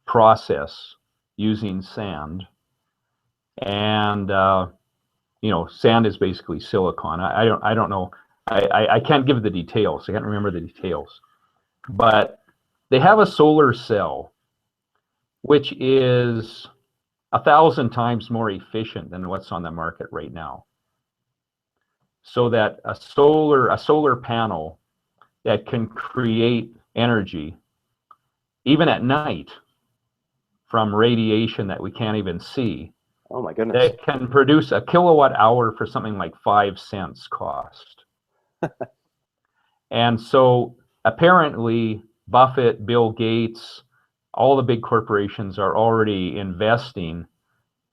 process using sand. And sand is basically silicon. I don't know. I can't give the details. I can't remember the details. But they have a solar cell, which is 1,000 times more efficient than what's on the market right now. So that a solar panel that can create energy, even at night, from radiation that we can't even see. Oh my goodness. That can produce a kilowatt hour for something like 5 cents cost. And so apparently Buffett, Bill Gates, all the big corporations are already investing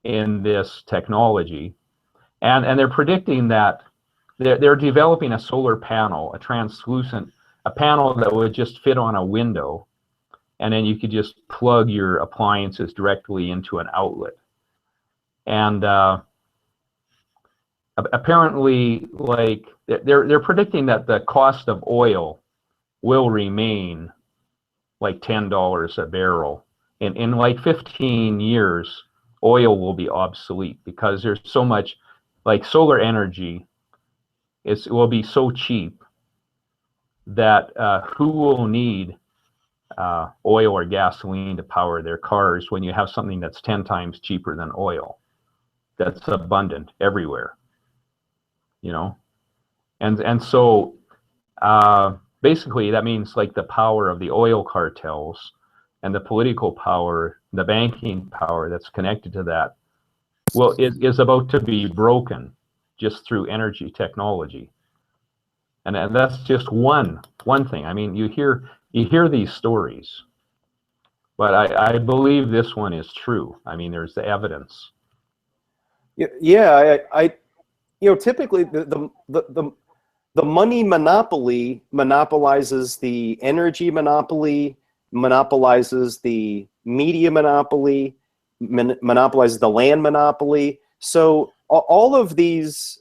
in this technology. And they're predicting that they're developing a solar panel, a translucent, a panel that would just fit on a window. And then you could just plug your appliances directly into an outlet. And apparently, like they're predicting that the cost of oil will remain like $10 a barrel. In like 15 years, oil will be obsolete because there's so much, like solar energy, it will be so cheap that who will need oil or gasoline to power their cars when you have something that's 10 times cheaper than oil, that's abundant everywhere, and so basically that means like the power of the oil cartels and the political power, the banking power that's connected to that, well, it is about to be broken just through energy technology. And that's just one thing. I mean, you hear these stories, but I believe this one is true. I mean, there's the evidence. Yeah, typically the money monopoly monopolizes the energy monopoly, monopolizes the media monopoly, monopolizes the land monopoly. So all of these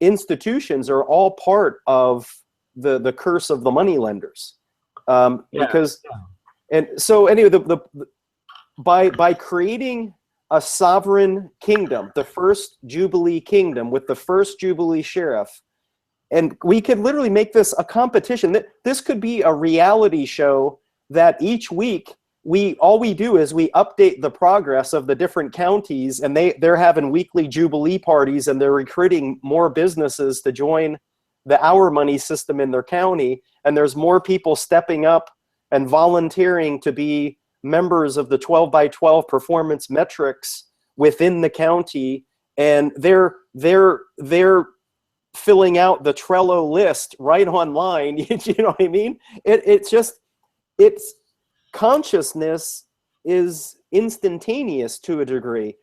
institutions are all part of the curse of the money lenders. Because, and so anyway, by creating a sovereign kingdom, the first Jubilee kingdom with the first Jubilee sheriff, and we could literally make this a competition. This could be a reality show that each week all we do is we update the progress of the different counties, and they're having weekly Jubilee parties, and they're recruiting more businesses to join the Our Money system in their county, and there's more people stepping up and volunteering to be members of the 12 by 12 performance metrics within the county, and they're filling out the Trello list right online. You know what I mean? It's consciousness is instantaneous to a degree.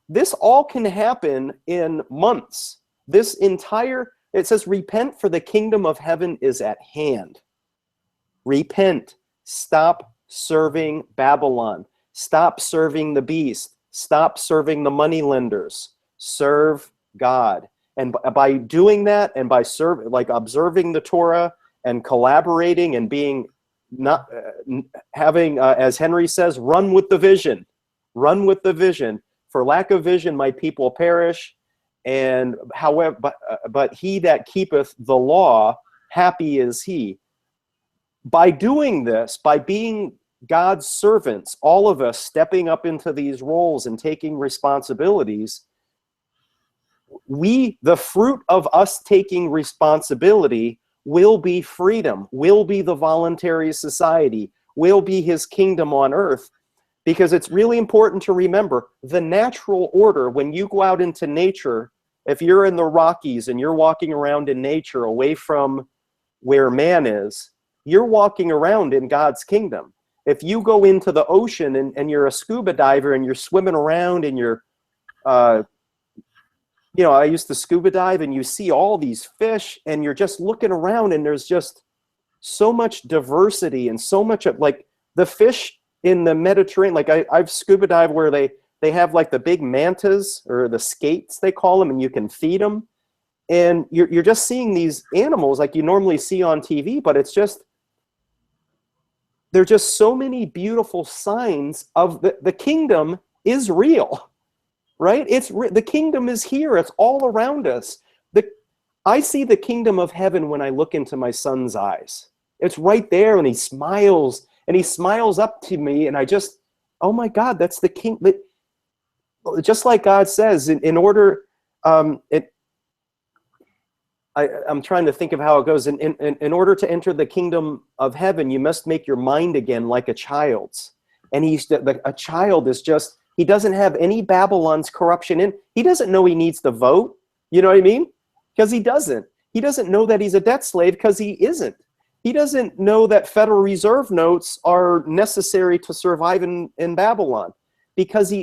This all can happen in months. It says, repent, for the kingdom of heaven is at hand. Repent. Stop serving Babylon. Stop serving the beast. Stop serving the moneylenders. Serve God. And by doing that, and by observing the Torah and collaborating and being not having, as Henry says, run with the vision. Run with the vision. For lack of vision, my people perish. And however, but he that keepeth the law, happy is he. By doing this, by being God's servants, all of us stepping up into these roles and taking responsibilities, the fruit of us taking responsibility will be freedom, will be the voluntary society, will be his kingdom on earth. Because it's really important to remember the natural order. When you go out into nature, if you're in the Rockies and you're walking around in nature away from where man is, you're walking around in God's kingdom. If you go into the ocean and you're a scuba diver and you're swimming around and you're, I used to scuba dive, and you see all these fish and you're just looking around, and there's just so much diversity and so much of, like, the fish in the Mediterranean. Like I've scuba dived where they have like the big mantas, or the skates they call them, and you can feed them. And you're just seeing these animals like you normally see on TV, but it's just there are just so many beautiful signs of the kingdom is real, right? The kingdom is here. It's all around us. I see the kingdom of heaven when I look into my son's eyes. It's right there, and he smiles up to me, and I just, oh my God, that's the king. Just like God says, in order, I'm trying to think of how it goes. In order to enter the kingdom of heaven, you must make your mind again like a child's. And a child is just, he doesn't have any Babylon's corruption in. He doesn't know he needs to vote. You know what I mean? Because he doesn't. He doesn't know that he's a debt slave because he isn't. He doesn't know that Federal Reserve notes are necessary to survive in Babylon, because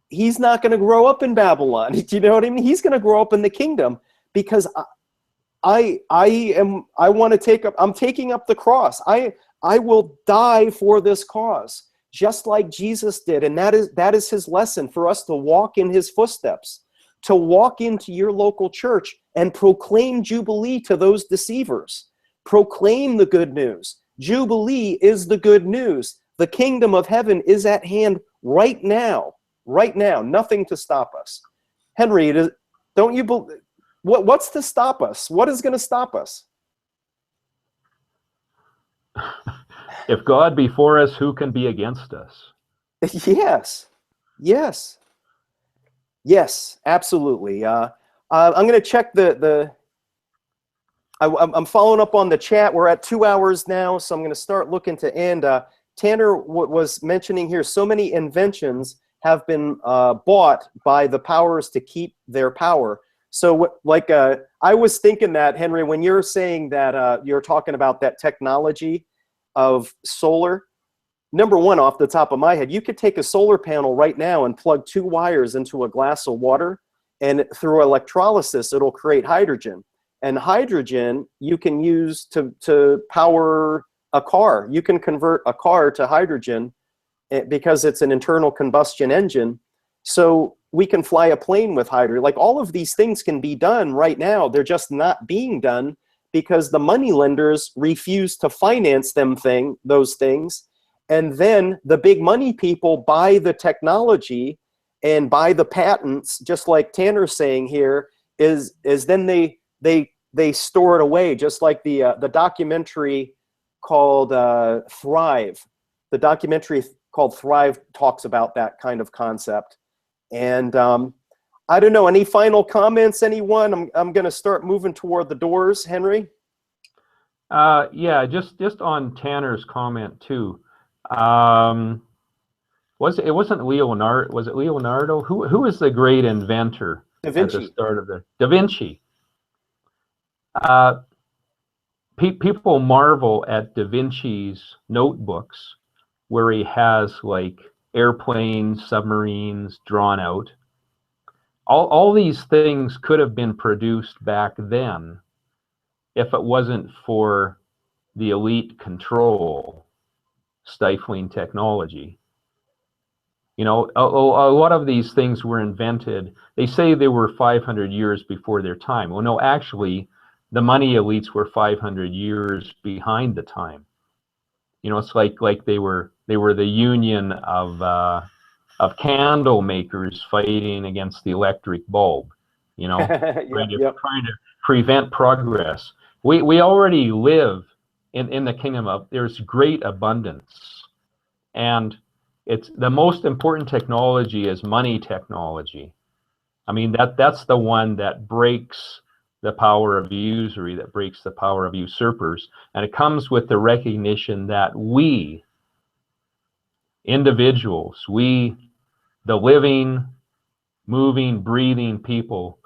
he's not going to grow up in Babylon. Do you know what I mean? He's going to grow up in the kingdom, because I'm taking up the cross. I will die for this cause, just like Jesus did. And that is his lesson for us, to walk in his footsteps, to walk into your local church and proclaim Jubilee to those deceivers. Proclaim the good news. Jubilee is the good news. The kingdom of heaven is at hand right now. Right now. Nothing to stop us. Henry, don't you believe? What's to stop us? What is going to stop us? If God be for us, who can be against us? Yes, absolutely. I'm going to check I'm following up on the chat. We're at 2 hours now, so I'm going to start looking to end. Tanner was mentioning here, so many inventions have been bought by the powers to keep their power. So I was thinking that, Henry, when you're saying that you're talking about that technology of solar, number one, off the top of my head, you could take a solar panel right now and plug 2 wires into a glass of water, and through electrolysis, it'll create hydrogen. And hydrogen you can use to power a car. You can convert a car to hydrogen because it's an internal combustion engine. So we can fly a plane with hydrogen. Like, all of these things can be done right now. They're just not being done because the money lenders refuse to finance those things. And then the big money people buy the technology and buy the patents, just like Tanner's saying here, is then they store it away, just like the documentary called Thrive. The documentary called Thrive talks about that kind of concept. And I don't know, any final comments, anyone? I'm going to start moving toward the doors. Henry? Yeah, just on Tanner's comment too. It wasn't Leonardo? Was it Leonardo? Who was the great inventor Da Vinci. at the start of the Da Vinci? People marvel at Da Vinci's notebooks, where he has like airplanes, submarines drawn out. All these things could have been produced back then if it wasn't for the elite control stifling technology. You know, a lot of these things were invented. They say they were 500 years before their time. Well, no, actually, the money elites were 500 years behind the time. You know, it's like they were the union of candle makers fighting against the electric bulb. You know, trying to prevent progress. We already live in the kingdom of, there's great abundance, and it's the most important technology is money technology. I mean, that's the one that breaks the power of usury, that breaks the power of usurpers. And it comes with the recognition that we, individuals, the living, moving, breathing people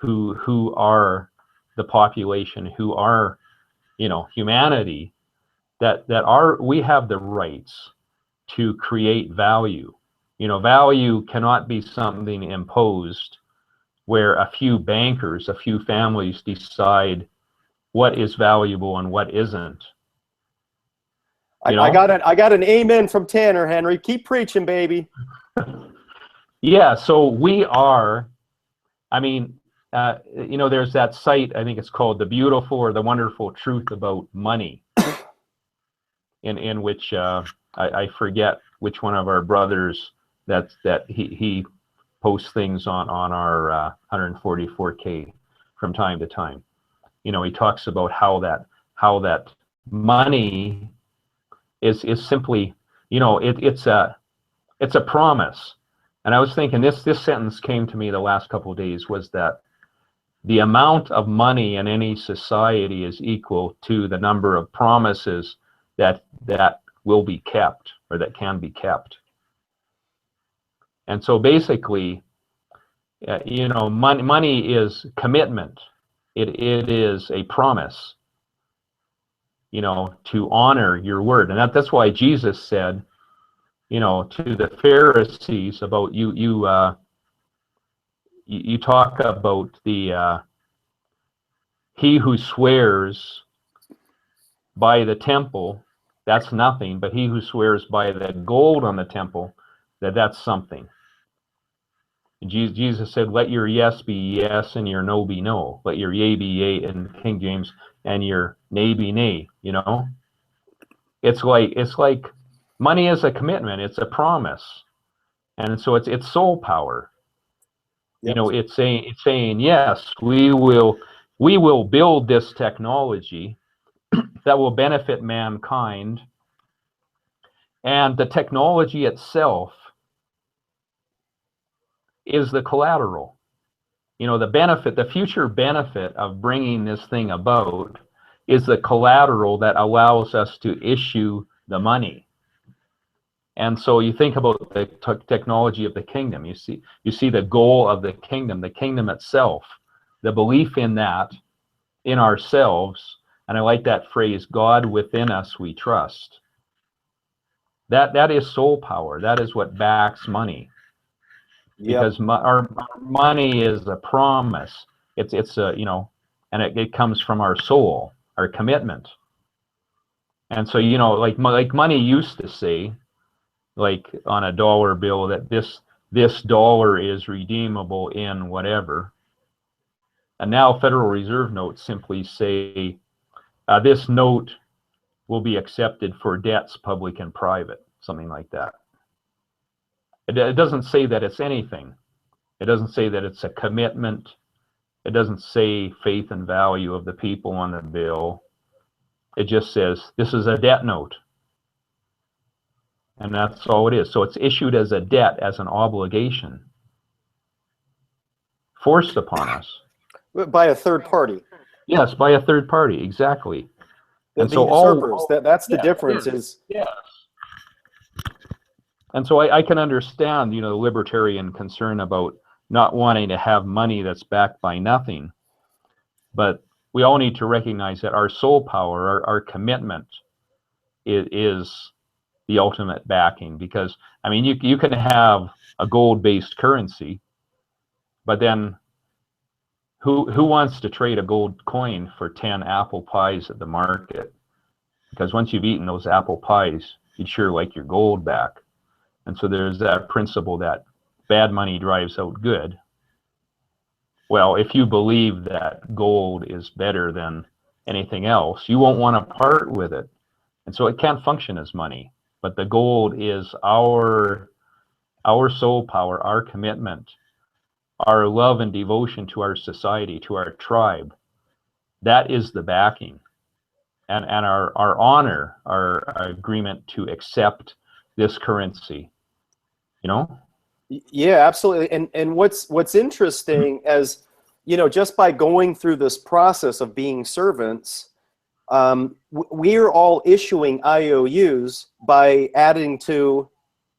who are the population, who are, you know, humanity, we have the rights to create value. You know, value cannot be something imposed where a few bankers, a few families decide what is valuable and what isn't. I got an amen from Tanner, Henry. Keep preaching, baby. Yeah, so we are, I mean, you know, there's that site, I think it's called The Beautiful or The Wonderful Truth About Money. in which I forget which one of our brothers that he posts things on our 144K from time to time. You know, he talks about how that money is simply, you know, it's a promise. And I was thinking this sentence came to me the last couple of days, was that the amount of money in any society is equal to the number of promises that will be kept, or that can be kept. And so basically, you know, money is commitment. It is a promise, you know, to honor your word. And that's why Jesus said, you know, to the Pharisees about you talk about the he who swears by the temple, that's nothing, but he who swears by the gold on the temple, that's something. Jesus said, let your yes be yes and your no be no. Let your yea be yea in King James and your nay be nay, you know? It's like money is a commitment, it's a promise. And so it's soul power. Yep. You know, it's saying, yes, we will build this technology that will benefit mankind, and the technology itself is the collateral. You know, the benefit, the future benefit of bringing this thing about is the collateral that allows us to issue the money. And so you think about the technology of the kingdom. You see the goal of the kingdom itself, the belief in that, in ourselves. And I like that phrase, God within us we trust. That is soul power. That is what backs money. Because our money is a promise. It's a, you know, and it comes from our soul, our commitment. And so, you know, like money used to say, like on a dollar bill, that this dollar is redeemable in whatever. And now Federal Reserve notes simply say, this note will be accepted for debts, public and private, something like that. It doesn't say that it's anything. It doesn't say that it's a commitment. It doesn't say faith and value of the people on the bill. It just says, this is a debt note. And that's all it is. So it's issued as a debt, as an obligation, forced upon us. By a third party. Yes, by a third party, exactly. The usurpers, that's the difference. Yes. And so I can understand, you know, the libertarian concern about not wanting to have money that's backed by nothing. But we all need to recognize that our soul power, our commitment, is the ultimate backing. Because, I mean, you can have a gold-based currency, but then who wants to trade a gold coin for 10 apple pies at the market? Because once you've eaten those apple pies, you'd sure like your gold back. And so there's that principle that bad money drives out good. Well, if you believe that gold is better than anything else, you won't want to part with it. And so it can't function as money. But the gold is our soul power, our commitment, our love and devotion to our society, to our tribe. That is the backing. And our honor, our agreement to accept this currency, you know? Yeah, absolutely. And what's interesting, as you know, just by going through this process of being servants, we're all issuing IOUs by adding to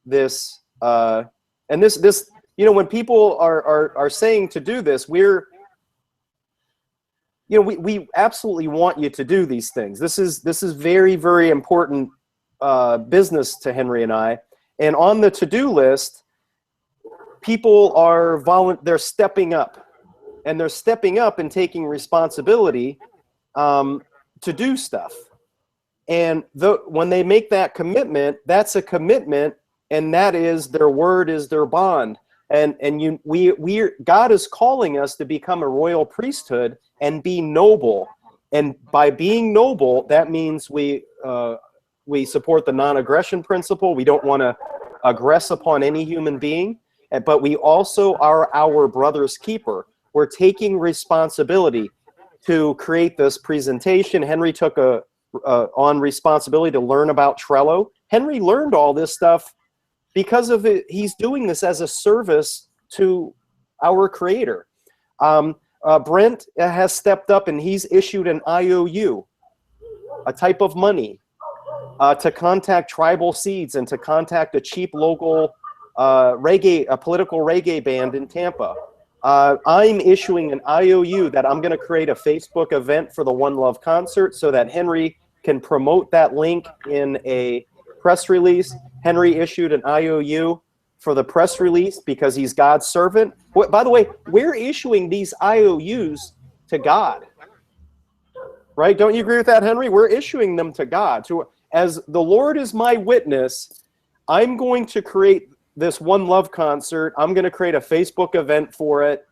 this, and this, you know, when people are saying to do this, we absolutely want you to do these things. This is very, very important business to Henry and I. And on the to-do list, people they're stepping up, and they're stepping up and taking responsibility to do stuff. And when they make that commitment, that's a commitment, and that is their word is their bond. And God is calling us to become a royal priesthood and be noble. And by being noble, that means we we support the non-aggression principle. We don't want to aggress upon any human being, but we also are our brother's keeper. We're taking responsibility to create this presentation. Henry took on responsibility to learn about Trello. Henry learned all this stuff because of it. He's doing this as a service to our creator. Brent has stepped up and he's issued an IOU, a type of money, to contact tribal seeds and to contact a cheap local a political reggae band in Tampa. I'm issuing an IOU that I'm going to create a Facebook event for the One Love concert so that Henry can promote that link in a press release. Henry issued an IOU for the press release because he's God's servant. By the way, we're issuing these IOUs to God, right? Don't you agree with that, Henry? We're issuing them to God. As the Lord is my witness, I'm going to create this One Love concert. I'm going to create a Facebook event for it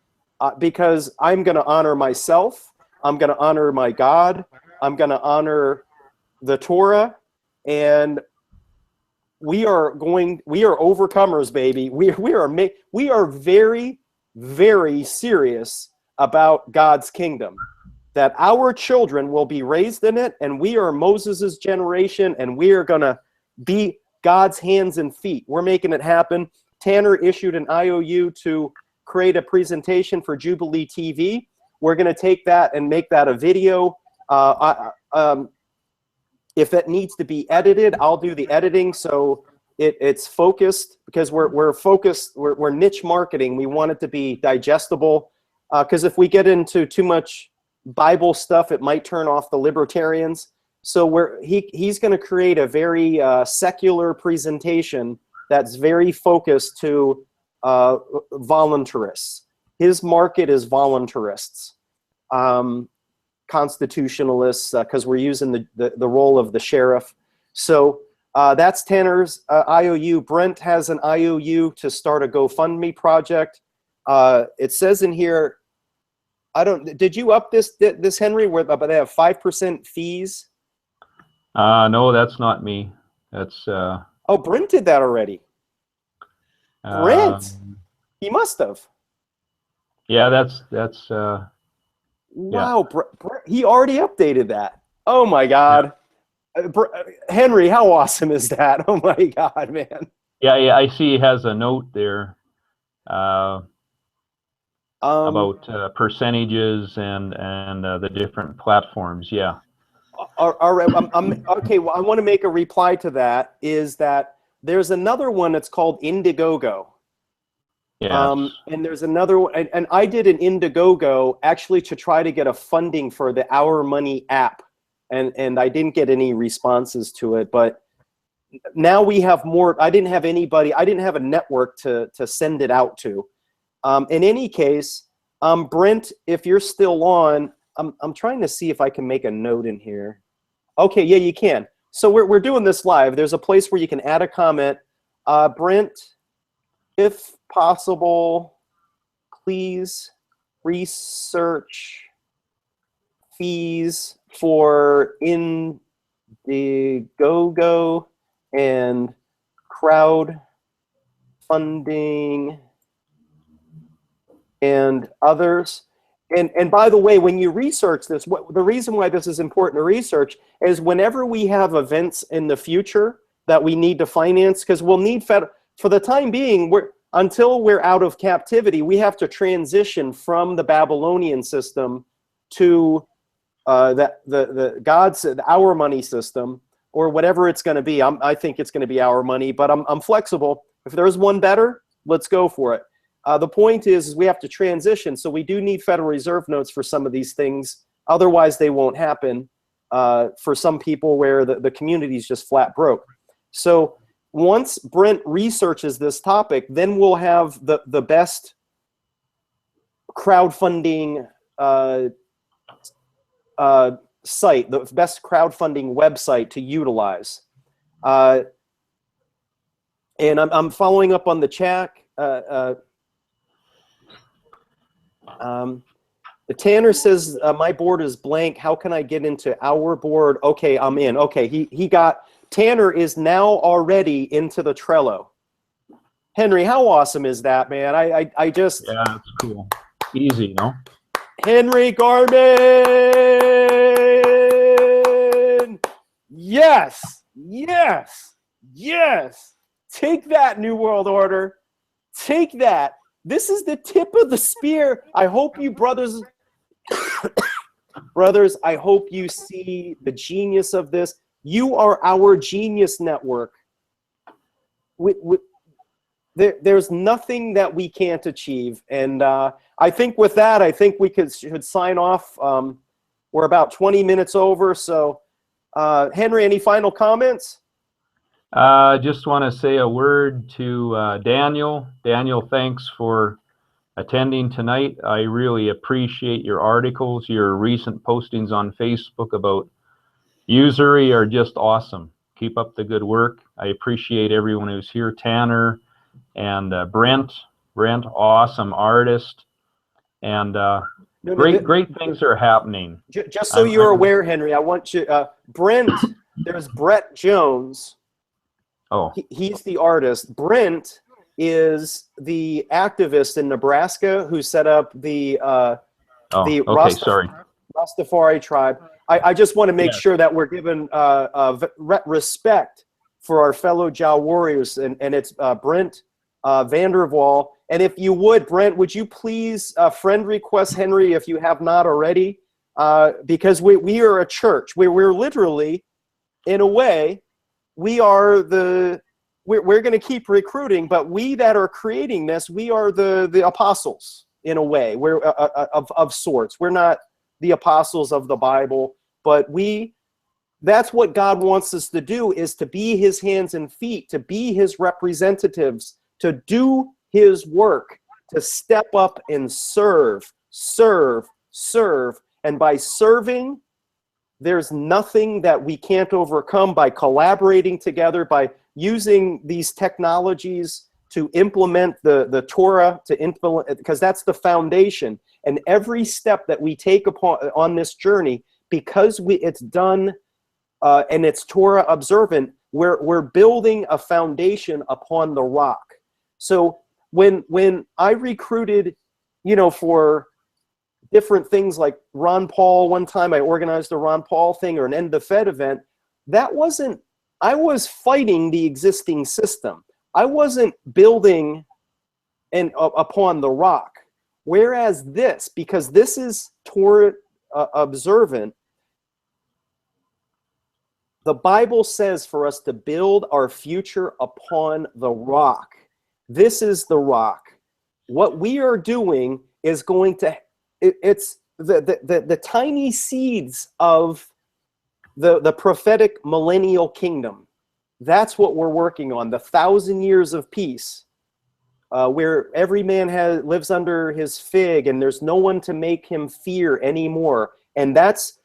because I'm going to honor myself. I'm going to honor my God. I'm going to honor the Torah. And we are overcomers, baby. We are very, very serious about God's kingdom, that our children will be raised in it, and we are Moses's generation, and we are going to be God's hands and feet. We're making it happen. Tanner issued an IOU to create a presentation for Jubilee TV. We're going to take that and make that a video. If it needs to be edited, I'll do the editing so it's focused, because we're focused. We're niche marketing. We want it to be digestible, because if we get into too much Bible stuff, it might turn off the libertarians. So he's going to create a very secular presentation that's very focused to voluntarists. His market is voluntarists, constitutionalists, because we're using the role of the sheriff. So that's Tanner's IOU. Brent has an IOU to start a GoFundMe project. It says in here, did you up this Henry, where they have 5% fees? No, that's not me. That's oh, Brent did that already. Brent, he must have. Yeah, that's wow. Yeah. He already updated that. Oh my God. Yeah. Henry, how awesome is that? Oh my God, man. Yeah, I see he has a note there about percentages and the different platforms. Yeah. All right. Okay. Well, I want to make a reply to that. Is that there's another one that's called Indiegogo. Yes. And there's another one, and I did an Indiegogo actually to try to get a funding for the Our Money app, and I didn't get any responses to it. But now we have more. I didn't have anybody. I didn't have a network to send it out to. In any case, Brent, if you're still on. I'm trying to see if I can make a note in here. Okay, yeah, you can. So we're doing this live. There's a place where you can add a comment. Brent, if possible, please research fees for Indiegogo and crowdfunding and others. And by the way, when you research this, the reason why this is important to research is whenever we have events in the future that we need to finance, because we'll need for the time being, until we're out of captivity, we have to transition from the Babylonian system to the Our Money system, or whatever it's going to be. I think it's going to be Our Money, but I'm flexible. If there's one better, let's go for it. The point is we have to transition, so we do need Federal Reserve notes for some of these things. Otherwise, they won't happen for some people where the community is just flat broke. So once Brent researches this topic, then we'll have the best crowdfunding site, the best crowdfunding website to utilize. And I'm following up on the chat. Tanner says, my board is blank. How can I get into our board? Okay, I'm in. Okay, he got, Tanner is now already into the Trello. Henry, how awesome is that, man? I just... Yeah, that's cool. Easy, no? Henry Garmin! Yes! Yes! Yes! Take that, New World Order. Take that. This is the tip of the spear. I hope you brothers, I hope you see the genius of this. You are our genius network. There's nothing that we can't achieve. And I think with that, I think we should sign off. We're about 20 minutes over. So, Henry, any final comments? Just want to say a word to Daniel. Daniel, thanks for attending tonight. I really appreciate your articles. Your recent postings on Facebook about usury are just awesome. Keep up the good work. I appreciate everyone who's here. Tanner and Brent, awesome artist. And great things are happening. Just so you're aware, Henry, I want you, Brent, there's Brett Jones. Oh. He's the artist. Brent is the activist in Nebraska who set up the Rastafari tribe. I just want to make sure that we're given respect for our fellow Jah warriors, and it's Brent Vanderwall. And if you would, Brent, would you please friend request Henry if you have not already? Because we are a church. We're literally, in a way, we're going to keep recruiting, but we that are creating this, we are the apostles in a way. We're of sorts. We're not the apostles of the Bible, but that's what God wants us to do, is to be his hands and feet, to be his representatives, to do his work, to step up and serve. And by serving, there's nothing that we can't overcome. By collaborating together, by using these technologies to implement the Torah, to implement, because that's the foundation. And every step that we take on this journey, because it's done and it's Torah observant, we're building a foundation upon the rock. So when I recruited, for different things like Ron Paul, one time I organized a Ron Paul thing or an End the Fed event, I was fighting the existing system. I wasn't building upon the rock. Whereas because this is Torah observant, the Bible says for us to build our future upon the rock. This is the rock. What we are doing is going to, it's the tiny seeds of the prophetic millennial kingdom. That's what we're working on, the 1,000 years of peace, where every man lives under his fig and there's no one to make him fear anymore. And that's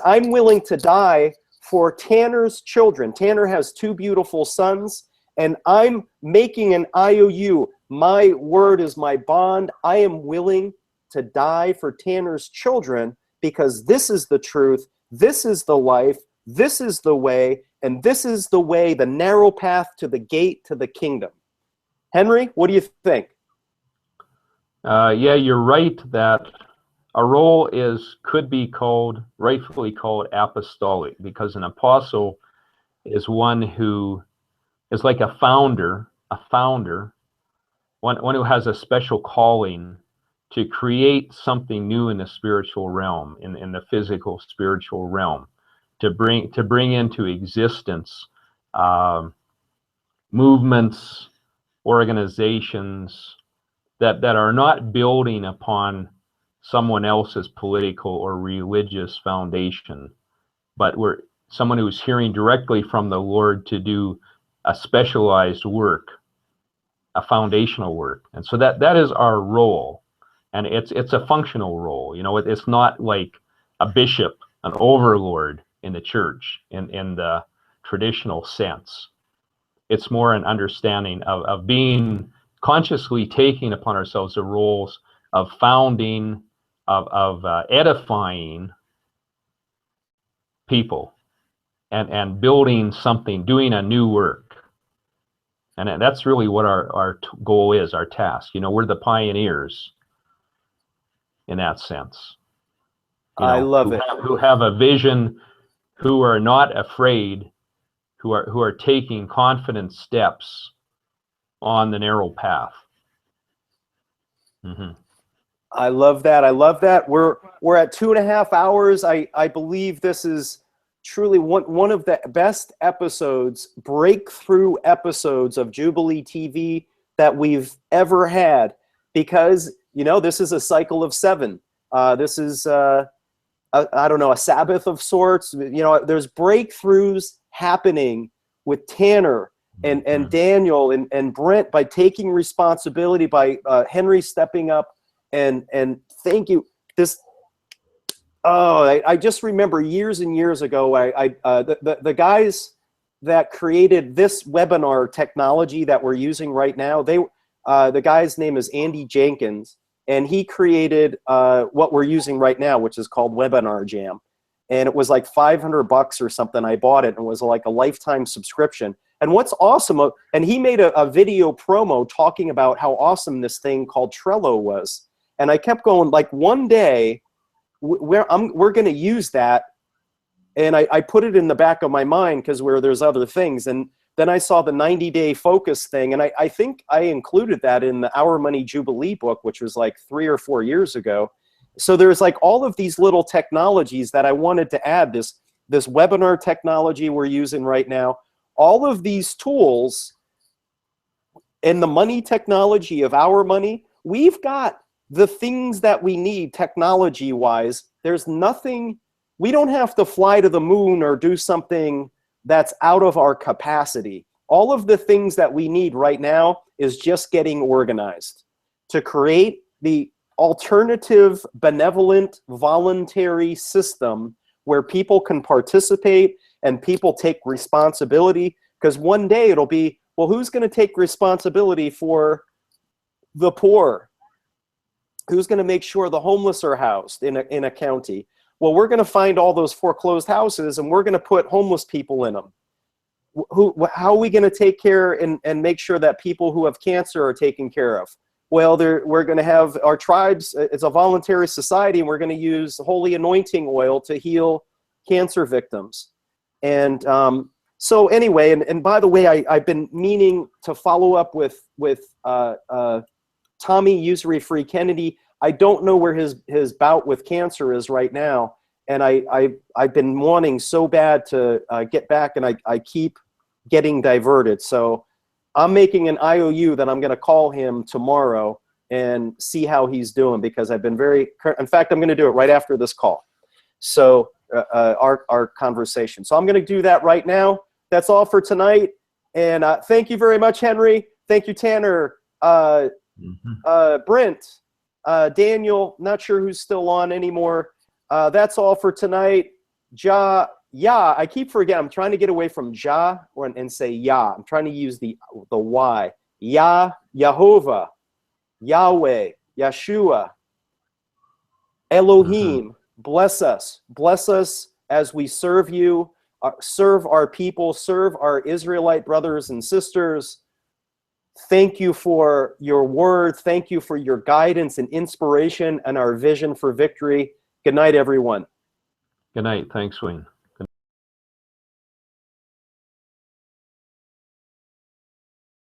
I'm willing to die for Tanner's children. Tanner has 2 beautiful sons, and I'm making an IOU. My word is my bond. I am willing to die for Tanner's children, because this is the truth, this is the life, this is the way, and this is the way, the narrow path to the gate to the kingdom. Henry, what do you think? Yeah, you're right that a role could be rightfully called apostolic, because an apostle is one who is like a founder, one who has a special calling to create something new in the spiritual realm, in the physical spiritual realm, to bring into existence movements, organizations that are not building upon someone else's political or religious foundation, but we're someone who's hearing directly from the Lord to do a specialized work, a foundational work. And so that is our role. And it's a functional role. It's not like a bishop, an overlord in the church in the traditional sense. It's more an understanding of being consciously taking upon ourselves the roles of founding, of edifying people and building something, doing a new work. And that's really what our goal is, our task. You know, we're the pioneers in that sense. You I know, love it. who have a vision, who are not afraid, who are taking confident steps on the narrow path. Mm-hmm. I love that. I love that. We're at 2.5 hours. I believe this is truly one of the best episodes, breakthrough episodes of Jubilee TV that we've ever had, because, you know, this is a cycle of 7. This is I don't know, a Sabbath of sorts. You know, there's breakthroughs happening with Tanner and Daniel and Brent by taking responsibility, by Henry stepping up. And thank you. I just remember years and years ago, the guys that created this webinar technology that we're using right now, the guy's name is Andy Jenkins, and he created what we're using right now, which is called Webinar Jam. And it was like $500 or something. I bought it, and it was like a lifetime subscription. And what's awesome, and he made a video promo talking about how awesome this thing called Trello was. And I kept going, like, one day we're going to use that. And I put it in the back of my mind because there's other things. And then I saw the 90-day focus thing. And I think I included that in the Our Money Jubilee book, which was like 3 or 4 years ago. So there's like all of these little technologies that I wanted to add. This webinar technology we're using right now, all of these tools and the money technology of Our Money, we've got the things that we need technology-wise. There's nothing, we don't have to fly to the moon or do something that's out of our capacity. All of the things that we need right now is just getting organized to create the alternative, benevolent, voluntary system where people can participate and people take responsibility. Because one day it'll be, well, who's going to take responsibility for the poor? Who's going to make sure the homeless are housed in a county? Well, we're going to find all those foreclosed houses, and we're going to put homeless people in them. How are we going to take care and make sure that people who have cancer are taken care of? Well, we're going to have our tribes. It's a voluntary society, and we're going to use holy anointing oil to heal cancer victims. And so anyway, and by the way, I've been meaning to follow up with Tommy Usury-Free Kennedy. I don't know where his bout with cancer is right now, and I've been wanting so bad to get back, and I keep getting diverted. So I'm making an IOU that I'm going to call him tomorrow and see how he's doing, because I've been in fact, I'm going to do it right after this call. So our conversation. So I'm going to do that right now. That's all for tonight. And thank you very much, Henry. Thank you, Tanner. Brent, Daniel, not sure who's still on anymore. That's all for tonight. I keep forgetting. I'm trying to get away from and say Yah. I'm trying to use the Y. Yah, Yehovah, Yahweh, Yeshua, Elohim. Bless us. Bless us as we serve you, serve our people, serve our Israelite brothers and sisters. Thank you for your word. Thank you for your guidance and inspiration and our vision for victory. Good night, everyone. Good night. Thanks, Wayne.